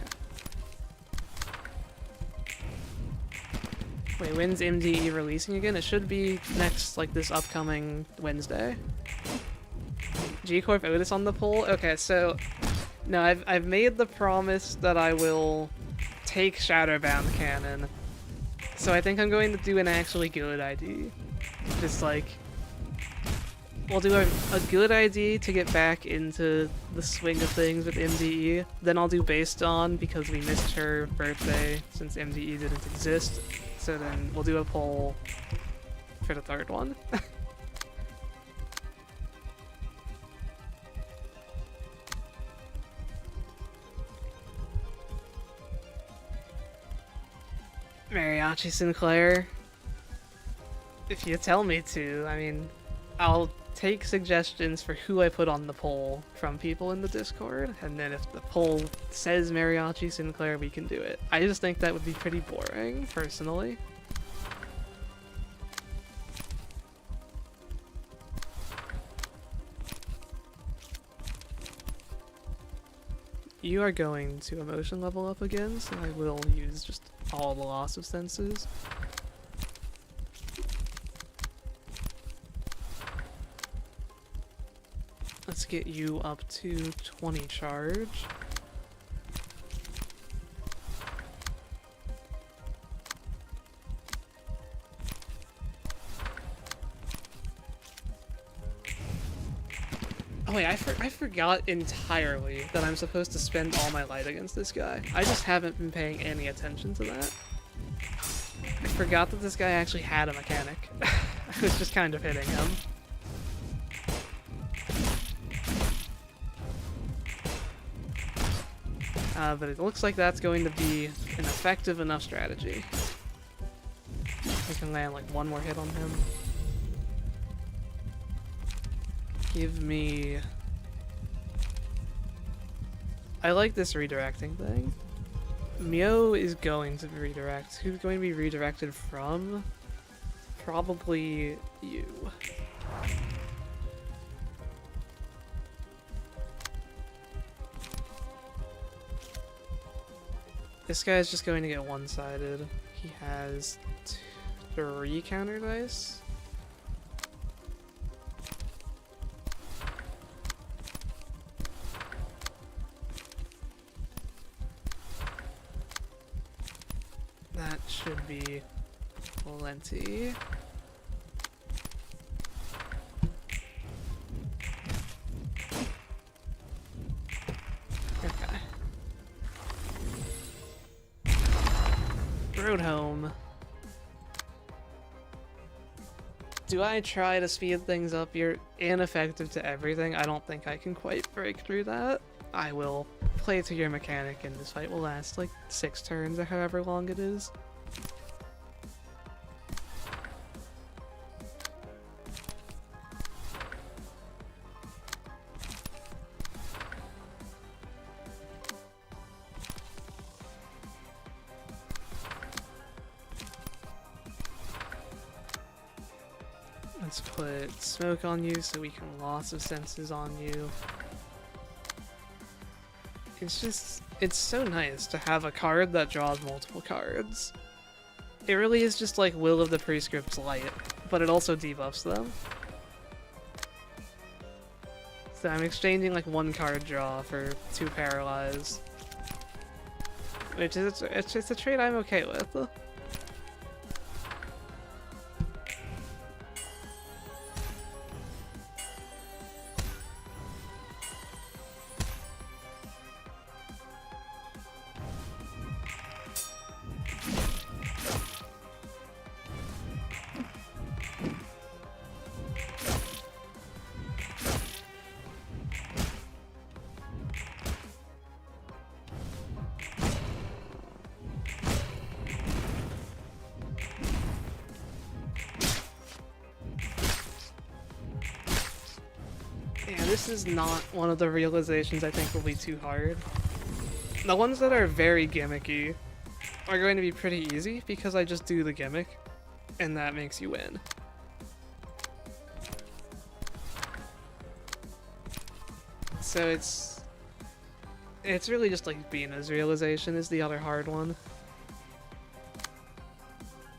Speaker 1: Wait, when's MDE releasing again? It should be next, like, this upcoming Wednesday. G-Corp Otis on the poll? Okay, so... No, I've made the promise that I will take Shadowbound Canon. So I think I'm going to do an actually good ID. Just, like... We'll do a good ID to get back into the swing of things with MDE. Then I'll do Based On, because we missed her birthday since MDE didn't exist. So then we'll do a poll for the third one. Mariachi Sinclair. If you tell me to, I mean, I'll take suggestions for who I put on the poll from people in the Discord, and then if the poll says Mariachi Sinclair, we can do it. I just think that would be pretty boring, personally. You are going to emotion level up again, so I will use just all the loss of senses. Let's get you up to 20 charge. Oh wait, I forgot entirely that I'm supposed to spend all my light against this guy. I just haven't been paying any attention to that. I forgot that this guy actually had a mechanic. I was just kind of hitting him. But it looks like that's going to be an effective enough strategy. I can land like one more hit on him. Give me I like this redirecting thing. Mio is going to redirect. Who's going to be redirected from? Probably you. This guy's just going to get one-sided. He has 3 counter dice. That should be plenty. Okay. Road home. Do I try to speed things up? You're ineffective to everything. I don't think I can quite break through that. I will play to your mechanic, and this fight will last like 6 turns or however long it is. Let's put smoke on you so we can loss of senses on you. It's so nice to have a card that draws multiple cards. It really is just like Will of the Prescripts Light, but it also debuffs them. So I'm exchanging like 1 card draw for 2 paralyze. Which is it's a trade I'm okay with. Yeah, this is not one of the realizations I think will be too hard. The ones that are very gimmicky are going to be pretty easy because I just do the gimmick and that makes you win. So it's really just like Bina's realization is the other hard one.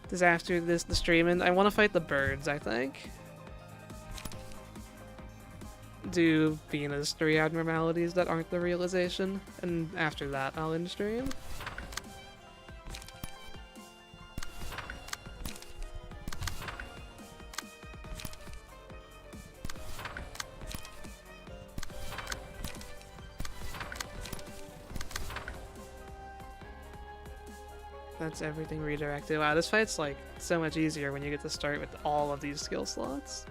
Speaker 1: Because after this, the streaming, I want to fight the birds, I think. Do Bina's 3 abnormalities that aren't the realization, and after that I'll end stream. That's everything redirected. Wow, this fight's like so much easier when you get to start with all of these skill slots.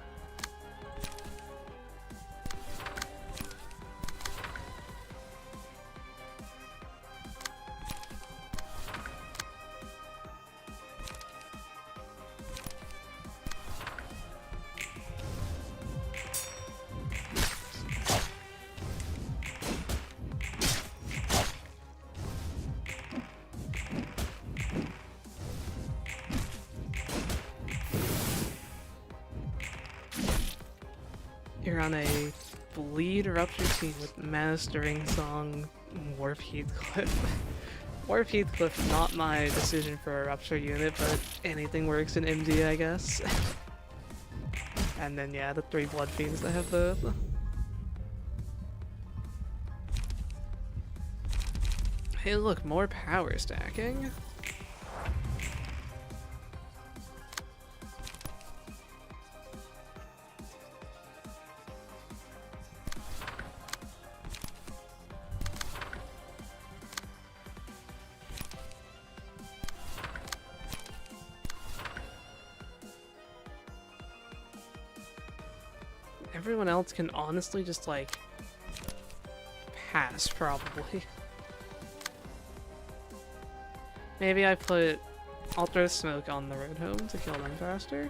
Speaker 1: You're on a bleed rupture team with Mastering Song, Warp Heathcliff. Warp Heathcliff, not my decision for a rupture unit, but anything works in MD, I guess. And then yeah, the 3 Blood Fiends that have both. Hey look, more power stacking. Everyone else can honestly just, like, pass, probably. Maybe I'll throw smoke on the road home to kill them faster.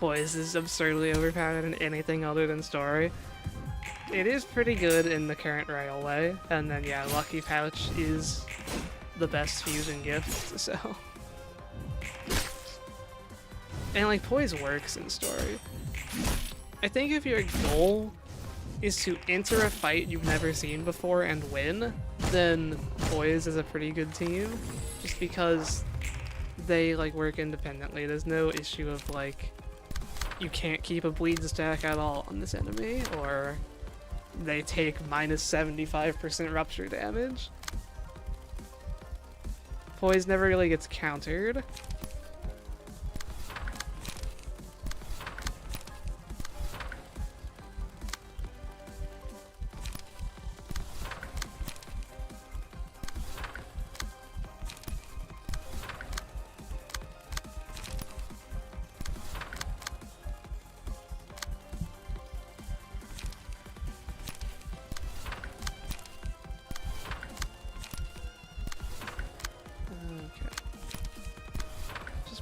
Speaker 1: Poise is absurdly overpowered in anything other than story. It is pretty good in the current railway, and then yeah, Lucky Pouch is the best fusion gift, so... And like, Poise works in story. I think if your goal is to enter a fight you've never seen before and win, then Poise is a pretty good team, just because they like work independently. There's no issue of like, you can't keep a bleed stack at all on this enemy, or they take minus 75% rupture damage. Poise never really gets countered.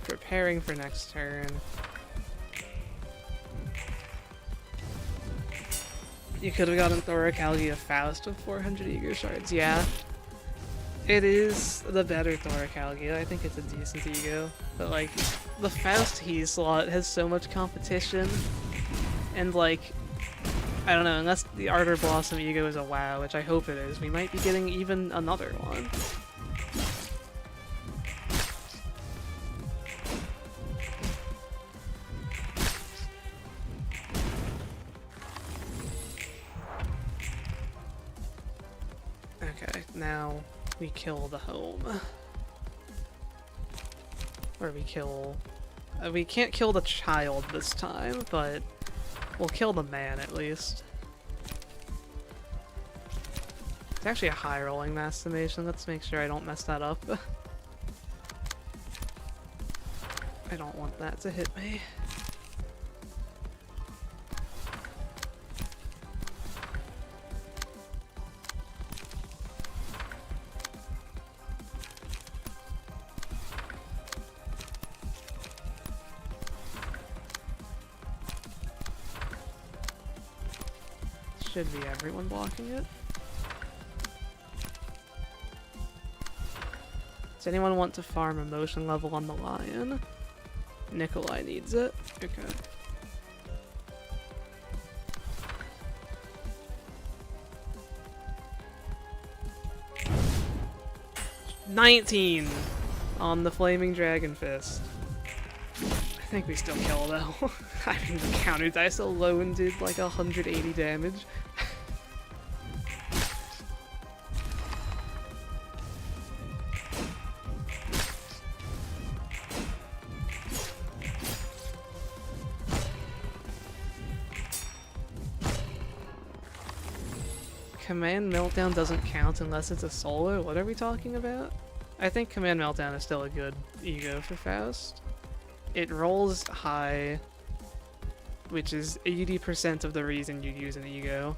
Speaker 1: Preparing for next turn. You could have gotten Thoracalgia Faust with 400 Ego Shards. Yeah. It is the better Thoracalgia. I think it's a decent Ego. But like, the Faust He slot has so much competition. And like, I don't know, unless the Ardor Blossom Ego is a WoW, which I hope it is, we might be getting even another one. Now we kill the home. Or we kill... we can't kill the child this time, but we'll kill the man at least. It's actually a high rolling mass summation. Let's make sure I don't mess that up. I don't want that to hit me. Should be everyone blocking it. Does anyone want to farm emotion level on the lion? Nikolai needs it. Okay. $19 on the Flaming Dragon Fist. I think we still kill though. I mean, the counter dice alone did like 180 damage. Command Meltdown doesn't count unless it's a solo? What are we talking about? I think Command Meltdown is still a good ego for Faust. It rolls high, which is 80% of the reason you use an ego.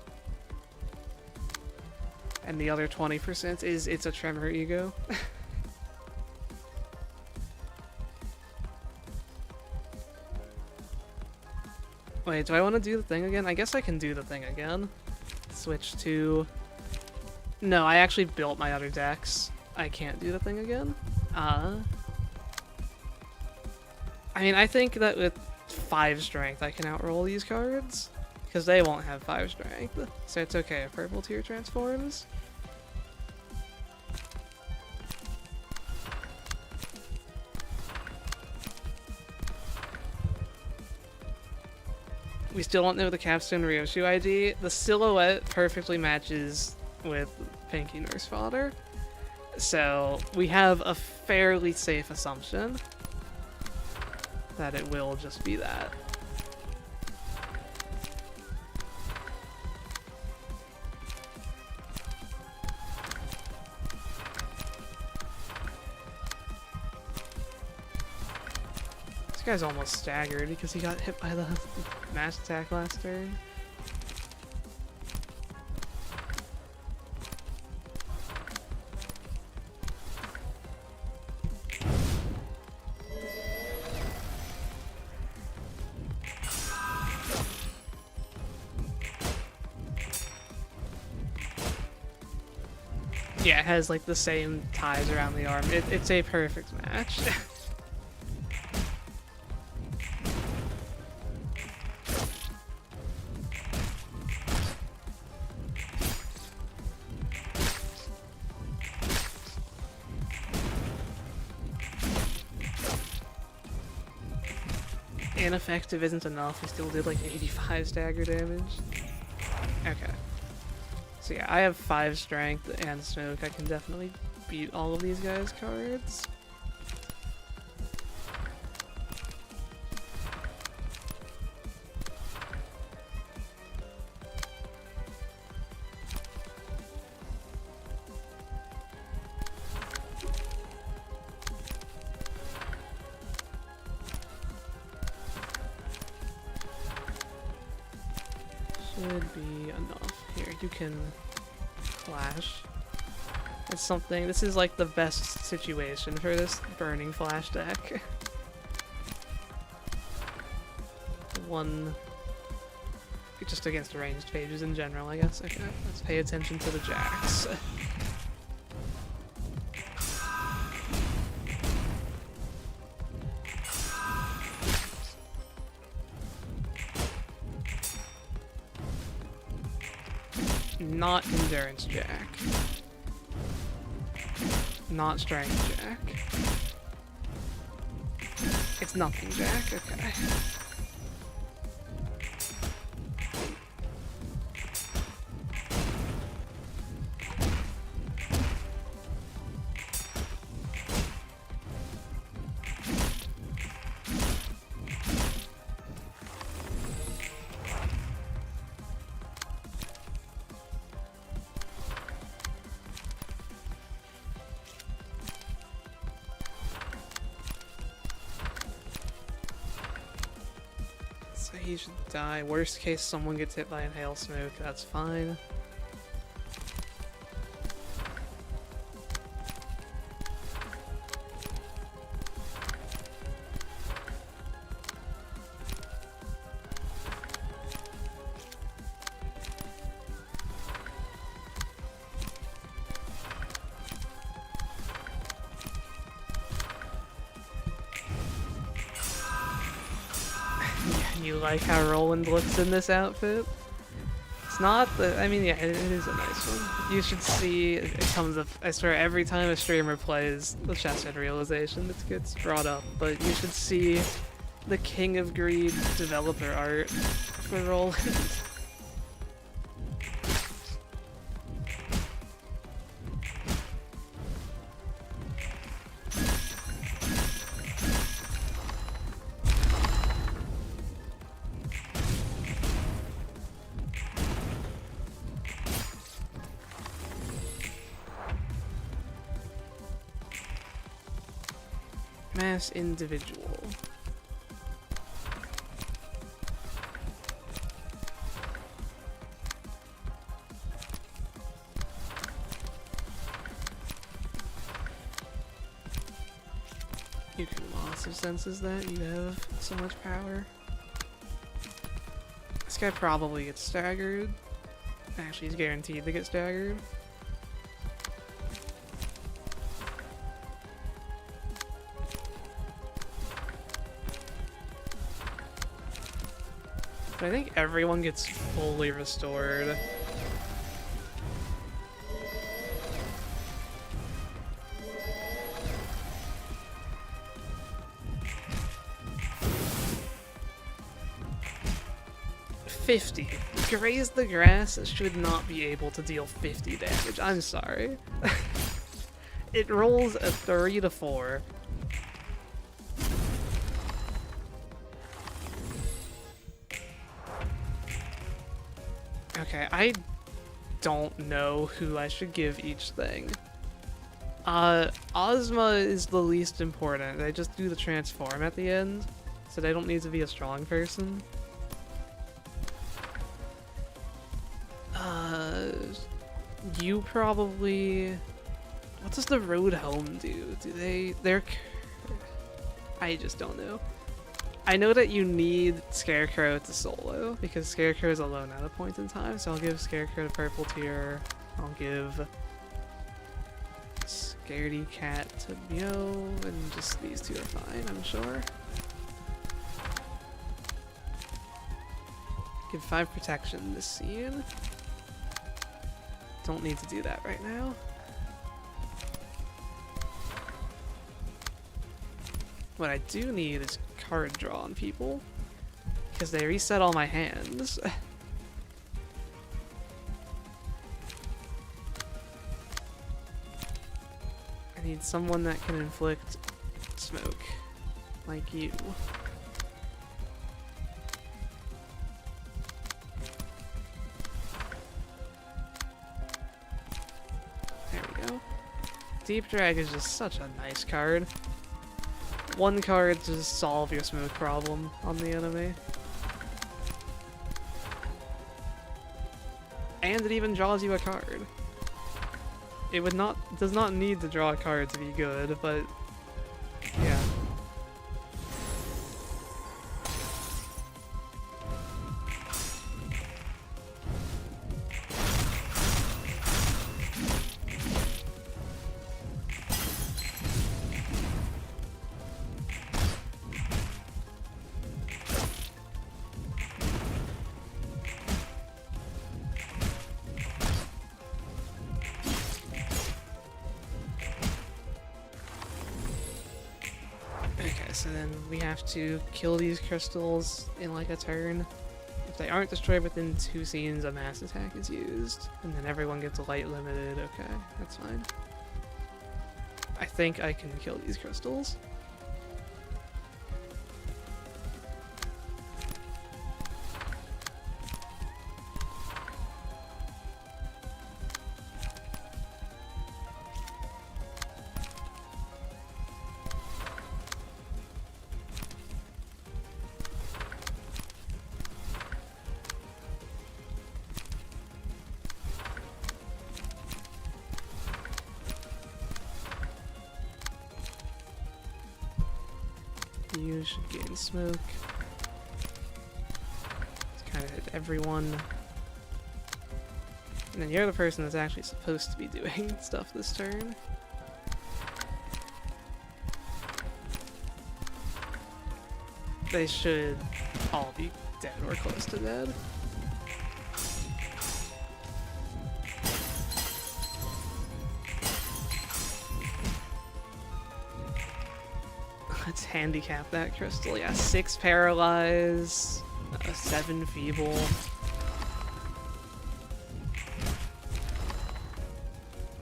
Speaker 1: And the other 20% is it's a tremor ego. Wait, do I want to do the thing again? I guess I can do the thing again. Switch to... No, I actually built my other decks. I can't do the thing again. I mean, I think that with 5 strength I can outroll these cards, because they won't have 5 strength, so it's okay if purple tier transforms. We still don't know the Capstone Ryoshu ID. The silhouette perfectly matches with Pinky Nurse Fodder, so we have a fairly safe assumption that it will just be that. This guy's almost staggered because he got hit by the mass attack last turn. Yeah, it has like the same ties around the arm. It's a perfect match. Ineffective isn't enough. We still did like 85 stagger damage. Okay. So yeah, I have 5 strength and smoke. I can definitely beat all of these guys' cards. Should be enough. Here, you can flash. It's something. This is like the best situation for this burning flash deck. One. Just against ranged pages in general, I guess. Okay, let's pay attention to the jacks. Not endurance jack. Not strength jack. It's nothing jack, okay. He should die. Worst case, someone gets hit by inhale smoke. That's fine. You like how Roland looks in this outfit? It's not the, I mean, yeah, it is a nice one. You should see, it comes up, I swear, every time a streamer plays the Chesed realization, it gets brought up, but you should see the King of Greed developer art for Roland. Mass individual. You can loss of senses that you have so much power. This guy probably gets staggered. Actually, he's guaranteed to get staggered. I think everyone gets fully restored. $50. Graze the grass should not be able to deal 50 damage. I'm sorry. It rolls a 3 to 4. Okay, I don't know who I should give each thing. Ozma is the least important. They just do the transform at the end, so they don't need to be a strong person. You probably... What does the road home do? I just don't know. I know that you need Scarecrow to solo, because Scarecrow is alone at a point in time, so I'll give Scarecrow the purple tier. I'll give Scaredy Cat to Meow, and just these two are fine, I'm sure. Give 5 protection this scene. Don't need to do that right now. What I do need is card draw on people, because they reset all my hands. I need someone that can inflict smoke, like you. There we go. Deep Drag is just such a nice card. One card to just solve your smoke problem on the enemy. And it even draws you a card. It does not need to draw a card to be good, but yeah. So then we have to kill these crystals in like a turn. If they aren't destroyed within 2 scenes, a mass attack is used. And then everyone gets light limited. Okay, that's fine. I think I can kill these crystals. You should gain smoke. It's kind of hit everyone. And then you're the person that's actually supposed to be doing stuff this turn. They should all be dead or close to dead. Let's handicap that crystal. Yeah, 6 paralyze, 7 feeble.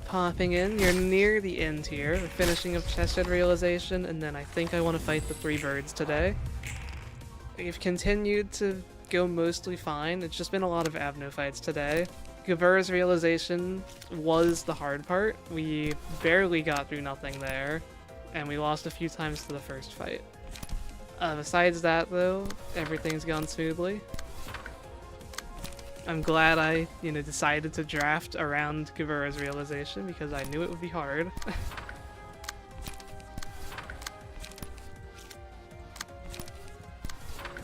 Speaker 1: Popping in, you're near the end here. We're finishing up Chesed realization, and then I think I want to fight the 3 birds today. We've continued to go mostly fine. It's just been a lot of Abno fights today. Gubera's realization was the hard part. We barely got through nothing there. And we lost a few times to the first fight. Besides that, though, everything's gone smoothly. I'm glad I, decided to draft around Gebura's realization because I knew it would be hard.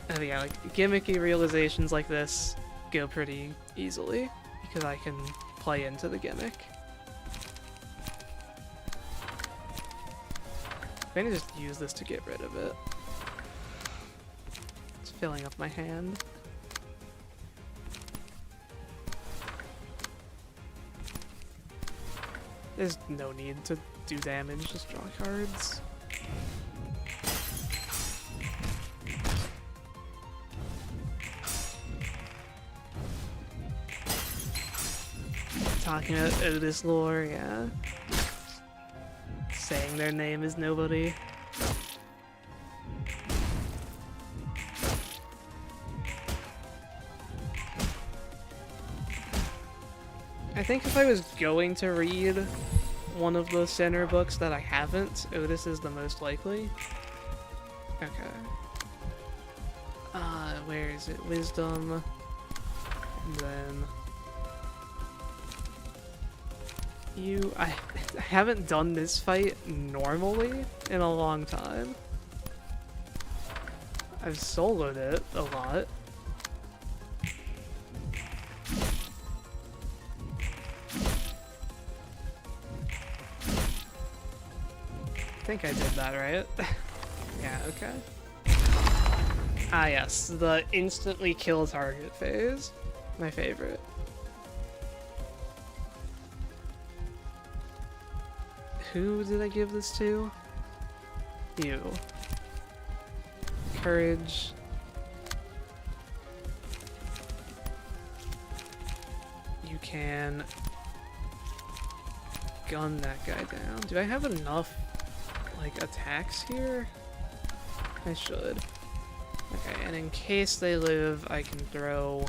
Speaker 1: And yeah, like gimmicky realizations like this go pretty easily because I can play into the gimmick. I'm gonna just use this to get rid of it. It's filling up my hand. There's no need to do damage, just draw cards. Talking about Otis lore, yeah. Saying their name is nobody. I think if I was going to read one of the center books that I haven't, Otis is the most likely. Okay. Where is it? Wisdom. And then... I haven't done this fight normally in a long time. I've soloed it a lot. think I did that right. Yeah, okay. Ah yes, the instantly kill target phase. My favorite. Who did I give this to? You. Courage. You can gun that guy down. Do I have enough, like, attacks here? I should. Okay, and in case they live, I can throw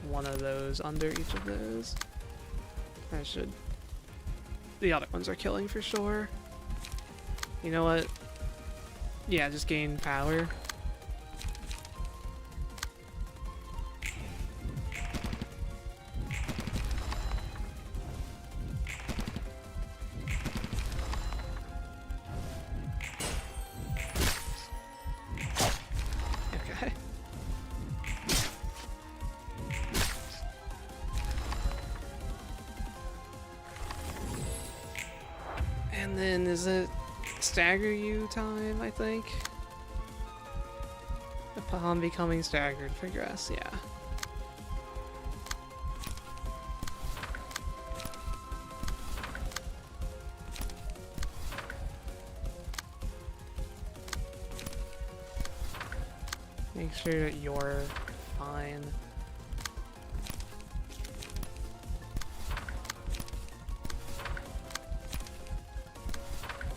Speaker 1: one of those under each of those. I should. The other ones are killing for sure. You know what? Yeah, just gain power. Okay. And then is it stagger you time, I think? Upon becoming staggered, progress, yeah. Make sure that you're fine.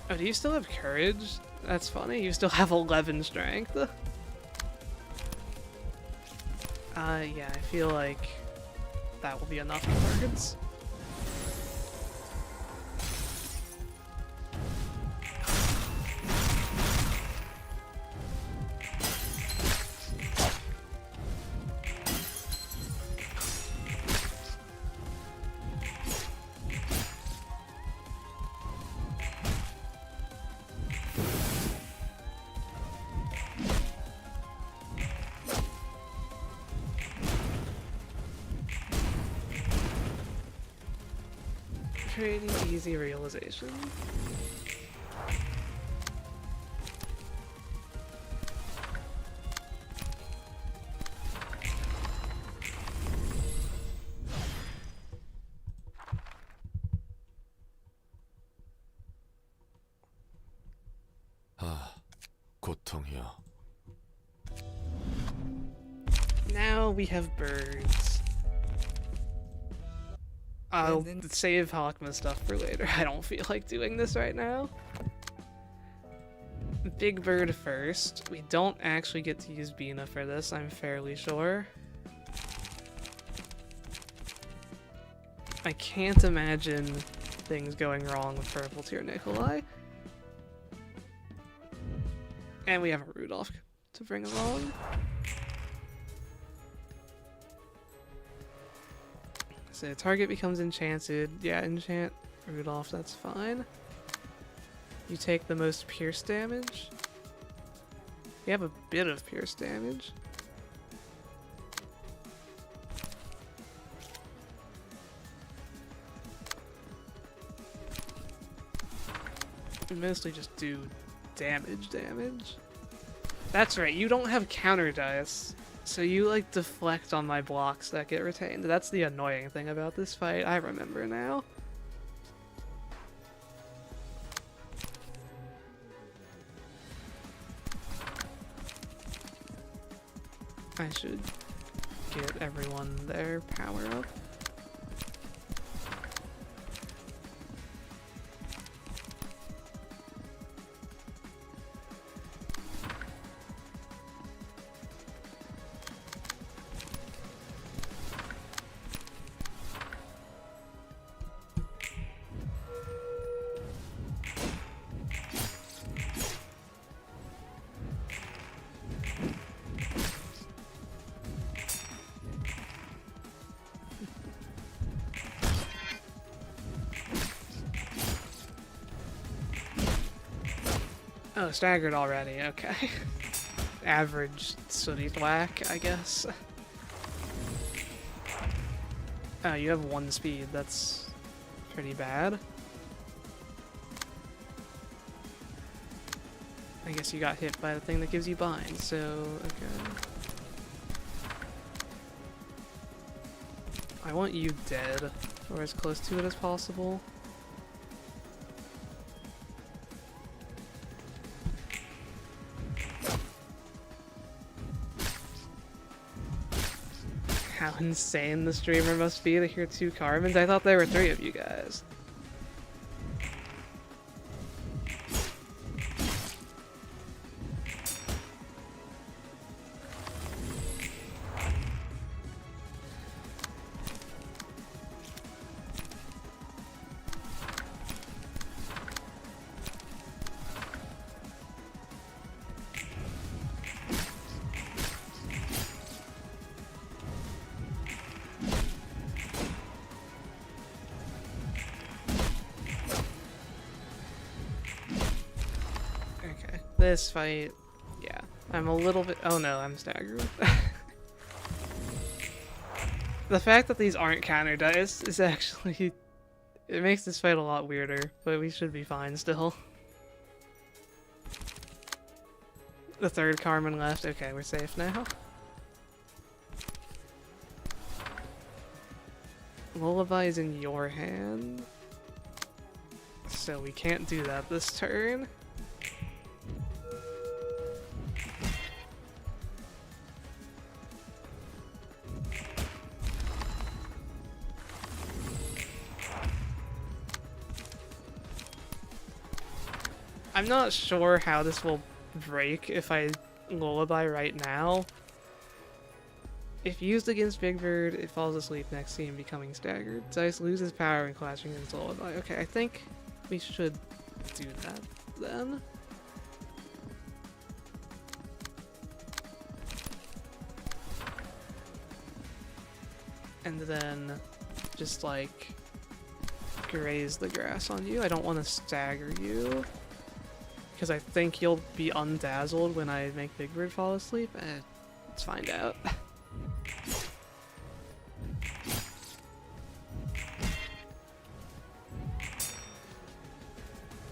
Speaker 1: Oh, do you still have courage? That's funny, you still have 11 strength. Yeah, I feel like that will be enough targets. Pretty easy realization.
Speaker 2: 고통이야.
Speaker 1: Now we have birds. I'll save Hakma stuff for later. I don't feel like doing this right now. Big bird first. We don't actually get to use Bina for this, I'm fairly sure. I can't imagine things going wrong with Purple Tier Nikolai. And we have a Rudolph to bring along. So target becomes enchanted. Yeah, enchant Rudolph, that's fine. You take the most pierce damage. You have a bit of pierce damage. You mostly just do damage. That's right, you don't have counter dice. So you, like, deflect on my blocks that get retained. That's the annoying thing about this fight. I remember now. I should get everyone their power up. Oh, staggered already, okay. Average sooty thwack, I guess. Oh, you have 1 speed, that's pretty bad. I guess you got hit by the thing that gives you bind, so okay. I want you dead, or as close to it as possible. How insane the streamer must be to hear 2 Carmens. I thought there were 3 of you guys. This fight, yeah, I'm a little bit. Oh no, I'm staggered. The fact that these aren't counter dice is actually. It makes this fight a lot weirder, but we should be fine still. The 3rd Carmen left. Okay, we're safe now. Lullaby is in your hand, so we can't do that this turn. I'm not sure how this will break if I Lullaby right now. If used against Big Bird, it falls asleep next to him, becoming staggered. Dice loses power when clashing against Lullaby. Okay, I think we should do that then. And then just like graze the grass on you. I don't want to stagger you, because I think you'll be undazzled when I make Big Bird fall asleep. Let's find out.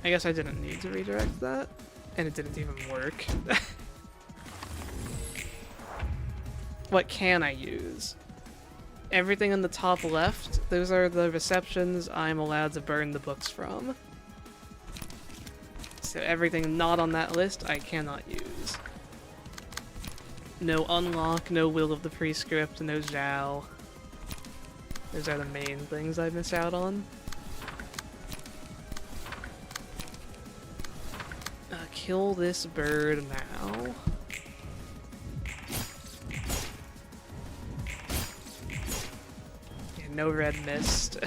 Speaker 1: I guess I didn't need to redirect that, and it didn't even work. What can I use? Everything in the top left, those are the receptions I'm allowed to burn the books from. So everything not on that list, I cannot use. No Unlock, no Will of the Prescript, no Xiao. Those are the main things I miss out on. Kill this bird now. Yeah, no red mist.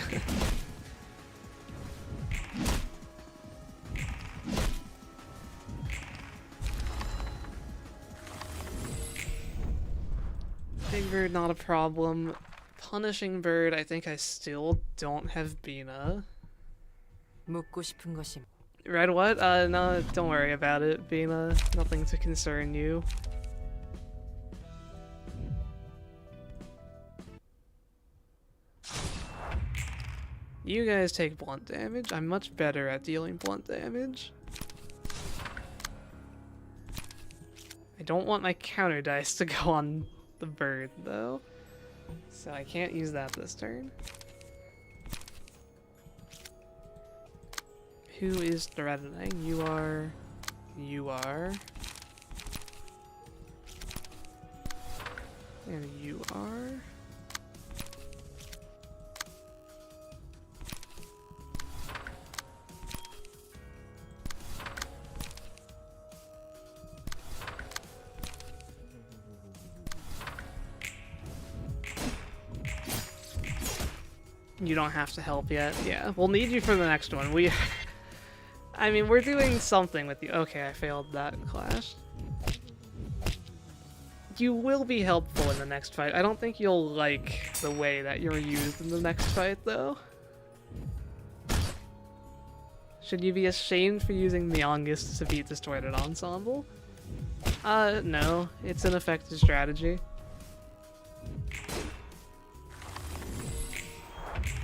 Speaker 1: Big bird, not a problem. Punishing bird, I think I still don't have Bina.
Speaker 3: 묻고 싶은 것이
Speaker 1: Red what? No, don't worry about it, Bina. Nothing to concern you. You guys take blunt damage. I'm much better at dealing blunt damage. I don't want my counter dice to go on the bird, though. So I can't use that this turn. Who is threatening? You are. You are. And you are. You don't have to help yet. Yeah, we'll need you for the next one. I mean, we're doing something with you. Okay, I failed that clash. You will be helpful in the next fight. I don't think you'll like the way that you're used in the next fight, though. Should you be ashamed for using Myongus to beat Distorted Ensemble? No. It's an effective strategy.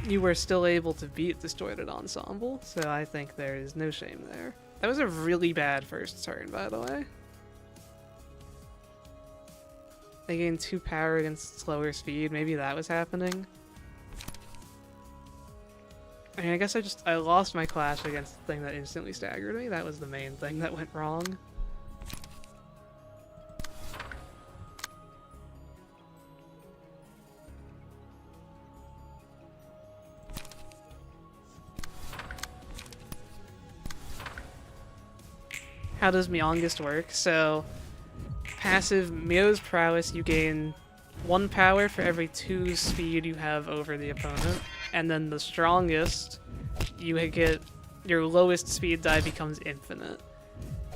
Speaker 1: You were still able to beat Distorted Ensemble, so I think there is no shame there. That was a really bad first turn, by the way. They gained 2 power against slower speed. Maybe that was happening. I mean, I guess I lost my clash against the thing that instantly staggered me. That was the main thing that went wrong. How does Myongest work? So, passive Mio's Prowess, you gain 1 power for every 2 speed you have over the opponent. And then the strongest, you get your lowest speed die becomes infinite.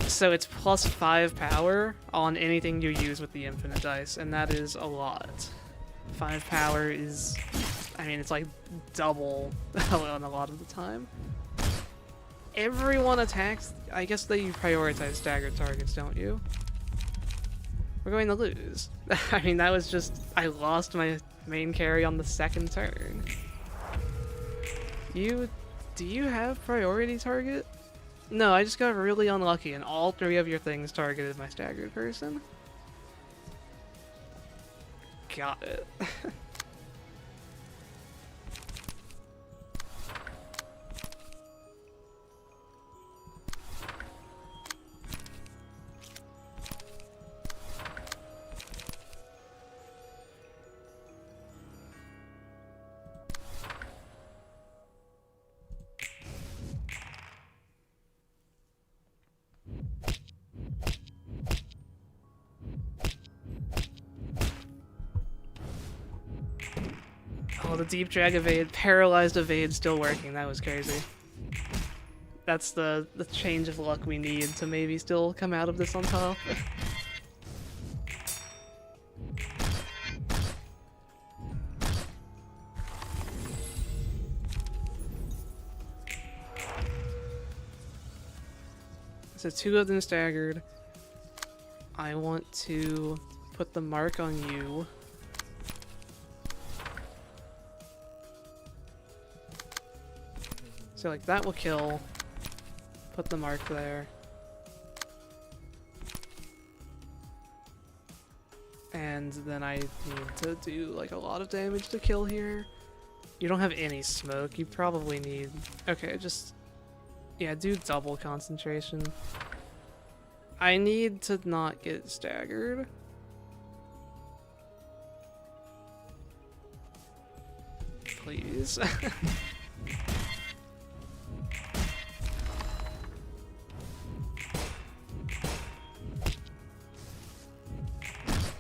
Speaker 1: So it's plus 5 power on anything you use with the infinite dice, and that is a lot. 5 power is, I mean, it's like double on a lot of the time. Everyone attacks, I guess that you prioritize staggered targets, don't you? We're going to lose. I mean, that was just, I lost my main carry on the second turn. Do you have priority target? No, I just got really unlucky and all 3 of your things targeted my staggered person. Got it. Oh, the deep drag evade, paralyzed evade still working. That was crazy. That's the change of luck we need to maybe still come out of this on top. So 2 of them staggered. I want to put the mark on you. So like that will kill. Put the mark there. And then I need to do like a lot of damage to kill here. You don't have any smoke. You probably need... Okay, just... Yeah, do double concentration. I need to not get staggered. Please.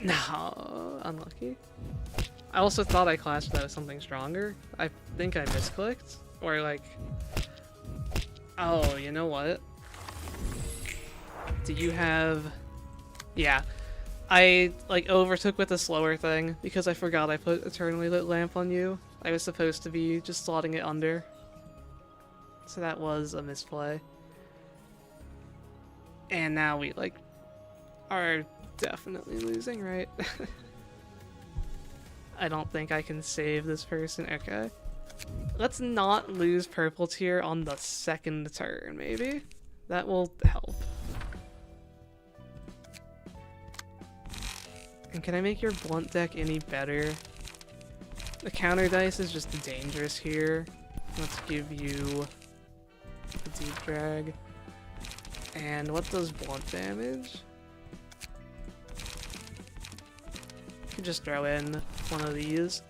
Speaker 1: No, unlucky. I also thought I clashed that with something stronger. I think I misclicked. Or like... Oh, you know what? Do you have... Yeah. I like overtook with a slower thing because I forgot I put Eternally Lit Lamp on you. I was supposed to be just slotting it under. So that was a misplay. And now we like are definitely losing, right? I don't think I can save this person. Okay. Let's not lose purple tier on the second turn, maybe? That will help. And can I make your blunt deck any better? The counter dice is just dangerous here. Let's give you a deep drag. And what does blunt damage? You could just throw in one of these.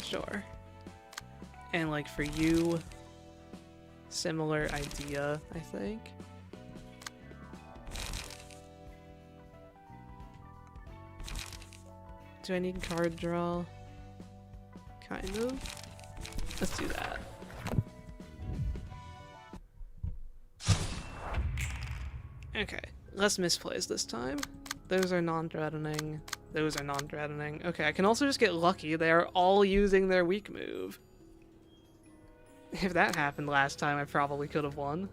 Speaker 1: Sure. And like for you, similar idea, I think. Do I need card draw? Kind of. Let's do that. Okay, less misplays this time. Those are non-threatening. Those are non-threatening. Okay, I can also just get lucky. They are all using their weak move. If that happened last time, I probably could have won.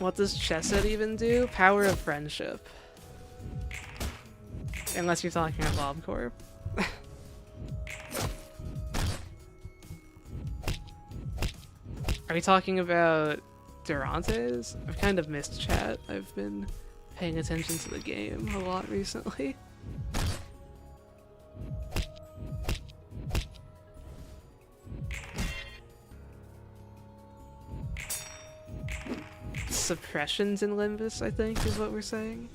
Speaker 1: What does Chesed even do? Power of friendship. Unless you're talking about Corp. Are we talking about Durantes? I've kind of missed chat. I've been paying attention to the game a lot recently. Suppressions in Limbus, I think, is what we're saying.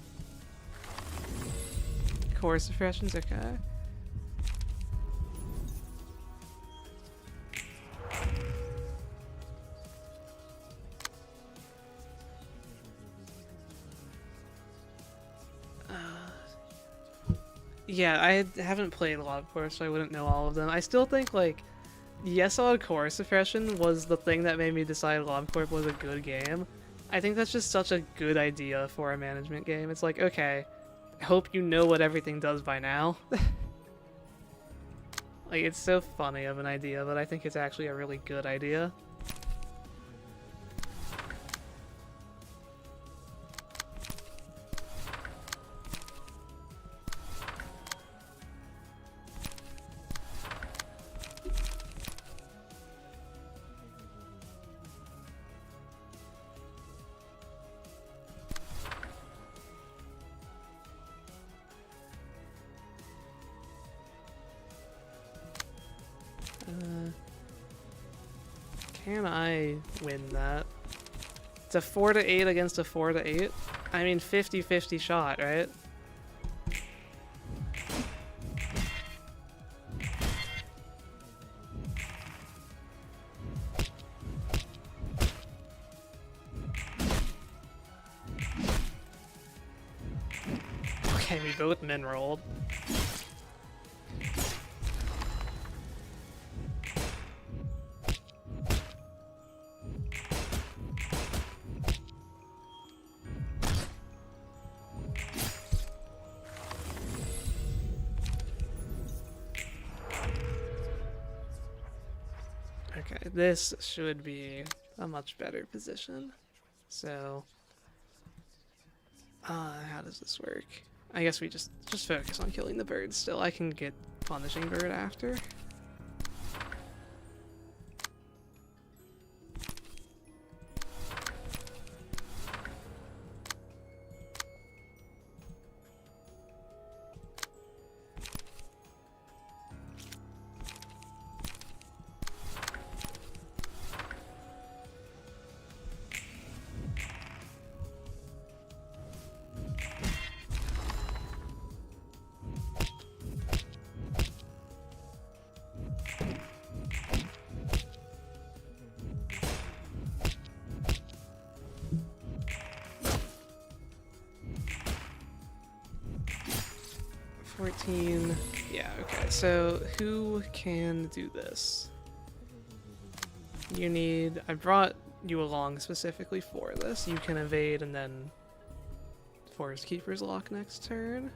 Speaker 1: Core suppressions, okay. Yeah, I haven't played a lot of Core, so I wouldn't know all of them. I still think, like, Yesod Core Suppression was the thing that made me decide LobCorp was a good game. I think that's just such a good idea for a management game. It's like, okay, I hope you know what everything does by now. Like, it's so funny of an idea, but I think it's actually a really good idea. Can I win that? It's a 4 to 8 against a 4 to 8. I mean, 50-50 shot, right? Okay, we both min rolled. Okay, this should be a much better position. So, how does this work? I guess we just focus on killing the bird still. I can get punishing bird after. Yeah, okay, so who can do this? You need... I brought you along specifically for this. You can evade and then Forest Keeper's lock next turn.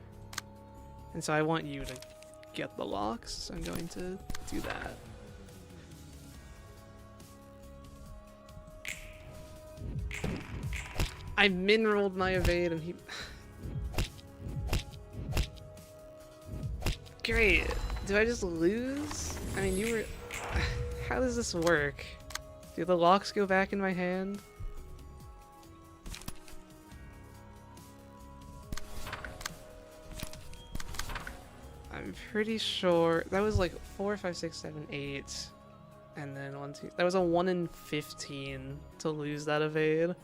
Speaker 1: And so I want you to get the locks, so I'm going to do that. I min-rolled my evade and he... Great. Do I just lose? I mean, you were... How does this work? Do the locks go back in my hand? I'm pretty sure... That was like 4, 5, 6, 7, 8. And then 1, 2... That was a 1 in 15 to lose that evade.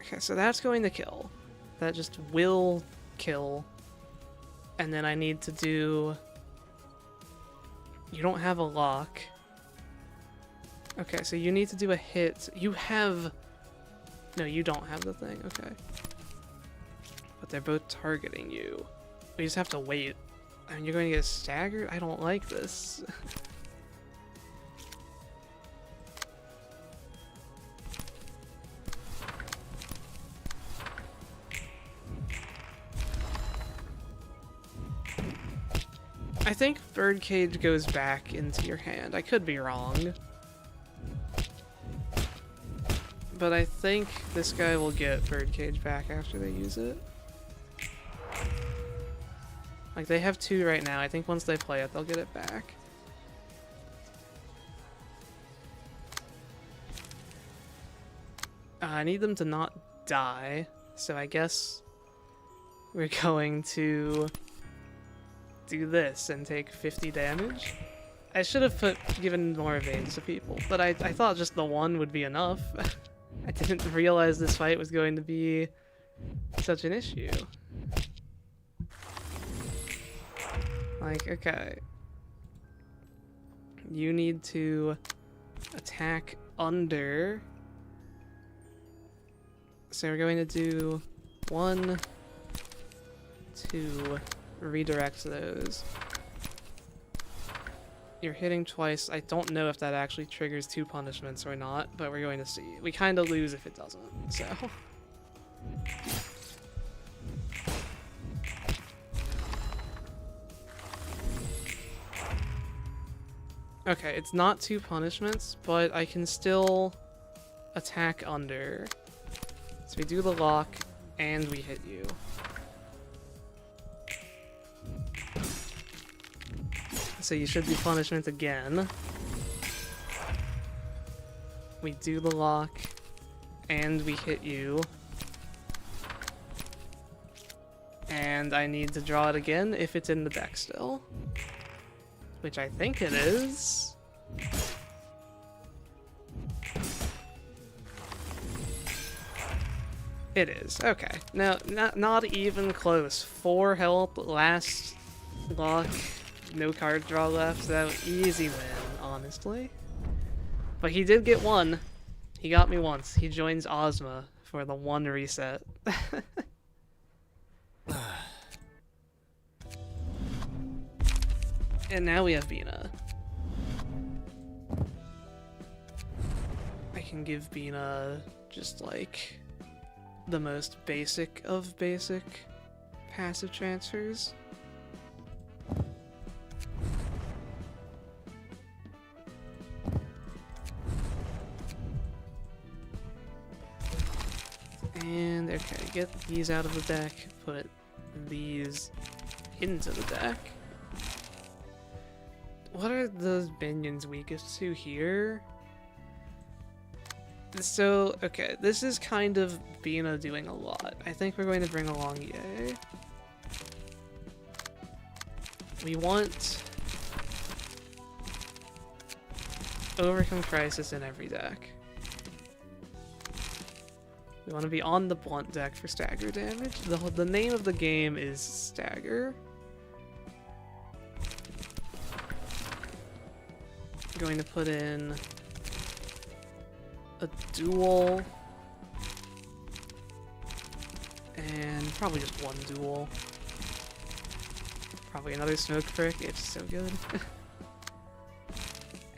Speaker 1: Okay, so that's going to kill. That just will kill. And then I need to do... You don't have a lock. Okay, so you need to do a hit. You have... No, you don't have the thing. Okay. But they're both targeting you. We just have to wait. I mean, you're going to get staggered? I don't like this. I think Birdcage goes back into your hand. I could be wrong. But I think this guy will get birdcage back after they use it. Like, they have 2 right now. I think once they play it, they'll get it back. I need them to not die, so I guess we're going to do this and take 50 damage. I should have given more evades to people, but I thought just the 1 would be enough. I didn't realize this fight was going to be such an issue. Like, okay. You need to attack under. So we're going to do 1, 2, redirect those. You're hitting twice. I don't know if that actually triggers 2 punishments or not, but we're going to see. We kind of lose if it doesn't, so. Okay, it's not 2 punishments, but I can still attack under. So we do the lock, and we hit you. So you should do punishment again. We do the lock, and we hit you. And I need to draw it again if it's in the deck still. Which I think it is. It is. Okay. Now, not even close. 4 health, last lock, no card draw left. So easy win, honestly. But he did get 1. He got me once. He joins Ozma for the 1 reset. And now we have Bina. I can give Bina just like the most basic of basic passive transfers. And okay, get these out of the deck, put these into the deck. What are the minions weakest to here? So, okay, this is kind of Bina doing a lot. I think we're going to bring along Ye. We want Overcome Crisis in every deck. We want to be on the blunt deck for stagger damage. The name of the game is Stagger. I'm going to put in a duel and probably just 1 duel. Probably another smoke prick. It's so good.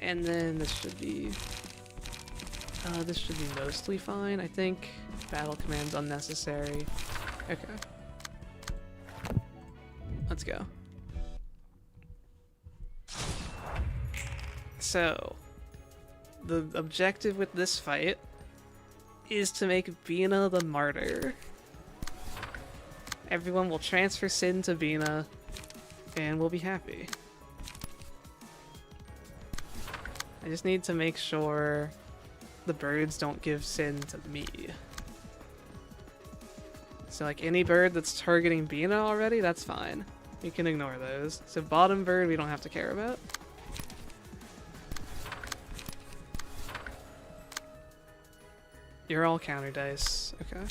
Speaker 1: And then this should be mostly fine. I think battle command's unnecessary. Okay. Let's go. So, the objective with this fight is to make Bina the martyr. Everyone will transfer sin to Bina, and we'll be happy. I just need to make sure the birds don't give sin to me. So like any bird that's targeting Bina already, that's fine. You can ignore those. So bottom bird we don't have to care about. You're all counter dice. Okay.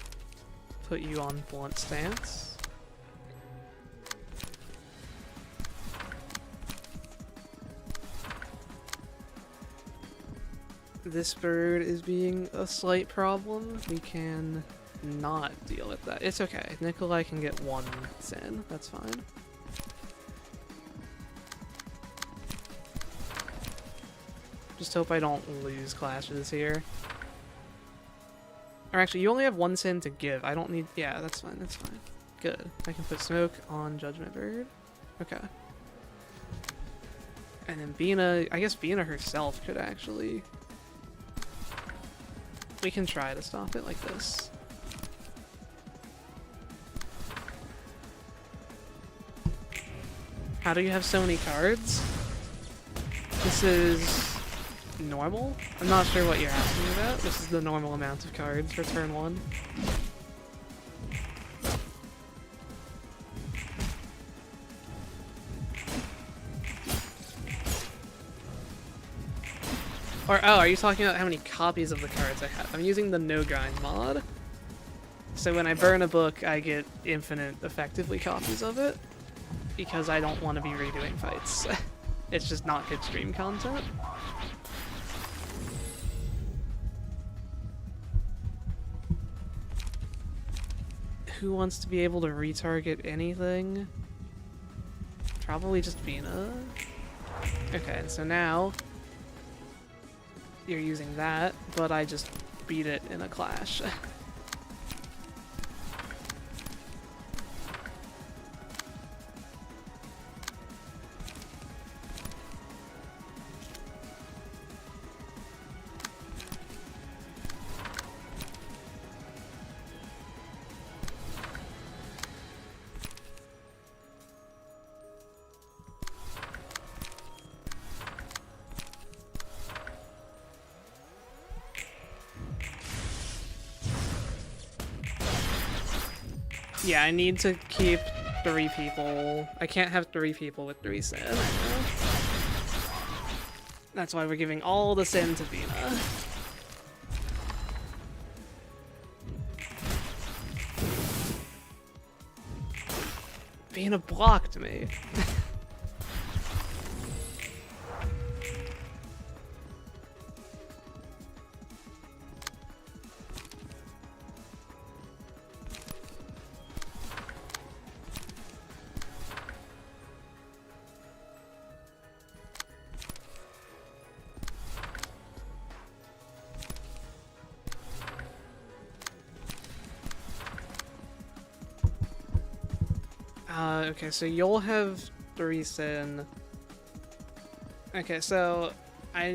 Speaker 1: Put you on blunt stance. This bird is being a slight problem. We can not deal with that. It's okay. Nikolai can get 1 sin. That's fine. Just hope I don't lose clashes here. Or actually, you only have 1 sin to give. I don't need... Yeah, that's fine. That's fine. Good. I can put smoke on Judgment Bird. Okay. And then Bina... I guess Bina herself could actually We can try to stop it like this. How do you have so many cards? This is normal? I'm not sure what you're asking about. This is the normal amount of cards for turn 1. Or, oh, are you talking about how many copies of the cards I have? I'm using the no grind mod. So when I burn a book, I get infinite, effectively, copies of it. Because I don't want to be redoing fights. It's just not good stream content. Who wants to be able to retarget anything? Probably just Vina. Okay, so now you're using that, but I just beat it in a clash. Yeah, I need to keep 3 people. I can't have 3 people with 3 sin. That's why we're giving all the sin to Vina. Vina blocked me. Okay, so you'll have 3 sin. Okay, so I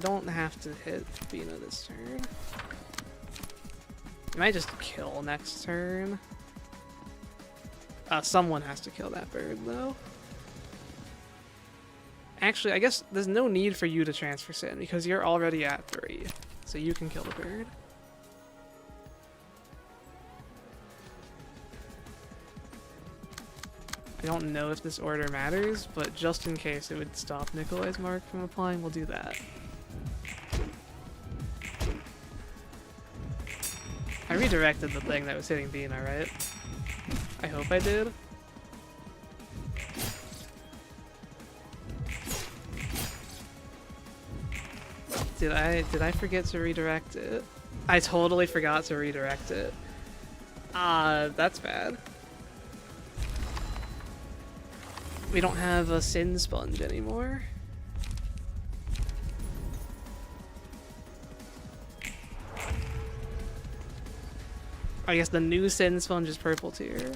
Speaker 1: don't have to hit Vina this turn. I might just kill next turn. Someone has to kill that bird, though. Actually, I guess there's no need for you to transfer sin, because you're already at 3. So you can kill the bird. I don't know if this order matters, but just in case it would stop Nikolai's mark from applying, we'll do that. I redirected the thing that was hitting Vina, right? I hope I did. Did I forget to redirect it? I totally forgot to redirect it. That's bad. We don't have a sin sponge anymore. I guess the new sin sponge is purple tier.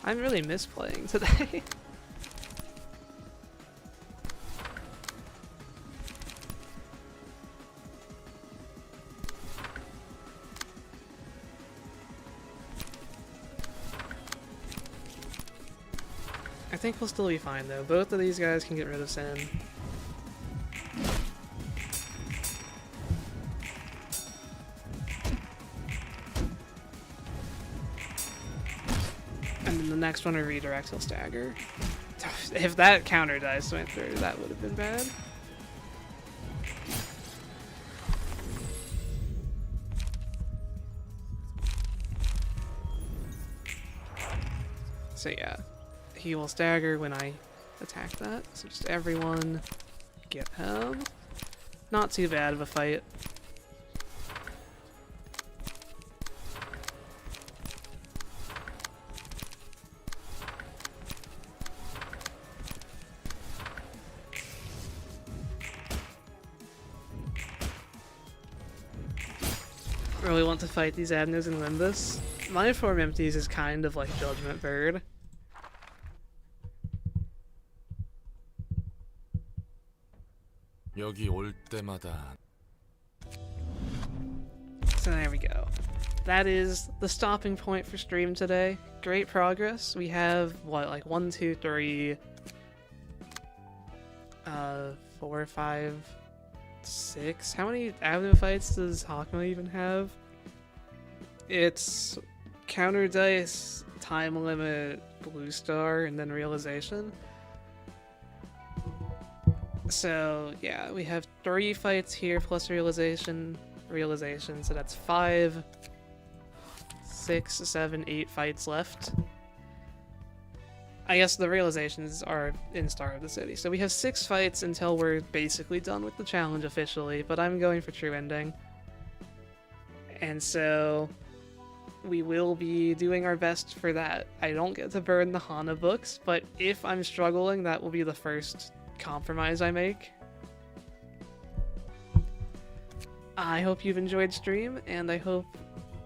Speaker 1: I'm really misplaying today. I think we'll still be fine though. Both of these guys can get rid of sin. And then the next one we redirect, he'll stagger. If that counter dice went through, that would have been bad. So yeah. He will stagger when I attack that, so just everyone get him. Not too bad of a fight. Really want to fight these Adnos and Limbus. My form empties is kind of like Judgment Bird.
Speaker 2: 여기 올 때마다
Speaker 1: So there we go. That is the stopping point for stream today. Great progress. We have, what, like 1, 2, 3, 4, 5, 6. How many avenue fights does Hakma even have? It's counter dice, time limit, blue star, and then realization. So yeah, we have 3 fights here plus realization, so that's 5, 6, 7, 8 fights left. I guess the realizations are in Star of the City. So we have 6 fights until we're basically done with the challenge officially, but I'm going for true ending. And so we will be doing our best for that. I don't get to burn the Hana books, but if I'm struggling, that will be the first compromise I make. I hope you've enjoyed stream, and I hope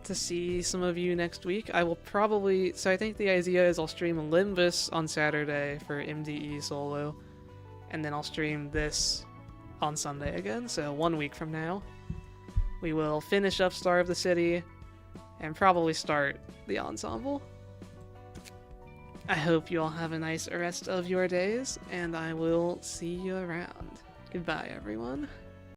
Speaker 1: to see some of you next week. I will probably, so I think the idea is I'll stream Olympus on Saturday for MDE solo, and then I'll stream this on Sunday again, so 1 week from now. We will finish up Star of the City, and probably start the ensemble. I hope you all have a nice rest of your days, and I will see you around. Goodbye, everyone.